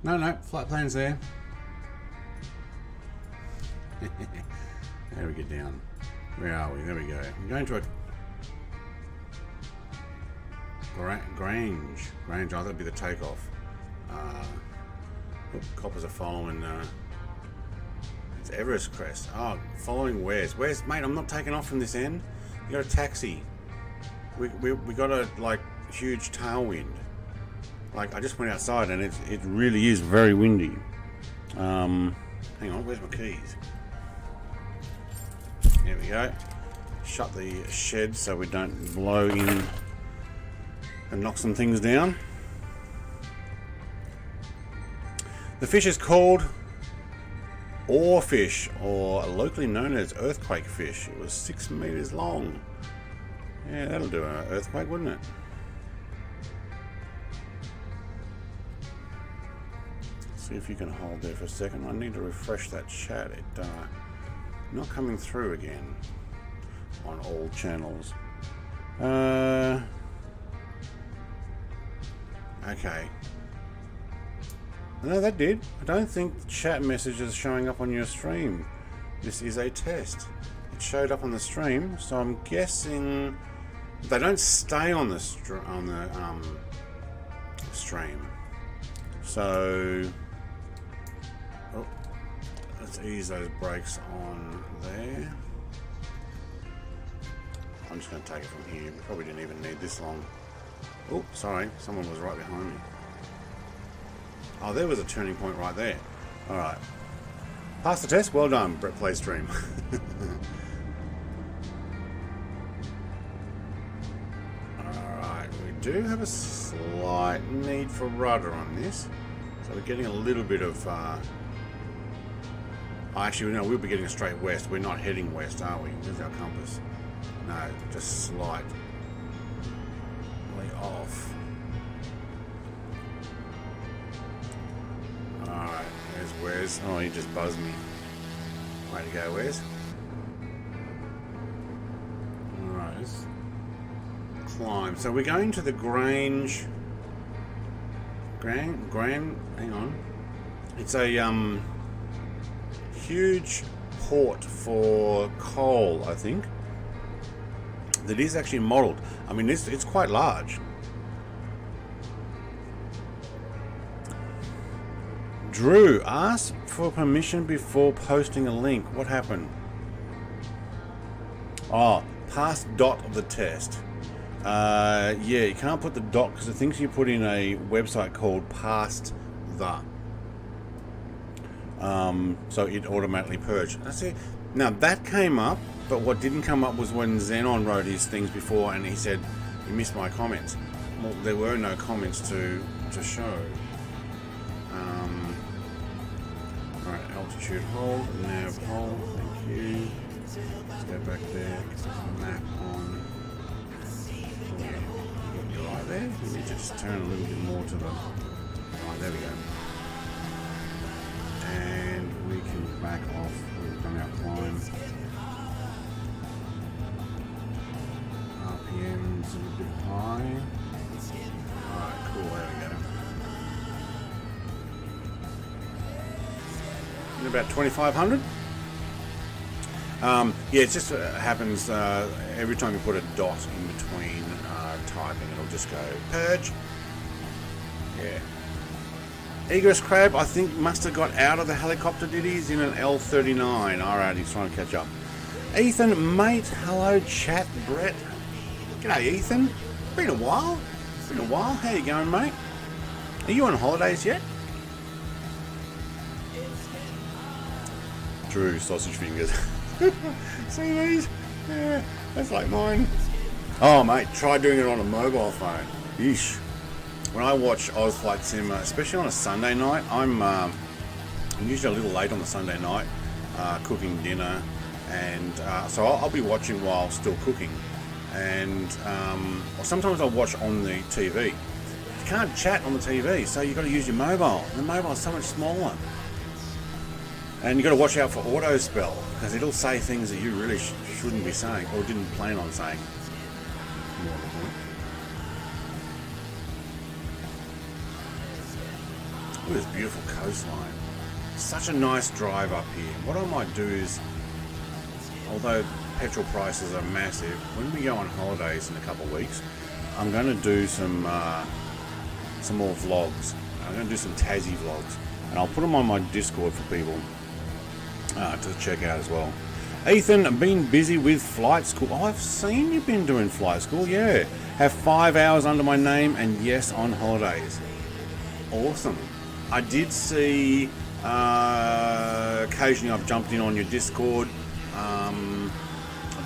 No, flight plan's there. There we get down. Where are we? There we go. I'm going to a Grange. Oh, that'd be the takeoff. Coppers are following. It's Everest Crest. Oh, following Where's, mate? I'm not taking off from this end. You got a taxi. We got a huge tailwind. Like I just went outside and it really is very windy. Hang on, where's my keys? There we go. Shut the shed so we don't blow in and knock some things down. The fish is called oarfish, or locally known as earthquake fish. It was 6 meters long. Yeah, that'll do an earthquake, wouldn't it? See if you can hold there for a second. I need to refresh that chat. It not coming through again on all channels. Okay. No, that did. I don't think the chat messages showing up on your stream. This is a test. It showed up on the stream, so I'm guessing they don't stay on the stream. So, oh, let's ease those brakes on there. I'm just going to take it from here. We probably didn't even need this long. Oh, sorry, someone was right behind me. Oh, there was a turning point right there. Alright. Passed the test. Well done, Brett Play Stream. Alright, we do have a slight need for rudder on this. So we're getting a little bit of... actually, no, we'll be getting a straight west. We're not heading west, are we? There's our compass. No, just slight. Way off. Alright, there's Wes. Oh, he just buzzed me. Way to go, Wes. Alright, let's climb. So we're going to the Grange. Hang on. It's a huge port for coal, I think. That is actually modelled. I mean, it's quite large. Drew, ask for permission before posting a link. What happened? Oh, pass dot of the test. Yeah, you can't put the dot because it thinks you put in a website called past the. So it automatically purged. That's it. Now that came up, but what didn't come up was when Xenon wrote his things before and he said, you missed my comments. Well, there were no comments to show. Alright, altitude hold, nav hold, thank you. Let's go back there, map on. Yeah, you're right there. Let me just turn a little bit more to the right, there we go. And we can back off. We've done our climb. RPM's a little bit high. Alright, cool, there we go. In about 2500. Yeah, it just happens every time you put a dot in between typing, it'll just go purge. Yeah. Egress Crab, I think, must have got out of the helicopter, did he? He's in an L39. Alright, he's trying to catch up. Ethan, mate, hello, chat, Brett. G'day, Ethan. Been a while. How you going, mate? Are you on holidays yet? Drew, sausage fingers. See these? Yeah, that's like mine. Oh, mate, try doing it on a mobile phone. Yeesh. When I watch Oz Flight Sim, especially on a Sunday night, I'm usually a little late on the Sunday night, cooking dinner, and so I'll be watching while still cooking, and or sometimes I'll watch on the TV. You can't chat on the TV, so you've got to use your mobile. The mobile is so much smaller. And you've got to watch out for auto spell, because it'll say things that you really shouldn't be saying, or didn't plan on saying. More of a point. Look at this beautiful coastline. Such a nice drive up here. What I might do is, although petrol prices are massive, when we go on holidays in a couple of weeks, I'm going to do some more vlogs. I'm going to do some Tassie vlogs, and I'll put them on my Discord for people to check out as well. Ethan, been busy with flight school. Oh, I've seen you've been doing flight school, yeah. Have 5 hours under my name, and yes, on holidays. Awesome. I did see, occasionally I've jumped in on your Discord. I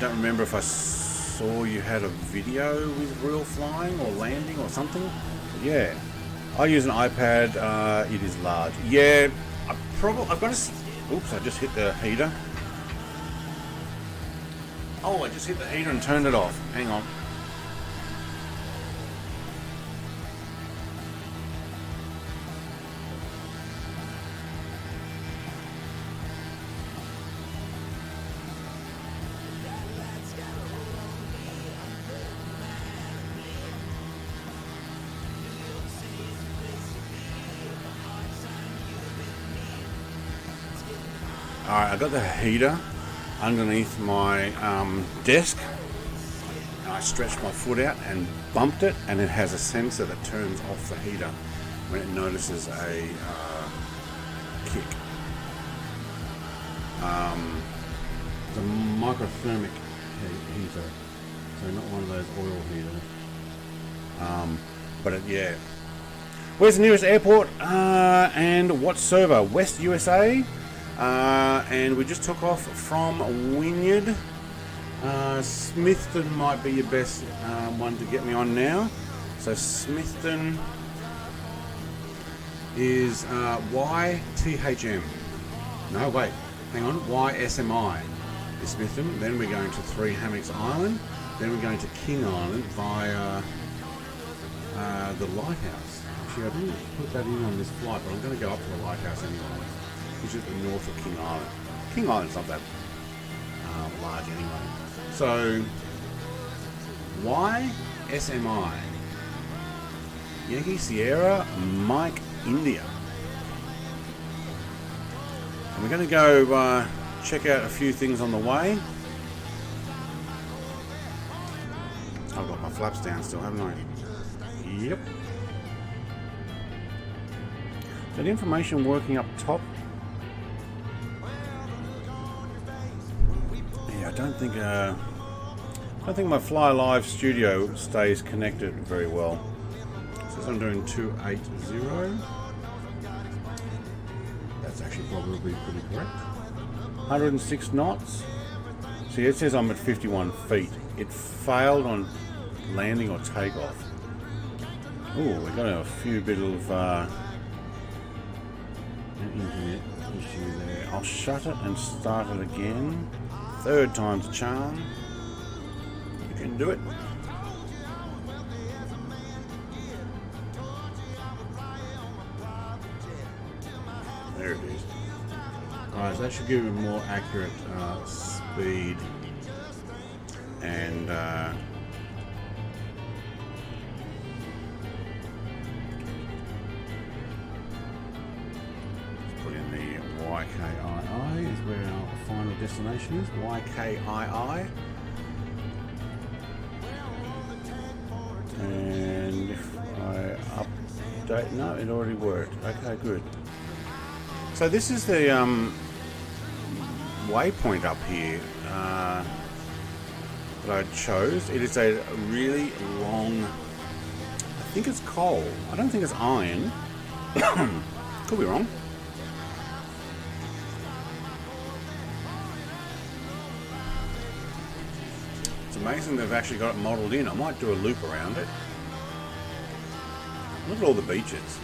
don't remember if I saw you had a video with real flying or landing or something. But yeah, I use an iPad. It is large. Yeah, I've got to. Oops, I just hit the heater. Oh, I just hit the heater and turned it off. Hang on. Alright, I got the heater underneath my desk, and I stretched my foot out and bumped it, and it has a sensor that turns off the heater when it notices a kick. It's a microthermic heater, so not one of those oil heaters. Yeah. Where's the nearest airport and what server? West USA. And we just took off from Wynyard. Smithton might be your best one to get me on now. So Smithton is YTHM. No, wait, hang on. YSMI is Smithton. Then we're going to 3 Hammocks Island. Then we're going to King Island via the lighthouse. Actually, I didn't put that in on this flight, but I'm going to go up to the lighthouse anyway, which is the north of King Island. King Island's not that large anyway. So, YSMI, Yankee Sierra Mike India. And we're going to go check out a few things on the way. I've got my flaps down still, haven't I? Yep. Is that information working up top? Yeah, I don't think my Fly Live studio stays connected very well. It says I'm doing 280. That's actually probably pretty correct. 106 knots. See, it says I'm at 51 feet. It failed on landing or takeoff. Oh, we got a few bit of internet issue there. I'll shut it and start it again. Third time's a charm. You can do it. There it is. Alright, so that should give you a more accurate speed and put in the YKII is where our final destination is. YKII. And if I update, no, it already worked. Okay, good. So this is the waypoint up here that I chose. It is a really long, I think it's coal. I don't think it's iron. Could be wrong. It's amazing they've actually got it modelled in. I might do a loop around it. Look at all the beaches.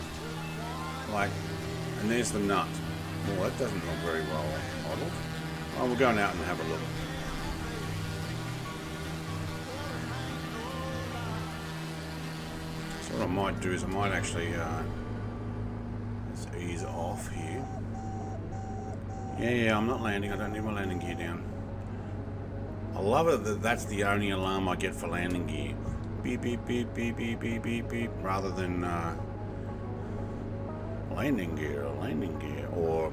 Like, and there's the nut. Well, that doesn't look very well modelled. Oh, we're going out and have a look. So what I might do is I might actually let's ease off here. Yeah, I'm not landing. I don't need my landing gear down. I love it that that's the only alarm I get for landing gear. Beep, beep, beep, beep, beep, beep, beep, beep, rather than landing gear, or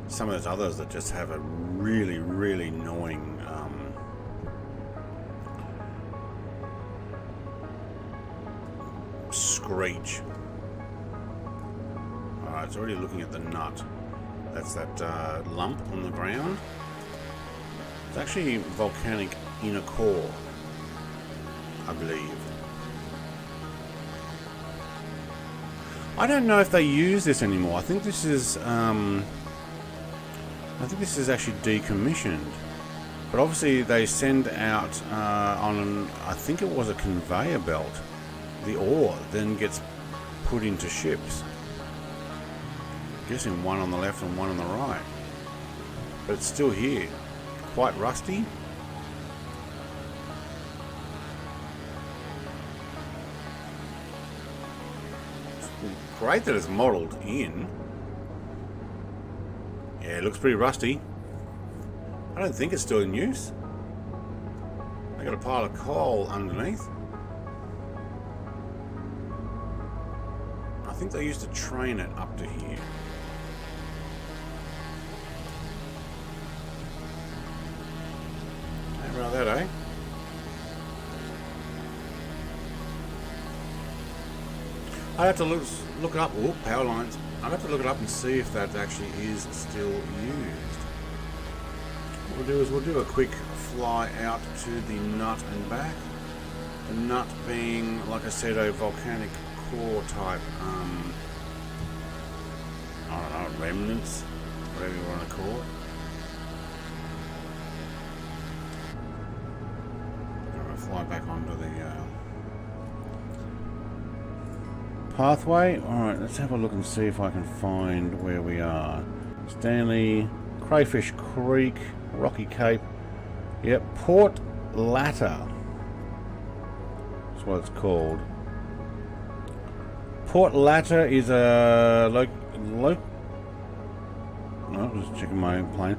some of those others that just have a really, really annoying screech. Alright, it's already looking at the nut. That's that lump on the ground. It's actually volcanic inner core, I believe. I don't know if they use this anymore. I think this is actually decommissioned. But obviously they send out on I think it was a conveyor belt. The ore then gets put into ships. I'm guessing one on the left and one on the right. But it's still here. Quite rusty. Great that it's modelled in. Yeah, it looks pretty rusty. I don't think it's still in use. They got a pile of coal underneath. I think they used to train it up to here. How about that, eh? I'd have to look it up. Oh, power lines. I'd have to look it up and see if that actually is still used. What we'll do is we'll do a quick fly out to the nut and back. The nut being, like I said, a volcanic core type, I don't know, remnants, whatever you want to call it. I'm going to fly back onto the pathway. Alright, let's have a look and see if I can find where we are. Stanley, Crayfish Creek, Rocky Cape. Yep, Port Latter. That's what it's called. Port Latter is a just checking my plane.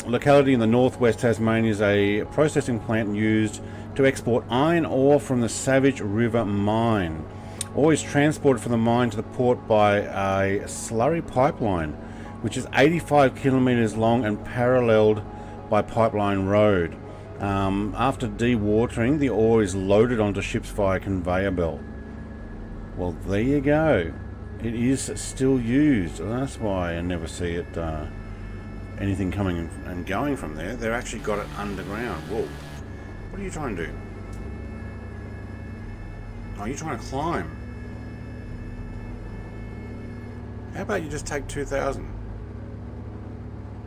Locality in the northwest Tasmania is a processing plant used to export iron ore from the Savage River mine. Ore is transported from the mine to the port by a slurry pipeline, which is 85 kilometres long and paralleled by Pipeline Road. After dewatering, the ore is loaded onto ships via conveyor belt. Well, there you go. it is still used. And that's why I never see it anything coming and going from there. They've actually got it underground. Whoa, what are you trying to do? Oh, you're trying to climb. How about you just take 2,000?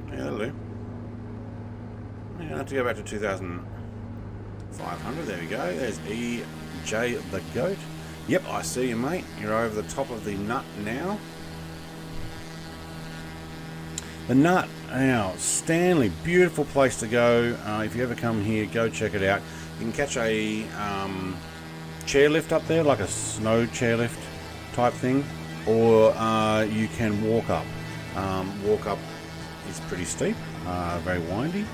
Yeah, that'll do. You don't have to go back to 2,500. There we go. There's EJ the Goat. Yep, I see you, mate. You're over the top of the nut now. The nut. Now, Stanley. Beautiful place to go. If you ever come here, go check it out. You can catch a chairlift up there, like a snow chairlift type thing. Or you can walk up. Walk up is pretty steep, very windy.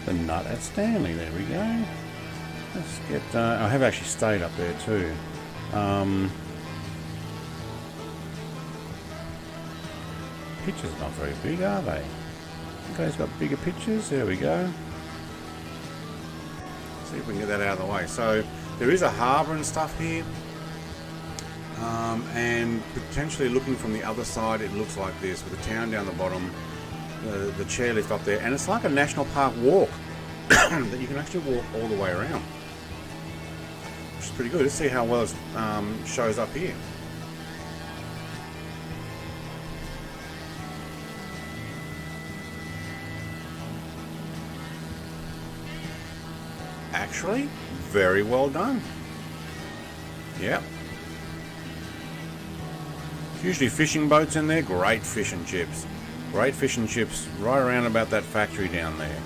The nut at Stanley, there we go. Let's get, I have actually stayed up there too. Pictures not very big, are they? Okay, it's got bigger pictures. There we go. See if we can get that out of the way. So there is a harbour and stuff here, and potentially looking from the other side, it looks like this with the town down the bottom, the chairlift up there, and it's like a national park walk that you can actually walk all the way around, which is pretty good. Let's see how well it shows up here. Actually, very well done. Yep. Usually fishing boats in there. Great fish and chips. Great fish and chips right around about that factory down there.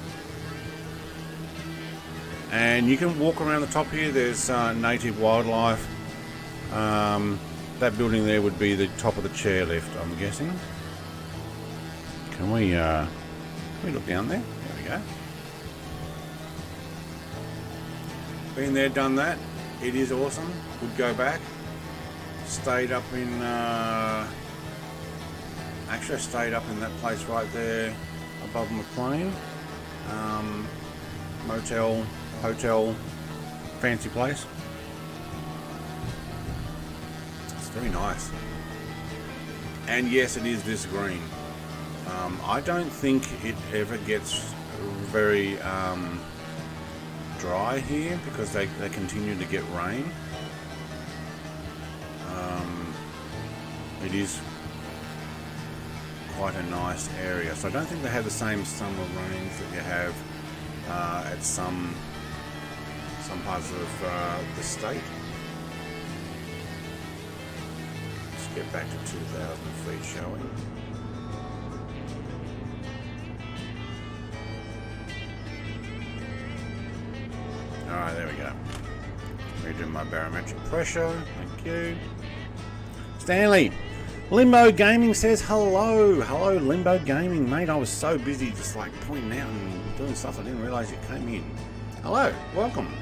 And you can walk around the top here. There's native wildlife. That building there would be the top of the chairlift, I'm guessing. Can we look down there? There we go. Been there, done that. It is awesome. Would go back. Stayed up in actually I stayed up in that place right there above McLean. Motel, hotel, fancy place. It's very nice. And yes, it is this green. I don't think it ever gets very dry here because they continue to get rain. It is quite a nice area, so I don't think they have the same summer rains that you have at some parts of the state. Let's get back to 2,000 feet, shall we? Alright, there we go. Redo my barometric pressure. Thank you. Stanley! Limbo Gaming says hello. Hello, Limbo Gaming, mate. I was so busy just like pointing out and doing stuff I didn't realise you came in. Hello, welcome.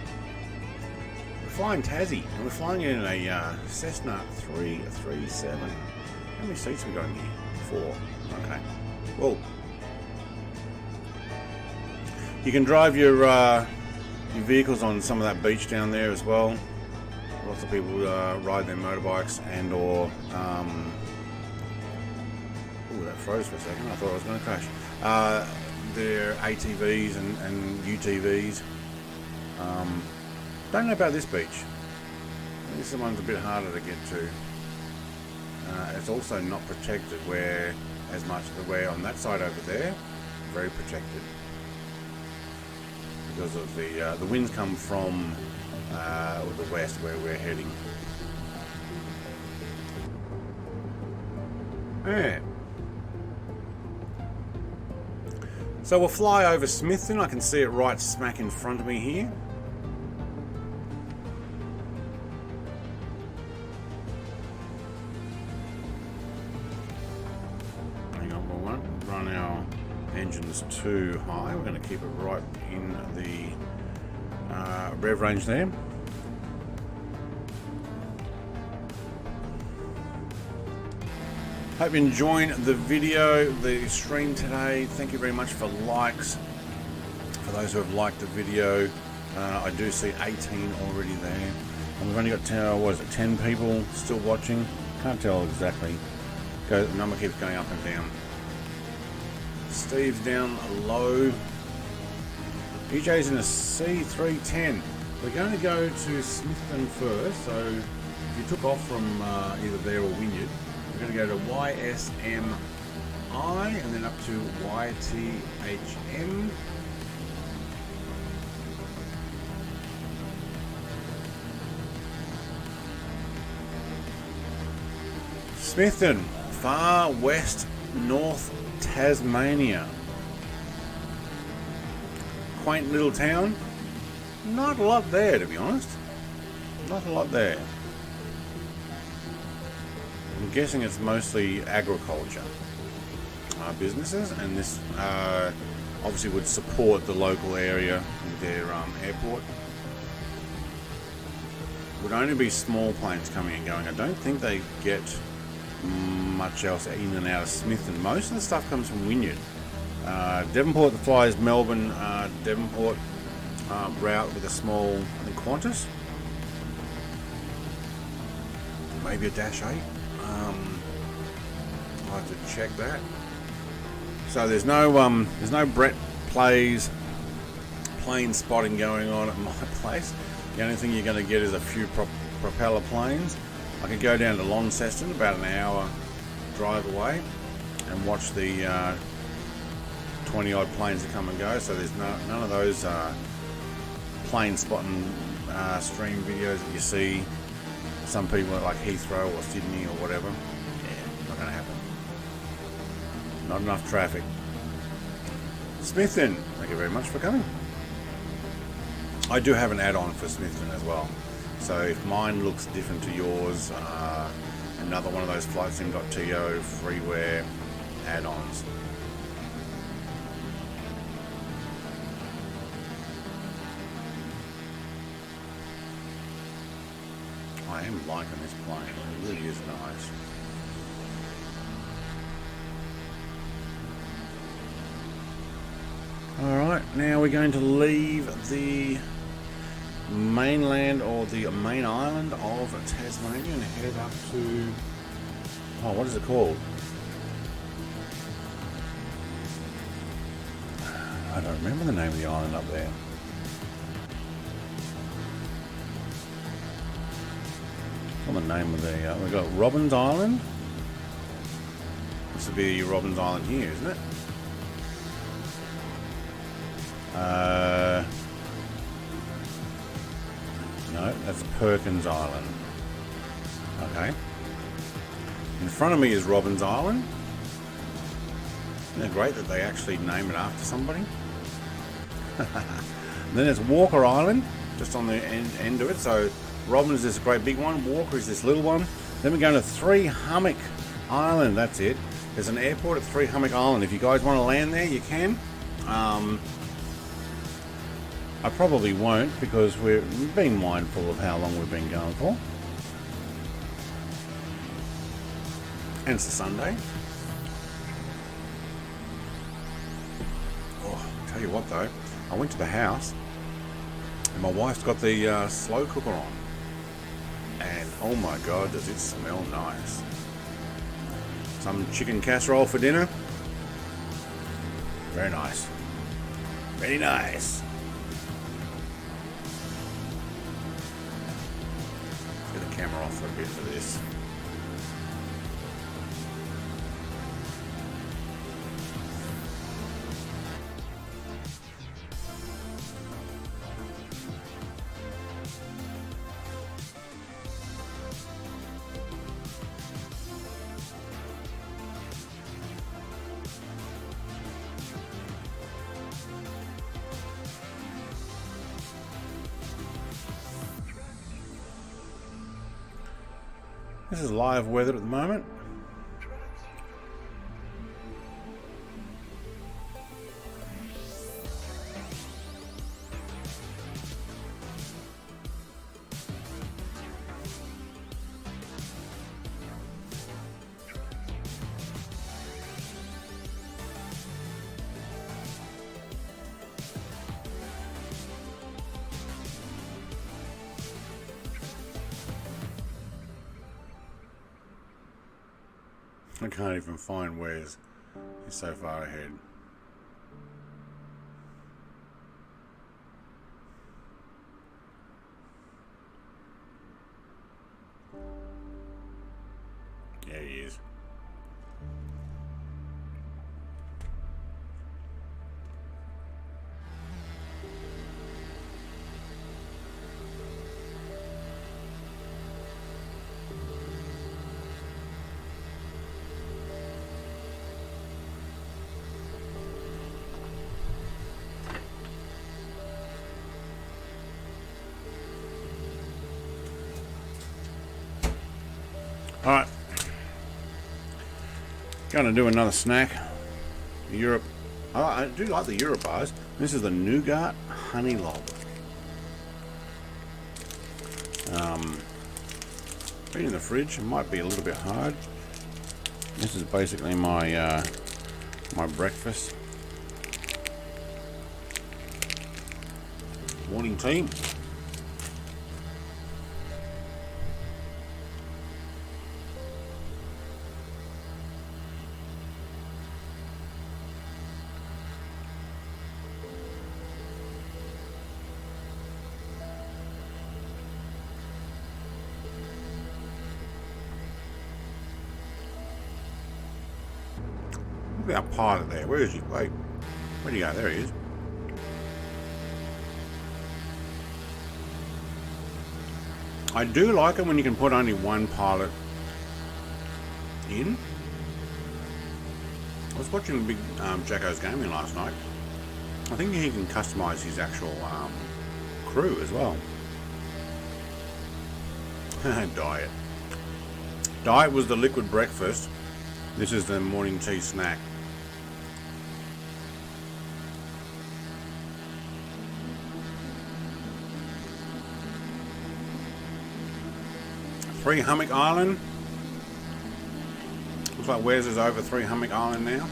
We're flying Tassie and we're flying in a Cessna 337. How many seats we got in here? 4. Okay. Well, you can drive your vehicles on some of that beach down there as well. Lots of people ride their motorbikes and or ooh, that froze for a second. I thought I was going to crash. Their ATVs and UTVs. Don't know about this beach. This one's a bit harder to get to. It's also not protected where as much where on that side over there, very protected. Because of the winds come from the west where we're heading. Yeah. So we'll fly over Smithton. I can see it right smack in front of me here. Hang on, we won't run our engines too high. We're going to keep it right in the rev range there. Hope you're enjoying the video, the stream today. Thank you very much for likes. For those who have liked the video, I do see 18 already there. And we've only got 10 people still watching. Can't tell exactly. The number keeps going up and down. Steve's down low. EJ's in a C310. We're going to go to Smithton first. So if you took off from either there or Wynyard, we're going to go to YSMI and then up to YTHM. Smithton, far west, North Tasmania. Quaint little town. Not a lot there, to be honest. Not a lot there. I'm guessing it's mostly agriculture businesses, and this obviously would support the local area with their airport. Would only be small planes coming and going. I don't think they get much else in and out of Smithton. Most of the stuff comes from Wynyard. Devonport that flies Melbourne, Devonport route with a small, I think, Qantas. Maybe a Dash 8. I'll have to check that. So there's no Brett plays plane spotting going on at my place. The only thing you're going to get is a few propeller planes. I could go down to Launceston, about an hour drive away, and watch the 20 odd planes that come and go. So there's none of those plane spotting stream videos that you see some people at like Heathrow or Sydney or whatever. Yeah, not going to happen. Not enough traffic. Smithton, thank you very much for coming. I do have an add-on for Smithton as well. So if mine looks different to yours, another one of those flightsim.to freeware add-ons. I am liking this plane. It really is nice. Alright, now we're going to leave the mainland or the main island of Tasmania and head up to, oh, what is it called? I don't remember the name of the island up there. What's the name of the, we've got Robbins Island. This would be Robbins Island here, isn't it? No, that's Perkins Island. Okay. In front of me is Robbins Island. Isn't it great that they actually name it after somebody? And then there's Walker Island, just on the end of it. So Robbins is this great big one. Walker is this little one. Then we're going to Three Hummock Island. That's it. There's an airport at Three Hummock Island. If you guys want to land there, you can. I probably won't because we've been mindful of how long we've been going for. And it's a Sunday. Oh, I'll tell you what though, I went to the house and my wife's got the slow cooker on. And oh my God, does it smell nice. Some chicken casserole for dinner. Very nice. Very nice. Get the camera off for a bit for this. This is live weather at the moment. I can't even find where's. He's so far ahead. Yeah, he is. Alright, gonna do another snack. Europe. Oh, I do like the Europe bars. This is the Nougat Honey Lob. Been in the fridge. It might be a little bit hard. This is basically my my breakfast. Morning tea. Look at that pilot there. Where is he? Wait. Where'd he go? There he is. I do like it when you can put only one pilot in. I was watching Big Jacko's Gaming last night. I think he can customize his actual crew as well. Diet. Diet was the liquid breakfast. This is the morning tea snack. Three Hummock Island. Looks like Wes is over 3 Hummock Island now.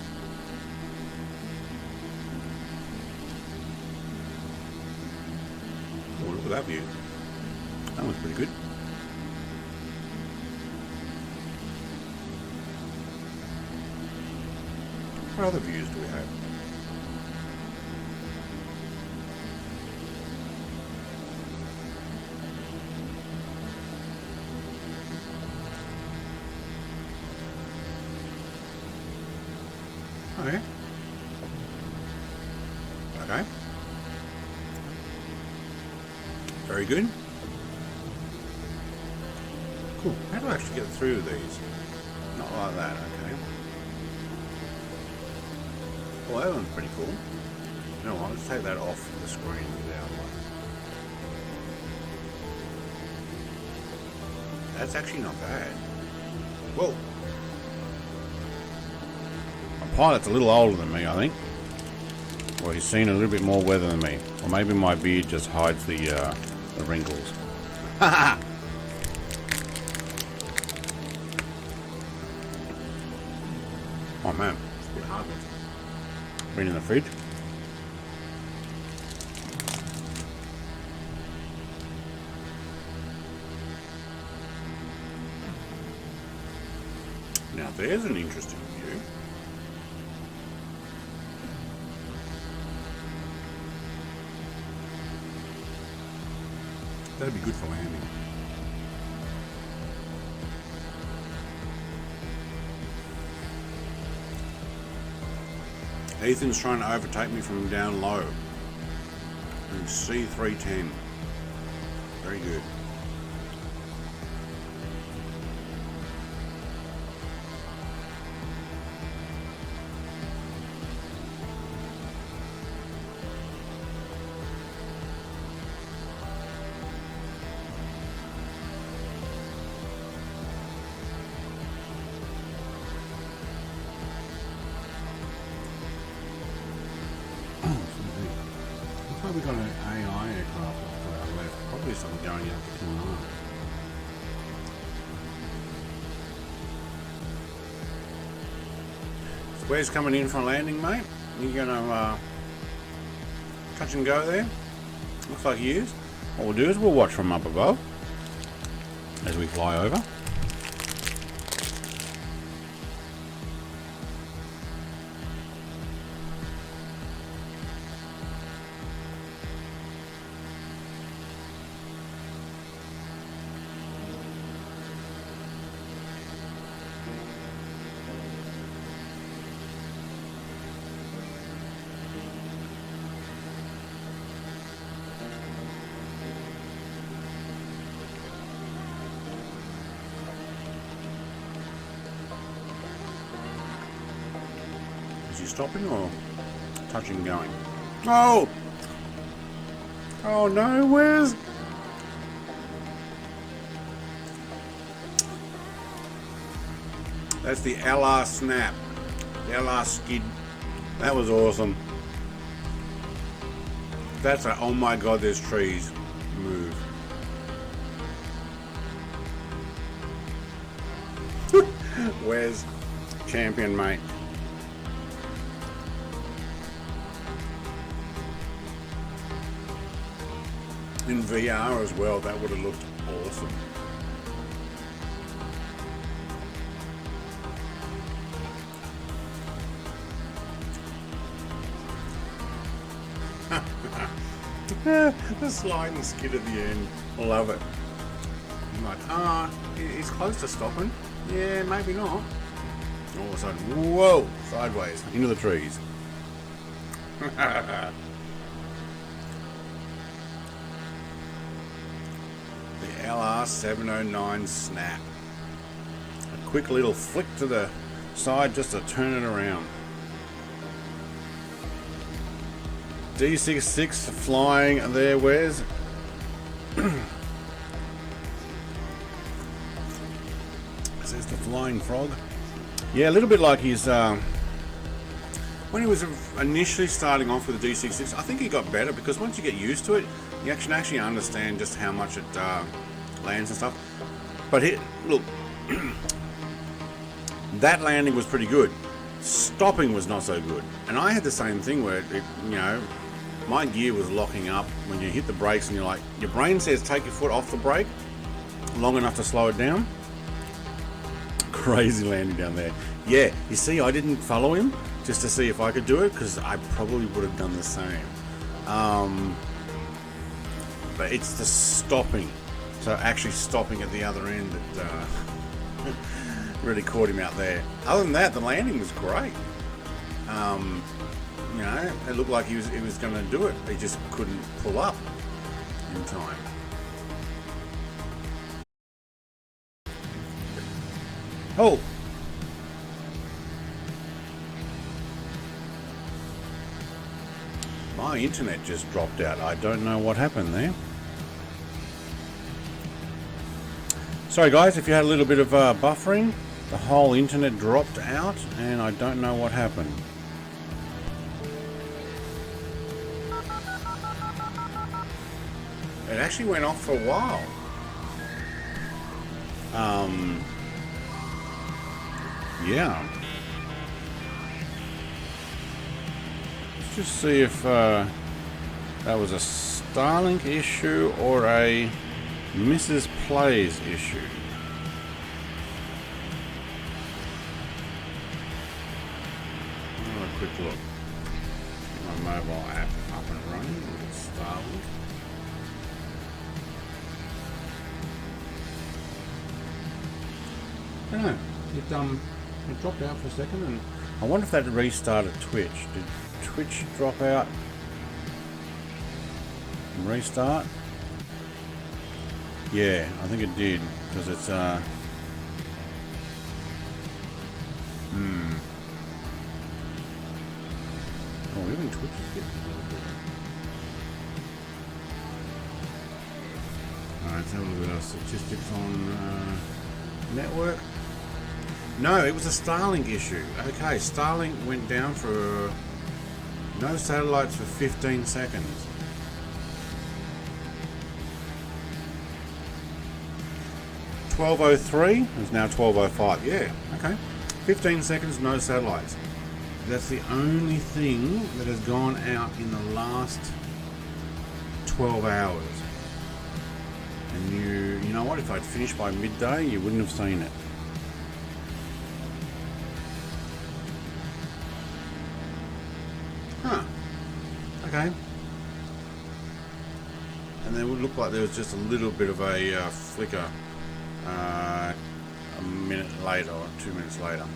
Oh, look at that view. That was pretty good. What other views do we have? Okay. Okay. Very good. Cool. How do I actually get through these? Not like that, okay. Well, that one's pretty cool. You know what, let's take that off the screen now. That's actually not bad. Whoa. My pilot's a little older than me, I think. Well, he's seen a little bit more weather than me. Or maybe my beard just hides the wrinkles. Haha! Oh man, it's a bit hard. Been in the fridge. Now there's an interesting view. That'd be good for landing. Ethan's trying to overtake me from down low. And C310. Very good. We got an AI aircraft off to our left. Probably something going out to Helen. So where's coming in for a landing, mate? You gonna touch and go there? Looks like he is. What we'll do is we'll watch from up above as we fly over. he stopping or touching going? Oh! Oh no, where's... That's the LR snap. The LR skid. That was awesome. That's a, oh my god, there's trees. Move. Where's champion, mate? In VR as well, that would have looked awesome. The slide and skid at the end. Love it. I'm like, he's close to stopping. Yeah, maybe not. All of a sudden, whoa, sideways into the trees. The LR709 snap. A quick little flick to the side just to turn it around. D66 flying there, where's? Says the flying frog. Yeah, a little bit like his when he was initially starting off with the D66. I think he got better because once you get used to it, you can actually understand just how much it lands and stuff. But look, that landing was pretty good. Stopping was not so good, and I had the same thing where my gear was locking up when you hit the brakes, and you're like, your brain says take your foot off the brake long enough to slow it down. Crazy landing down there. Yeah, you see, I didn't follow him just to see if I could do it because I probably would have done the same. But it's the stopping, so actually stopping at the other end that really caught him out there. Other than that, the landing was great. It looked like he was going to do it. He just couldn't pull up in time. Oh! My internet just dropped out. I don't know what happened there. Sorry guys, if you had a little bit of buffering, the whole internet dropped out and I don't know what happened. It actually went off for a while. Yeah. Let's just see if that was a Starlink issue or a Mrs. Plays issue. Have a quick look. My mobile app up and running with Starlink. I don't know. It dropped out for a second, and I wonder if that restarted Twitch. Did Twitch drop out and restart? Yeah, I think it did because it's Oh, even Twitch is getting a little bit. Alright, let's have a look at our statistics on network. No, it was a Starlink issue. Okay, Starlink went down for no satellites for 15 seconds. .1203 is now 1205. Yeah, okay. 15 seconds, no satellites. That's the only thing that has gone out in the last 12 hours. And you know what? If I'd finished by midday, you wouldn't have seen it. Huh. Okay. And then it would look like there was just a little bit of a flicker a minute later or 2 minutes later.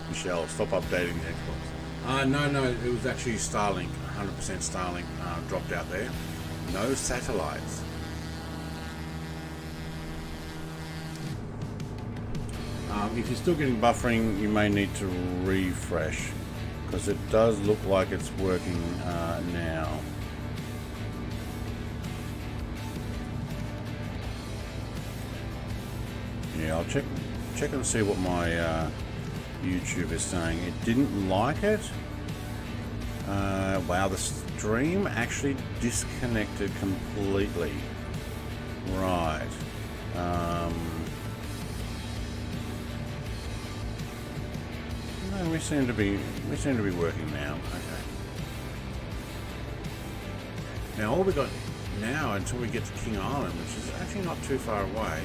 Michelle, stop updating the Xbox. No, it was actually Starlink, 100% Starlink dropped out there. No satellites. If you're still getting buffering, you may need to refresh, because it does look like it's working now. Yeah, I'll check and see what my YouTube is saying. It didn't like it. Wow, the stream actually disconnected completely. Right. No, we seem to be working now. Okay. Now all we got now until we get to King Island, which is actually not too far away,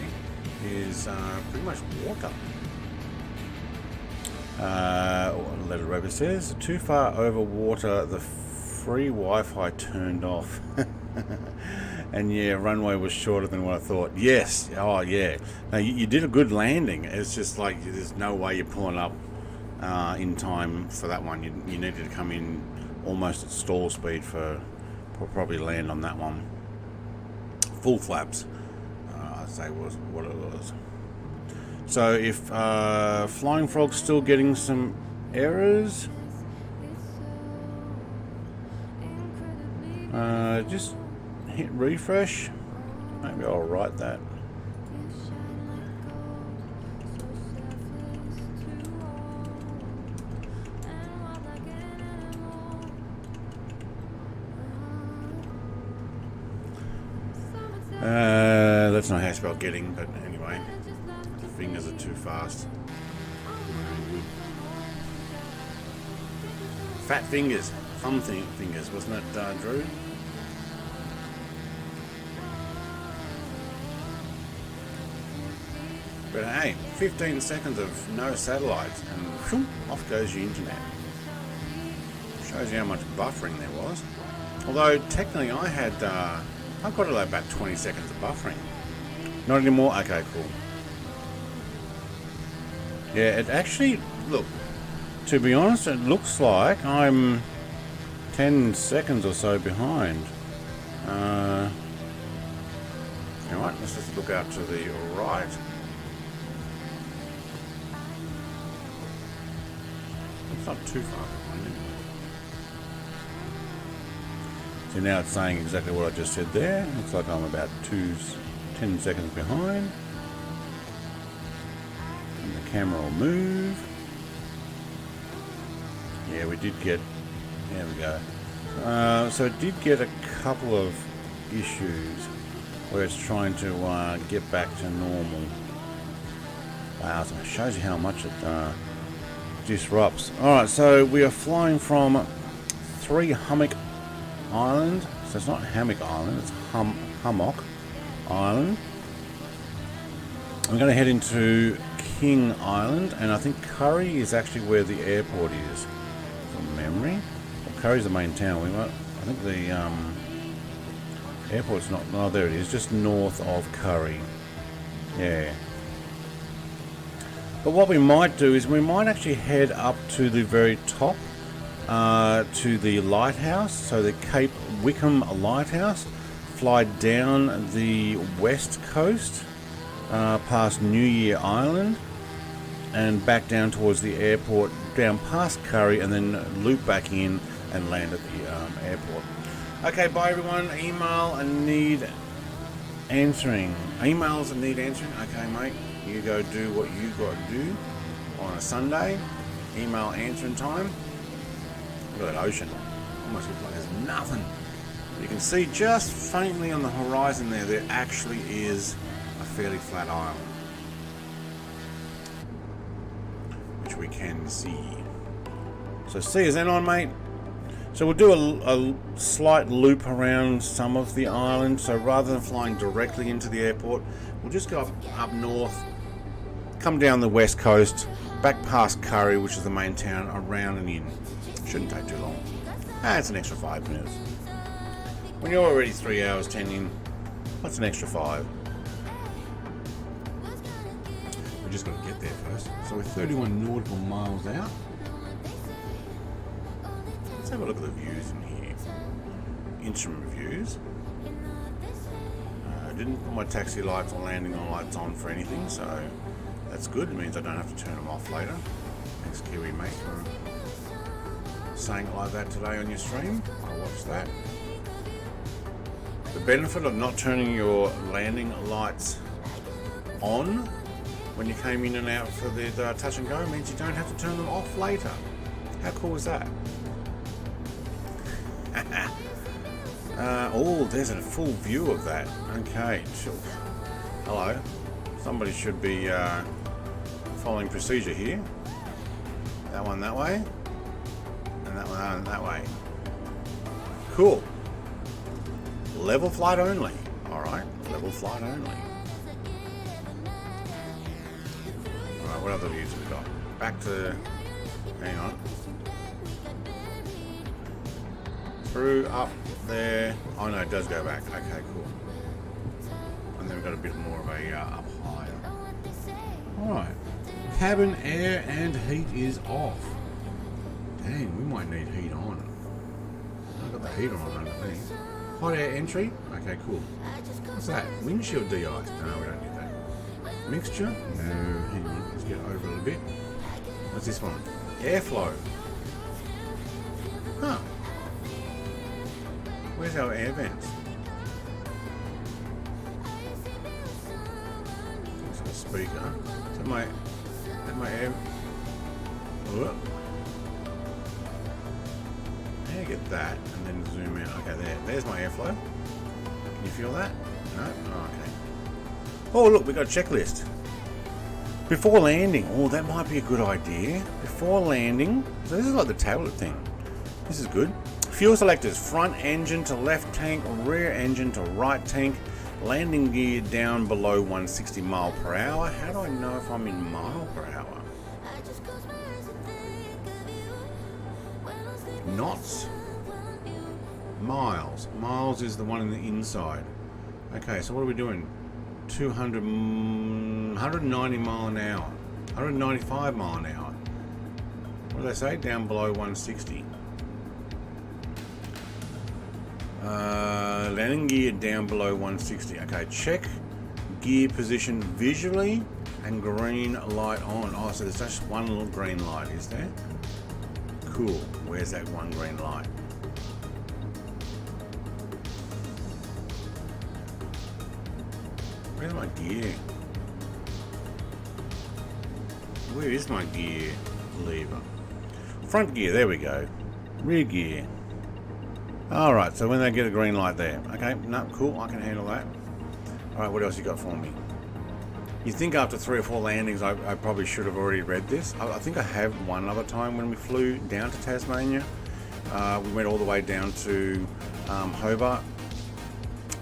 is pretty much water. Letter Rover says, too far over water, the free Wi-Fi turned off. And yeah, runway was shorter than what I thought. Yes, oh yeah. Now you did a good landing. It's just like there's no way you're pulling up in time for that one. You needed to come in almost at stall speed for probably land on that one. Full flaps, I'd say was what it was. So if Flying Frog's still getting some errors, just hit refresh. Maybe I'll write that. That's not how you spell getting, but anyway, the fingers are too fast. Fat fingers, thumb fingers, wasn't it, Drew? But hey, 15 seconds of no satellites and whoop, off goes your internet. Shows you how much buffering there was. Although technically I had, I've got about 20 seconds of buffering. Not anymore? Okay, cool. Yeah, it actually, look, to be honest, it looks like I'm 10 seconds or so behind. Alright, let's just look out to the right. It's not too far behind anyway. So now it's saying exactly what I just said there. Looks like I'm about 10 seconds behind. And the camera will move. Yeah, we did get, there we go. So it did get a couple of issues where it's trying to get back to normal. Wow, so it shows you how much it disrupts. Alright, so we are flying from 3 Hummock Island. So it's not Hammock Island, it's Hummock Island. I'm going to head into King Island, and I think Curry is actually where the airport is, from memory. Well, Curry's the main town. I think the airport's not. Oh, there it is, just north of Curry. Yeah. But what we might do is we might actually head up to the very top, to the lighthouse, so the Cape Wickham Lighthouse. Fly down the west coast, past New Year Island, and back down towards the airport, down past Curry, and then loop back in and land at the airport. Okay, bye everyone. Email and need answering. Emails and need answering. Okay, mate. You go do what you got to do on a Sunday. Email answering time. Look at that ocean. Almost looks like there's nothing. You can see just faintly on the horizon there actually is a fairly flat island, which we can see. So see, is that on, mate? So we'll do a slight loop around some of the island. So rather than flying directly into the airport, we'll just go up north, come down the west coast, back past Curry, which is the main town, around and in. Shouldn't take too long. It's an extra 5 minutes. When you're already 3 hours 10 in, what's an extra 5? We just got to get there first. So we're 31 nautical miles out. Let's have a look at the views in here. Instrument views. I didn't put my taxi lights or landing lights on for anything, so That's good. It means I don't have to turn them off later. Thanks, Kiwi mate, for saying it like that today on your stream. I'll watch that. The benefit of not turning your landing lights on when you came in and out for the touch and go means you don't have to turn them off later. How cool is that? Oh, there's a full view of that. Okay, sure. Hello. Somebody should be following procedure here. That one that way, and that one that way. Cool. Level flight only. Alright, level flight only. Alright, what other views have we got? Back to... hang on. Through, up, there. Oh no, it does go back. Okay, cool. And then we've got a bit more of a up higher. Alright. Cabin air and heat is off. Dang, we might need heat on. I've got the heater on underneath. Hot air entry? Okay, cool. What's that? Windshield de-ice? No, we don't need that. Mixture? No, hang on. Let's get over a little bit. What's this one? Airflow. Huh. Where's our air vents? It's got a speaker. Is that my air? Whoop. Yeah, get that and then zoom in. Okay, there's my airflow. Can you feel that? No? Oh, okay. Oh, look, we got a checklist. Before landing. Oh, that might be a good idea. Before landing. So this is like the tablet thing. This is good. Fuel selectors. Front engine to left tank, rear engine to right tank. Landing gear down below 160 mile per hour. How do I know if I'm in mile per hour? Knots. Miles. Miles is the one in the inside. Okay, so what are we doing? 190 mile an hour. 195 mile an hour. What do they say? Down below 160. Landing gear down below 160. Okay, check gear position visually and green light on. Oh, so there's just one little green light, is there? Cool. Where's that one green light? Where's my gear? Where is my gear lever? Front gear, there we go. Rear gear. Alright, so when they get a green light there. Okay, no, cool, I can handle that. Alright, what else you got for me? You think after 3 or 4 landings I probably should have already read this. I think I have one other time when we flew down to Tasmania. We went all the way down to Hobart.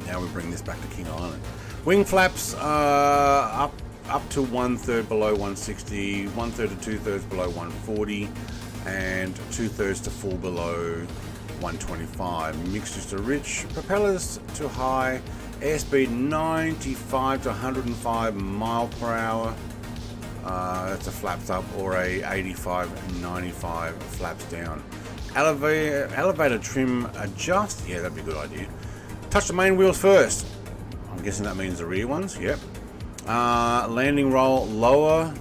Now we bring this back to King Island. Wing flaps up to 1/3 below 160, 1/3 to 2/3 below 140, and 2/3 to full below 125. Mixtures to rich, propellers to high, airspeed 95 to 105 mile per hour. That's a flaps up, or a 85 and 95 flaps down. Elevator trim adjust. Yeah, that'd be a good idea. Touch the main wheels first. I'm guessing that means the rear ones. Yep. Landing roll lower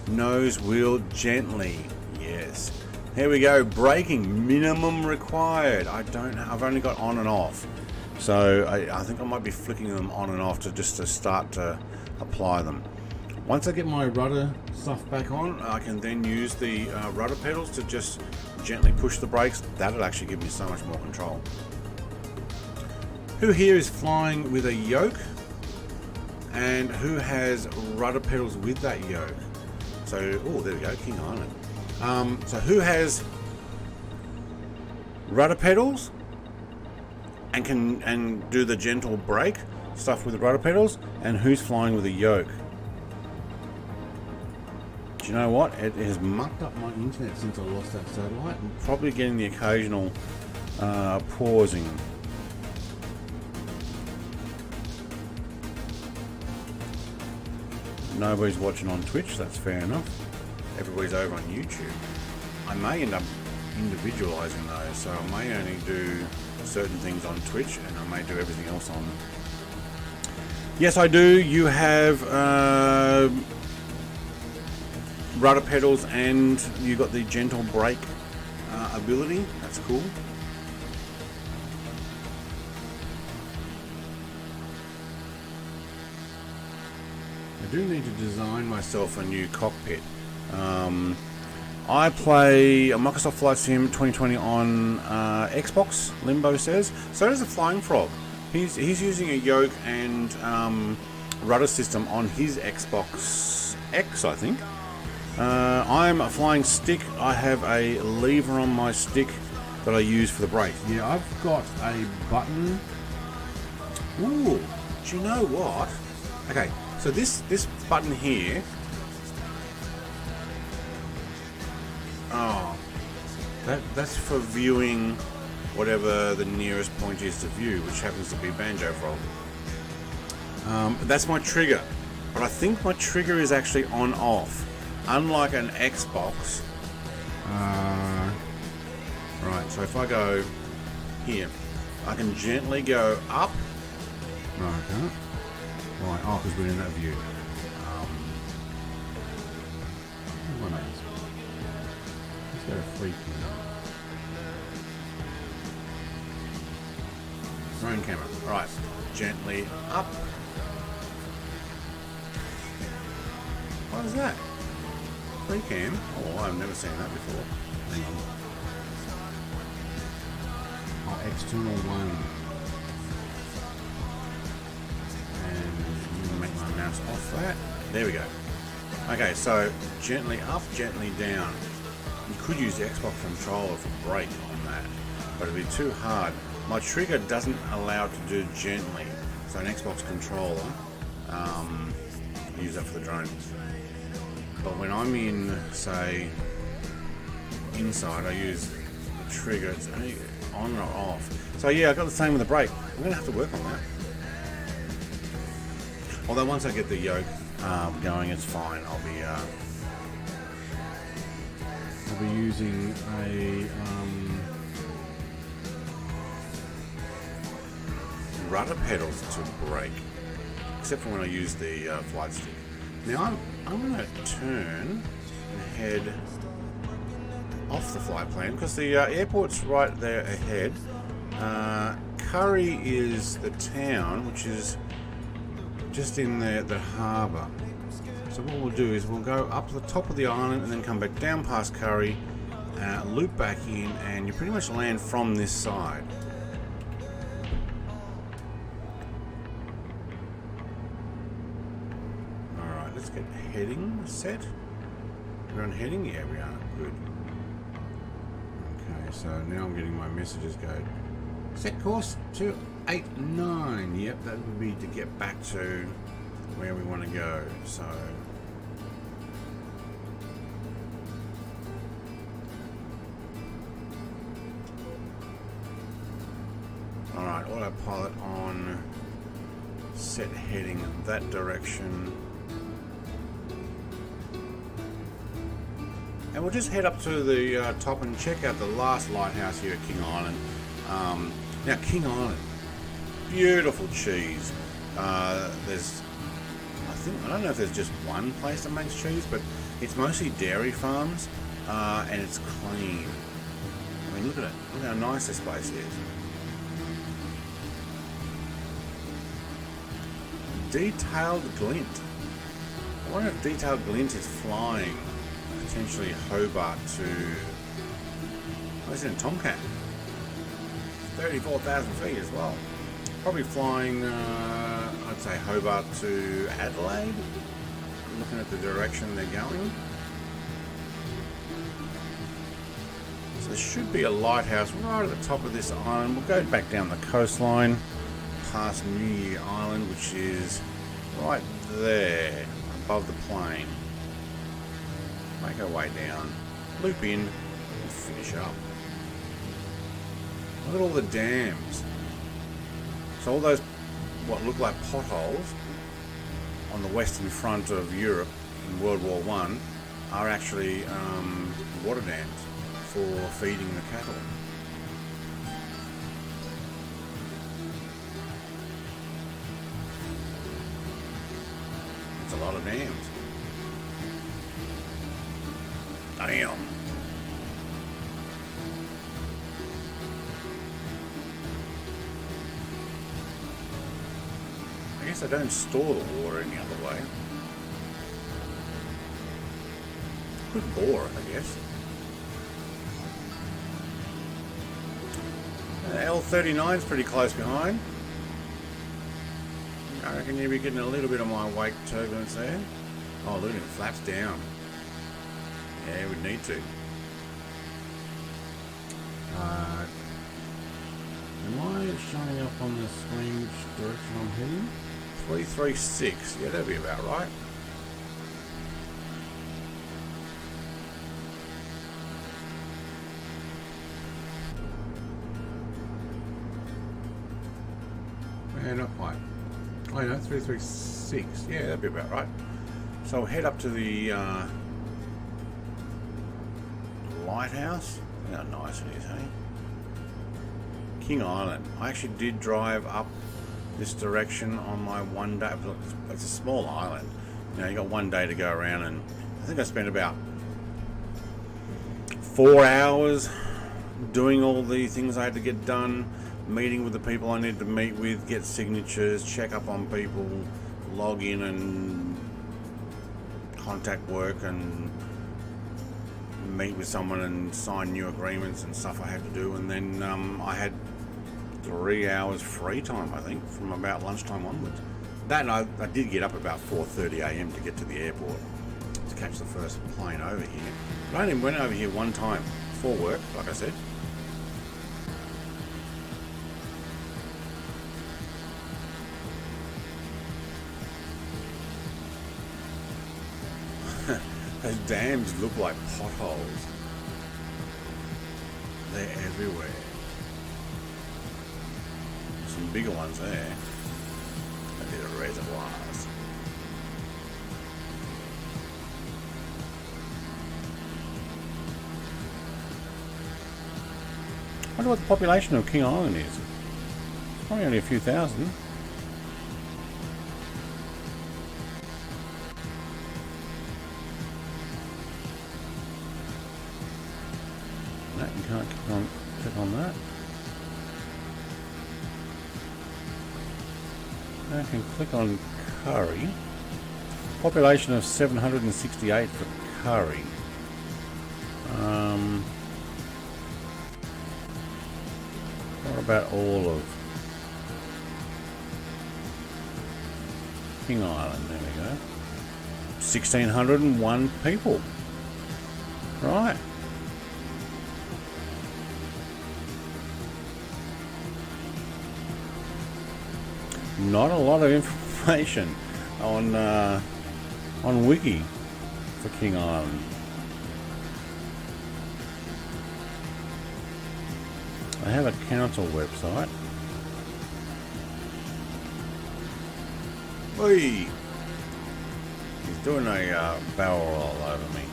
nose wheel gently. Yes. Here we go. Braking minimum required. I've only got on and off. So I think I might be flicking them on and off to start to apply them. Once I get my rudder stuff back on, I can then use the rudder pedals to just gently push the brakes. That'll actually give me so much more control. Who here is flying with a yoke? And who has rudder pedals with that yoke? So, oh, there we go, King Island. So who has rudder pedals and do the gentle brake stuff with the rudder pedals, and who's flying with a yoke? Do you know what? It has mucked up my internet since I lost that satellite. I'm probably getting the occasional pausing. Nobody's watching on Twitch, that's fair enough. Everybody's over on YouTube. I may end up individualizing those, so I may only do certain things on Twitch and I may do everything else on... Yes, I do. You have rudder pedals, and you got the gentle brake ability. That's cool. I do need to design myself a new cockpit. I play a Microsoft Flight Sim 2020 on Xbox, Limbo says. So does the Flying Frog. He's using a yoke and rudder system on his Xbox X, I think. I'm a flying stick. I have a lever on my stick that I use for the brake. Yeah, I've got a button. Ooh, do you know what? Okay, so this button here. Oh, that's for viewing whatever the nearest point is to view, which happens to be Banjo Frog. That's my trigger, but I think my trigger is actually on-off. Unlike an Xbox. Right, so if I go here, I can gently go up. No, I can't. Right, oh, because we're in that view. What else? Let's go to free camera. Drone camera. Right, gently up. What is that? Free cam? Oh, I've never seen that before. Hang on. Oh, external one. And I'm going to make my mouse off that. There we go. Okay, so gently up, gently down. You could use the Xbox controller for brake on that, but it'd be too hard. My trigger doesn't allow it to do gently, so an Xbox controller, use that for the drones. But when I'm in, say, inside, I use the trigger. It's only on or off. So yeah, I got the same with the brake. I'm gonna have to work on that. Although once I get the yoke going, it's fine. I'll be using a rudder pedals to brake, except for when I use the flight stick. Now I'm going to turn and head off the flight plan because the airport's right there ahead. Curry is the town, which is just in the harbour. So what we'll do is we'll go up to the top of the island and then come back down past Curry, loop back in, and you pretty much land from this side. Let's get heading set. We're on heading? Yeah, we are. Good. Okay, so now I'm getting my messages go. Set course 289. Yep, that would be to get back to where we want to go. So alright, autopilot on. Set heading that direction. And we'll just head up to the top and check out the last lighthouse here at King Island. Now, King Island, beautiful cheese. I don't know if there's just one place that makes cheese, but it's mostly dairy farms, and it's clean. I mean, look at it. Look how nice this place is. Detailed glint. I wonder if Detailed glint is flying potentially Hobart to, where's it in Tomcat? 34,000 feet as well. Probably flying, I'd say Hobart to Adelaide. Looking at the direction they're going. So there should be a lighthouse right at the top of this island. We'll go back down the coastline past New Year Island, which is right there above the plain. Make our way down, loop in, and finish up. Look at all the dams. So all those, what look like potholes on the western front of Europe in World War I are actually water dams for feeding the cattle. It's a lot of dams. Damn. I guess I don't store the water any other way. Good bore, I guess. L39's pretty close behind. I reckon you'll be getting a little bit of my wake turbulence there. Oh, look at him, flaps down. Yeah, we'd need to. Am I showing up on the screen which direction I'm heading? 336, yeah, that'd be about right. Yeah, not quite. Oh, no, 336. Yeah, that'd be about right. So we'll head up to the lighthouse. Look how nice it is, hey? King Island. I actually did drive up this direction on my one day. It's a small island. You know, you got one day to go around, and I think I spent about 4 hours doing all the things I had to get done, meeting with the people I needed to meet with, get signatures, check up on people, log in and contact work and meet with someone and sign new agreements and stuff I had to do. And then I had 3 hours free time, I think, from about lunchtime onwards. That, and I did get up about 4:30 a.m. to get to the airport to catch the first plane over here. But I only went over here one time for work, like I said. Those dams look like potholes. They're everywhere. Some bigger ones there. These are reservoirs. I wonder what the population of King Island is. It's probably only a few thousand. You can't click on that. I can click on Curry. Population of 768 for Curry. What about all of King Island? There we go. 1,601 people. Right. Not a lot of information on Wiki for King Island. I have a council website. Oi! He's doing a barrel roll over me.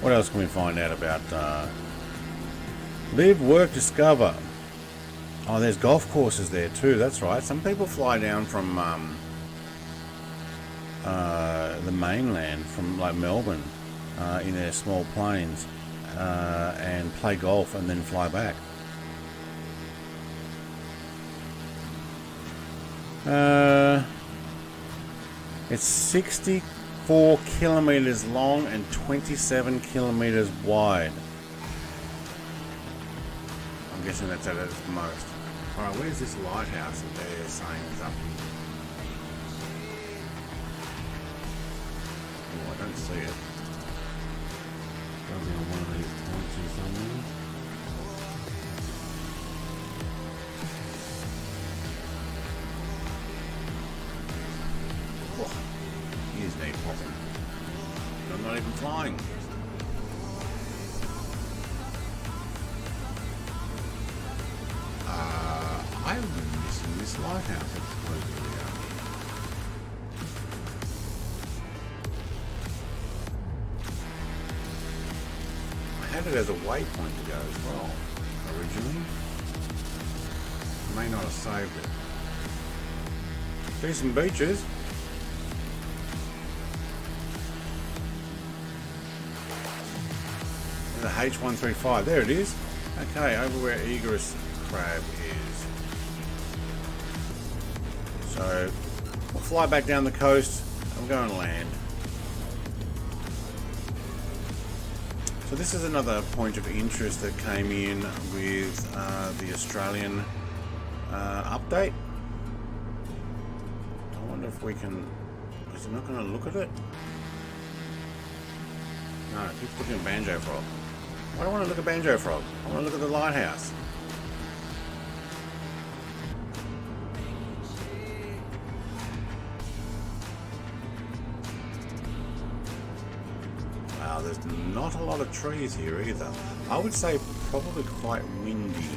What else can we find out about Live, Work, Discover? Oh, there's golf courses there too. That's right. Some people fly down from the mainland, from like Melbourne, in their small planes, and play golf and then fly back. It's 64 kilometers long and 27 kilometers wide. I'm guessing that's at its most. Alright, where's this lighthouse that they're saying is up? Oh, I don't see it. Probably on one of these points or somewhere. Oh, here's me popping. I'm not even flying. I've been missing this lighthouse. It's supposed to be out here. I had it as a waypoint to go as well, originally. I may not have saved it. Decent beaches. the H135. There it is. Okay, over where Egress Crab is. So we'll fly back down the coast and we'll go and land. So this is another point of interest that came in with the Australian update. I wonder if we can... Is it not going to look at it? No, it keeps looking at Banjo Frog. I don't want to look at Banjo Frog. I want to look at the lighthouse. Wow, there's not a lot of trees here either. I would say probably quite windy.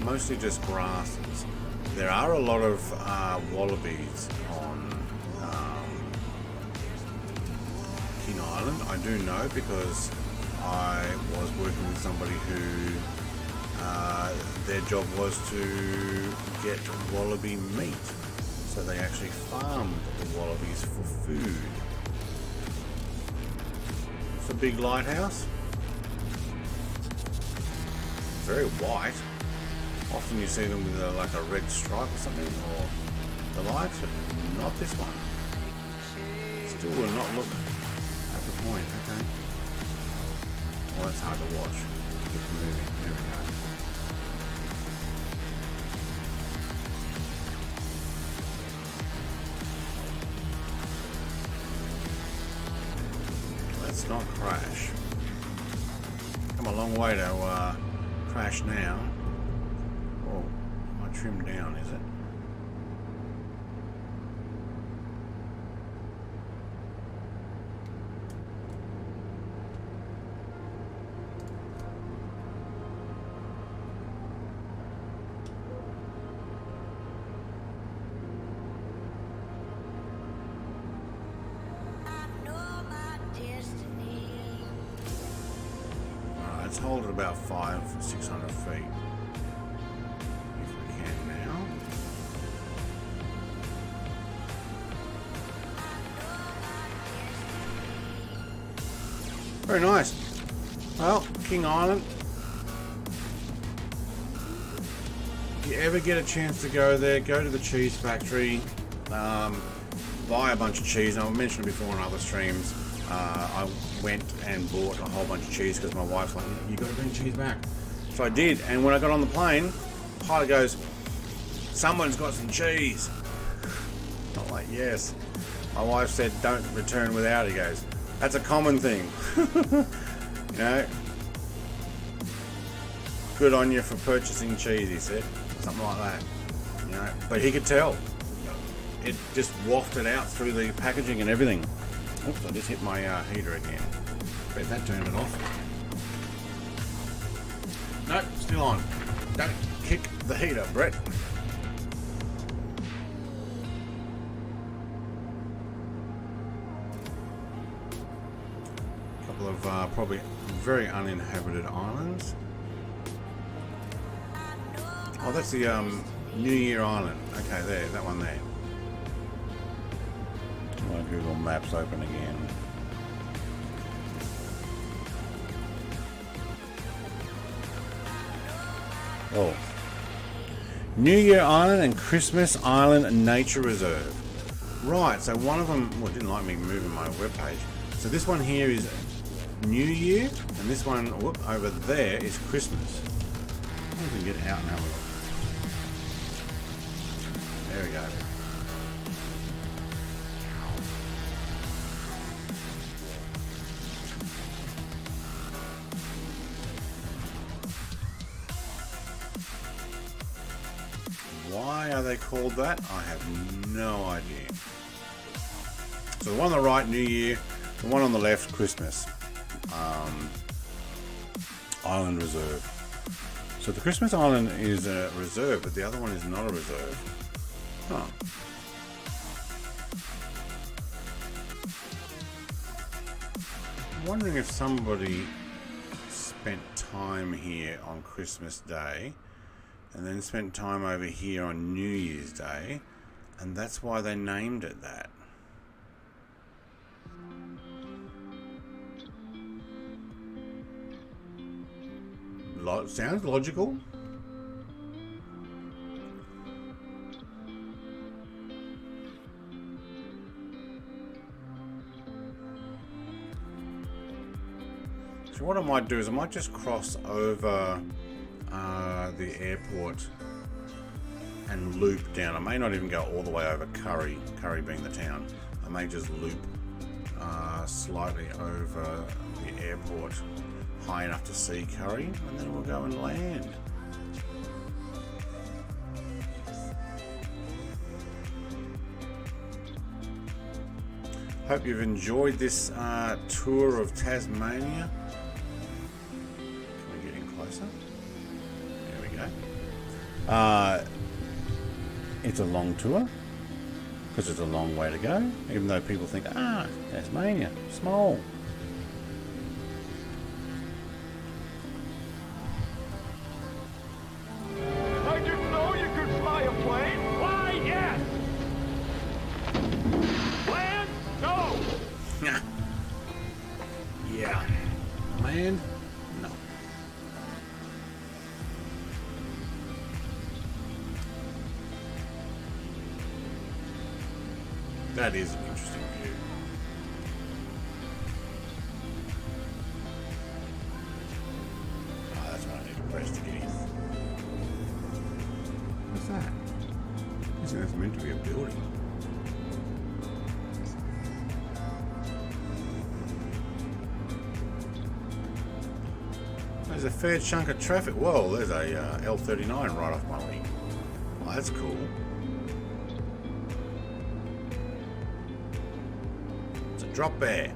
Mostly just grasses. There are a lot of wallabies on King Island. I do know because I was working with somebody who their job was to get wallaby meat. So they actually farmed the wallabies for food. It's a big lighthouse. Very white. Often you see them with like a red stripe or something, or the likes, but not this one. Still will not look at the point. Okay. Well, that's hard to watch. Keep moving. There we go. Let's not crash. Come a long way to crash now. Oh, am I trimmed down, is it? Let's hold it about 500-600 feet. If we can now. Very nice. Well, King Island. If you ever get a chance to go there, go to the cheese factory. Buy a bunch of cheese. I mentioned it before on other streams. I went and bought a whole bunch of cheese because my wife's like, you got to bring cheese back. So I did, and when I got on the plane, the pilot goes, someone's got some cheese. I'm like, yes. My wife said, don't return without. He goes, that's a common thing. You know, good on you for purchasing cheese, he said. Something like that. You know, but he could tell. It just wafted out through the packaging and everything. Oops, I just hit my heater again. Bet that turned it off. No, still on. Don't kick the heater, Brett. A couple of probably very uninhabited islands. Oh, that's the New Year Island. Okay, there, that one there. My Google Maps open again. Oh. New Year Island and Christmas Island Nature Reserve. Right, so one of them, well, it didn't like me moving my webpage. So this one here is New Year, and this one, whoop, over there is Christmas. I wonder if we can get out and have a look. There we go. Why are they called that? I have no idea. So the one on the right, New Year. The one on the left, Christmas. Island Reserve. So the Christmas Island is a reserve, but the other one is not a reserve. Huh. I'm wondering if somebody spent time here on Christmas Day and then spent time over here on New Year's Day, and that's why they named it that. sounds logical. So what I might do is I might just cross over the airport and loop down. I may not even go all the way over Curry being the town. I may just loop slightly over the airport high enough to see Curry, and then we'll go and land. Hope you've enjoyed this tour of Tasmania. Can we get in closer? There we go. It's a long tour because it's a long way to go, even though people think, Tasmania, small. I didn't know you could fly a plane. Why, yes. Land? No. Yeah. Land? No. That is an interesting view. Oh, that's what I need to press to get in. What's that? I think that's meant to be a building. There's a fair chunk of traffic. Whoa, there's a L39 right off my wing. Well, that's cool. It's a drop bear.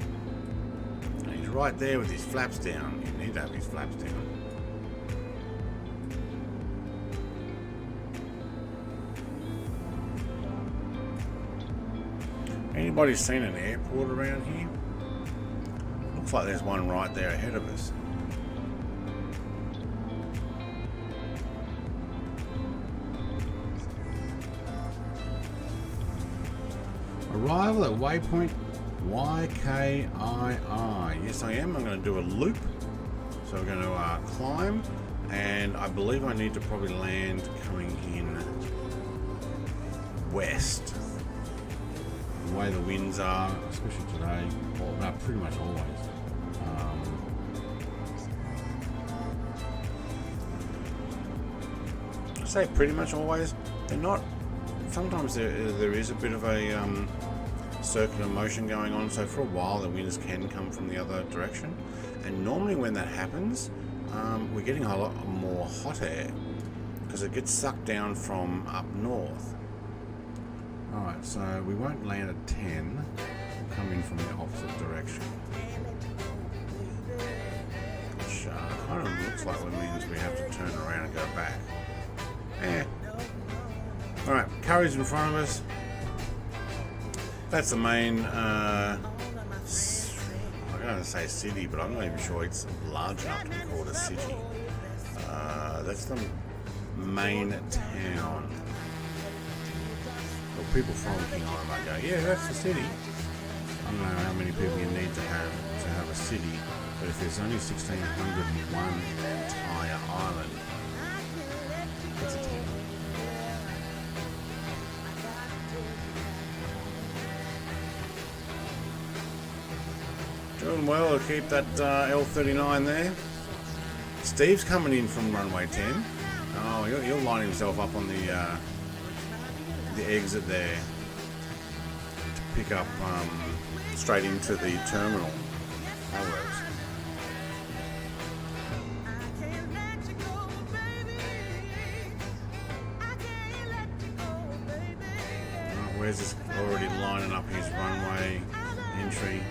And he's right there with his flaps down. You need to have his flaps down. Anybody seen an airport around here? Looks like there's one right there ahead of us. Arrival at waypoint YKII. Yes, I am. I'm going to do a loop. So we're going to climb, and I believe I need to probably land coming in west. The way the winds are, especially today, or no, pretty much always. I say pretty much always. They're not. Sometimes there is a bit of a circular motion going on, so for a while the winds can come from the other direction, and normally when that happens we're getting a lot more hot air because it gets sucked down from up north. Alright, so we won't land at 10, we'll come in from the opposite direction, which kind of looks like it means we have to turn around and go back. Alright, Curry's in front of us. That's the main, I'm going to say city, but I'm not even sure it's large enough to be called a city. That's the main town. Well, people from King Island might go, yeah, that's the city. I don't know how many people you need to have a city, but if there's only 1,601 entire island, it's a town. Doing well to keep that L39 there. Steve's coming in from runway 10. Oh, he'll line himself up on the exit there to pick up straight into the terminal. That works. Where's this already lining up his runway entry?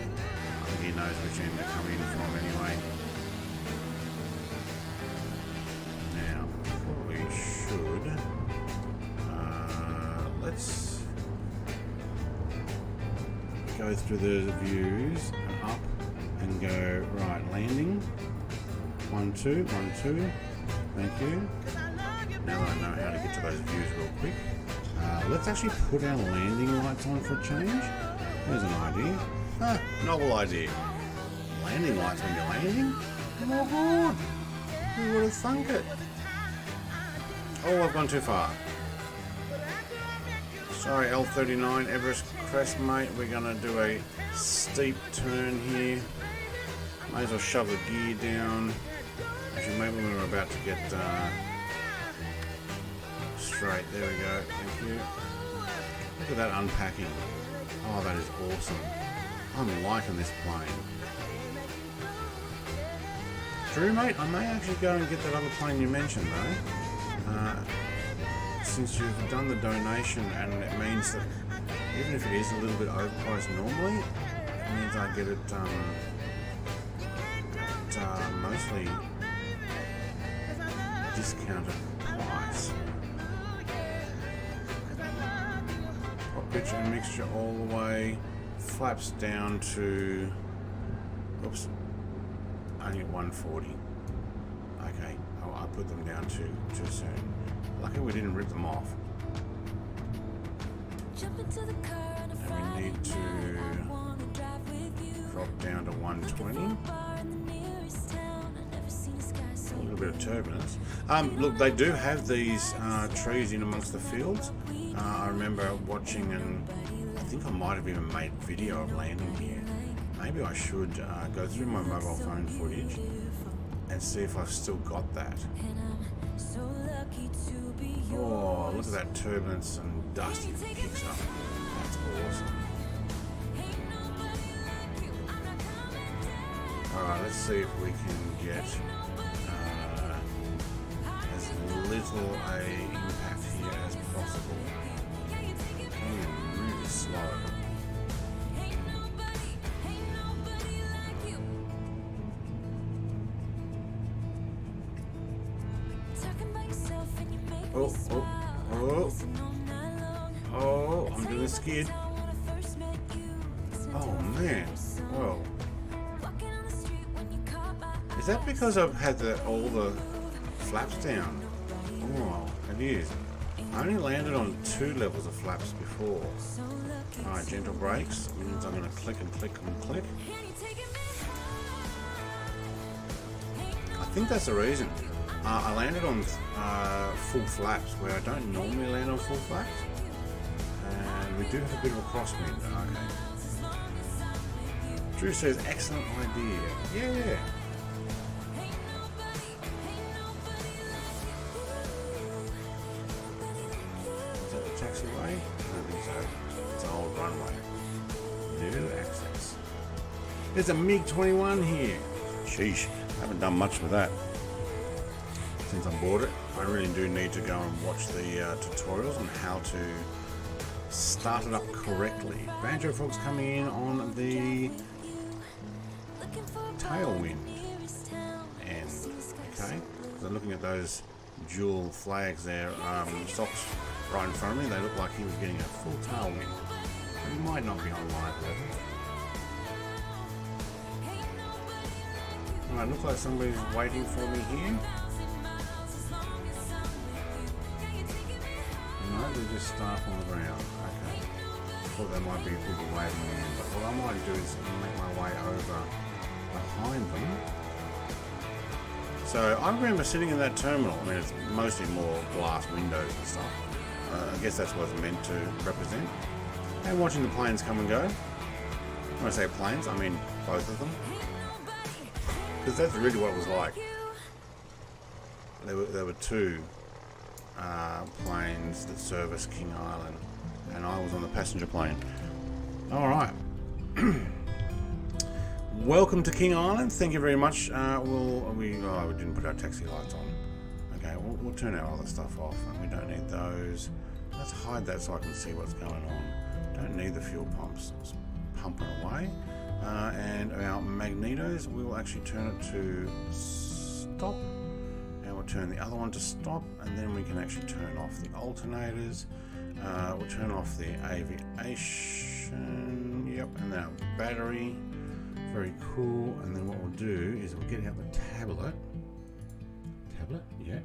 He knows which end to come in from anyway. Now, we should. Let's go through the views and up and go right. Landing. 1, 2, 1, 2. Thank you. Now that I know how to get to those views real quick, let's actually put our landing lights on for a change. There's an idea. Novel idea. Landing lights when you're landing? Oh my god! Who would have thunk it? Oh, I've gone too far. Sorry, L39 Everest Crest, mate. We're going to do a steep turn here. May as well shove the gear down. Actually, maybe when we're about to get straight. There we go. Thank you. Look at that unpacking. Oh, that is awesome. I'm liking this plane. True, mate. I may actually go and get that other plane you mentioned, though. Since you've done the donation, and it means that even if it is a little bit overpriced normally, it means I get it at mostly discounted price. Hot pitch and mixture all the way, flaps down to, oops, only at 140. Okay, I put them down too soon. Lucky we didn't rip them off. And we need to drop down to 120. A little bit of turbulence. Look, they do have these trees in amongst the fields. I remember watching, and I think I might have even made video of landing here. Maybe I should go through my mobile phone footage and see if I've still got that. Oh, look at that turbulence and dust it kicks up. That's awesome. Alright, let's see if we can get as little a impact here as possible. Really slow. Oh, I'm doing a skid. Oh man, whoa. Is that because I've had all the flaps down? Oh, it is. I only landed on 2 levels of flaps before. Alright, gentle brakes means I'm going to click and click and click. I think that's the reason. I landed on full flaps where I don't normally land on full flaps, and we do have a bit of a crosswind. Okay. Drew says excellent idea. Yeah. Is that the taxiway? I don't think so. It's an old runway. New access. There's a MiG-21 here. Sheesh, I haven't done much with that since I bought it. I really do need to go and watch the tutorials on how to start it up correctly. Banjo Frog's coming in on the tailwind end. Okay, so looking at those dual flags there, socks right in front of me, they look like he was getting a full tailwind. He might not be on live level. Alright, looks like somebody's waiting for me here. No, they're just staff on the ground. Okay. Thought there might be people waving in, but what I might do is make my way over behind them. So I remember sitting in that terminal. I mean, it's mostly more glass windows and stuff. I guess that's what it's meant to represent. And watching the planes come and go. When I say planes, I mean both of them. Because that's really what it was like. There were 2 planes that service King Island, and I was on the passenger plane. Alright. Welcome to King Island. Thank you very much. We didn't put our taxi lights on. Okay, we'll turn our other stuff off, and we don't need those. Let's hide that so I can see what's going on. Don't need the fuel pumps. It's pumping away. And our magnetos, we will actually turn it to stop. We'll turn the other one to stop, and then we can actually turn off the alternators. We'll turn off the aviation, yep, and then our battery. Very cool. And then what we'll do is we'll get out the tablet, yeah.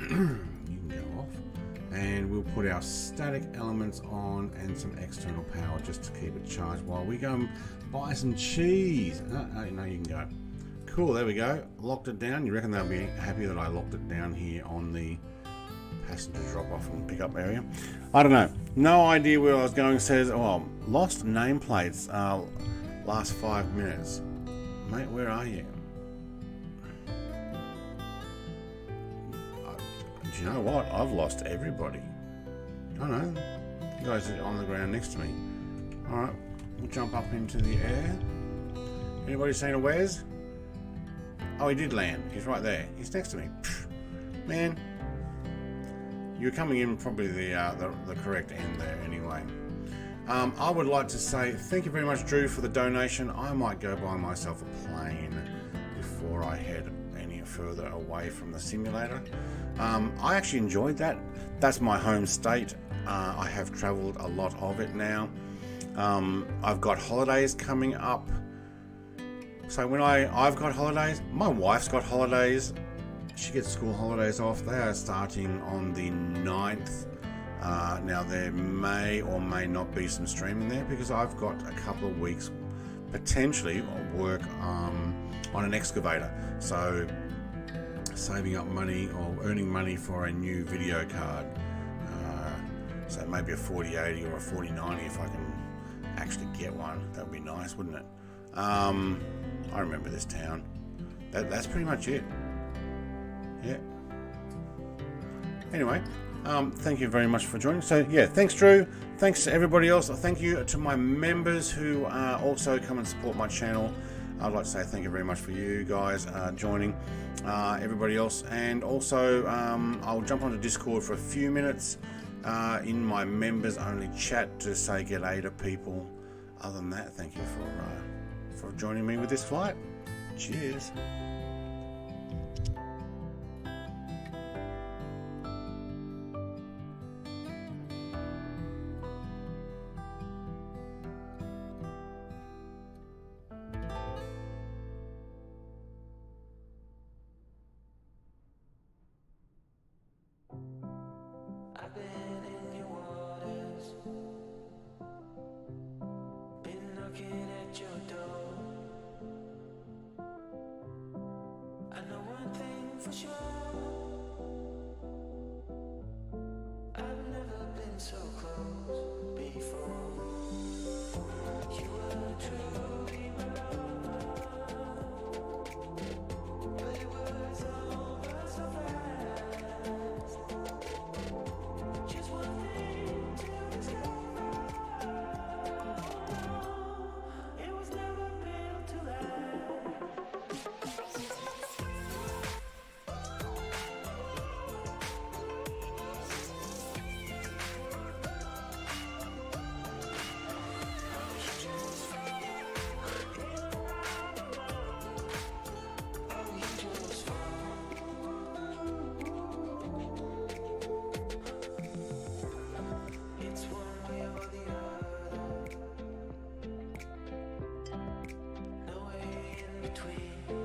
You can go off, and we'll put our static elements on and some external power just to keep it charged while we go and buy some cheese. No, you can go. cool. There we go. Locked it down. You reckon they'll be happy that I locked it down here on the passenger drop-off and pick-up area? I don't know. No idea where I was going. It says, oh, lost nameplates last 5 minutes. Mate, where are you? Do you know what? I've lost everybody. I don't know. You guys are on the ground next to me. Alright, we'll jump up into the air. Anybody seen a Wes? Oh, he did land. He's right there. He's next to me. Man, you're coming in probably the correct end there anyway. I would like to say thank you very much, Drew, for the donation. I might go buy myself a plane before I head any further away from the simulator. I actually enjoyed that. That's my home state. I have travelled a lot of it now. I've got holidays coming up. So when I've got holidays, my wife's got holidays. She gets school holidays off. They are starting on the 9th. Now there may or may not be some streaming there because I've got a couple of weeks potentially work on an excavator. So saving up money or earning money for a new video card. So maybe a 4080 or a 4090 if I can actually get one. That would be nice, wouldn't it? I remember this town. That's pretty much it. Yeah. Anyway, thank you very much for joining. So yeah, thanks Drew. Thanks to everybody else. Thank you to my members who also come and support my channel. I'd like to say thank you very much for you guys joining. Everybody else, and also I'll jump onto Discord for a few minutes in my members only chat to say g'day to people. Other than that, thank you for joining me with this flight. Cheers. Between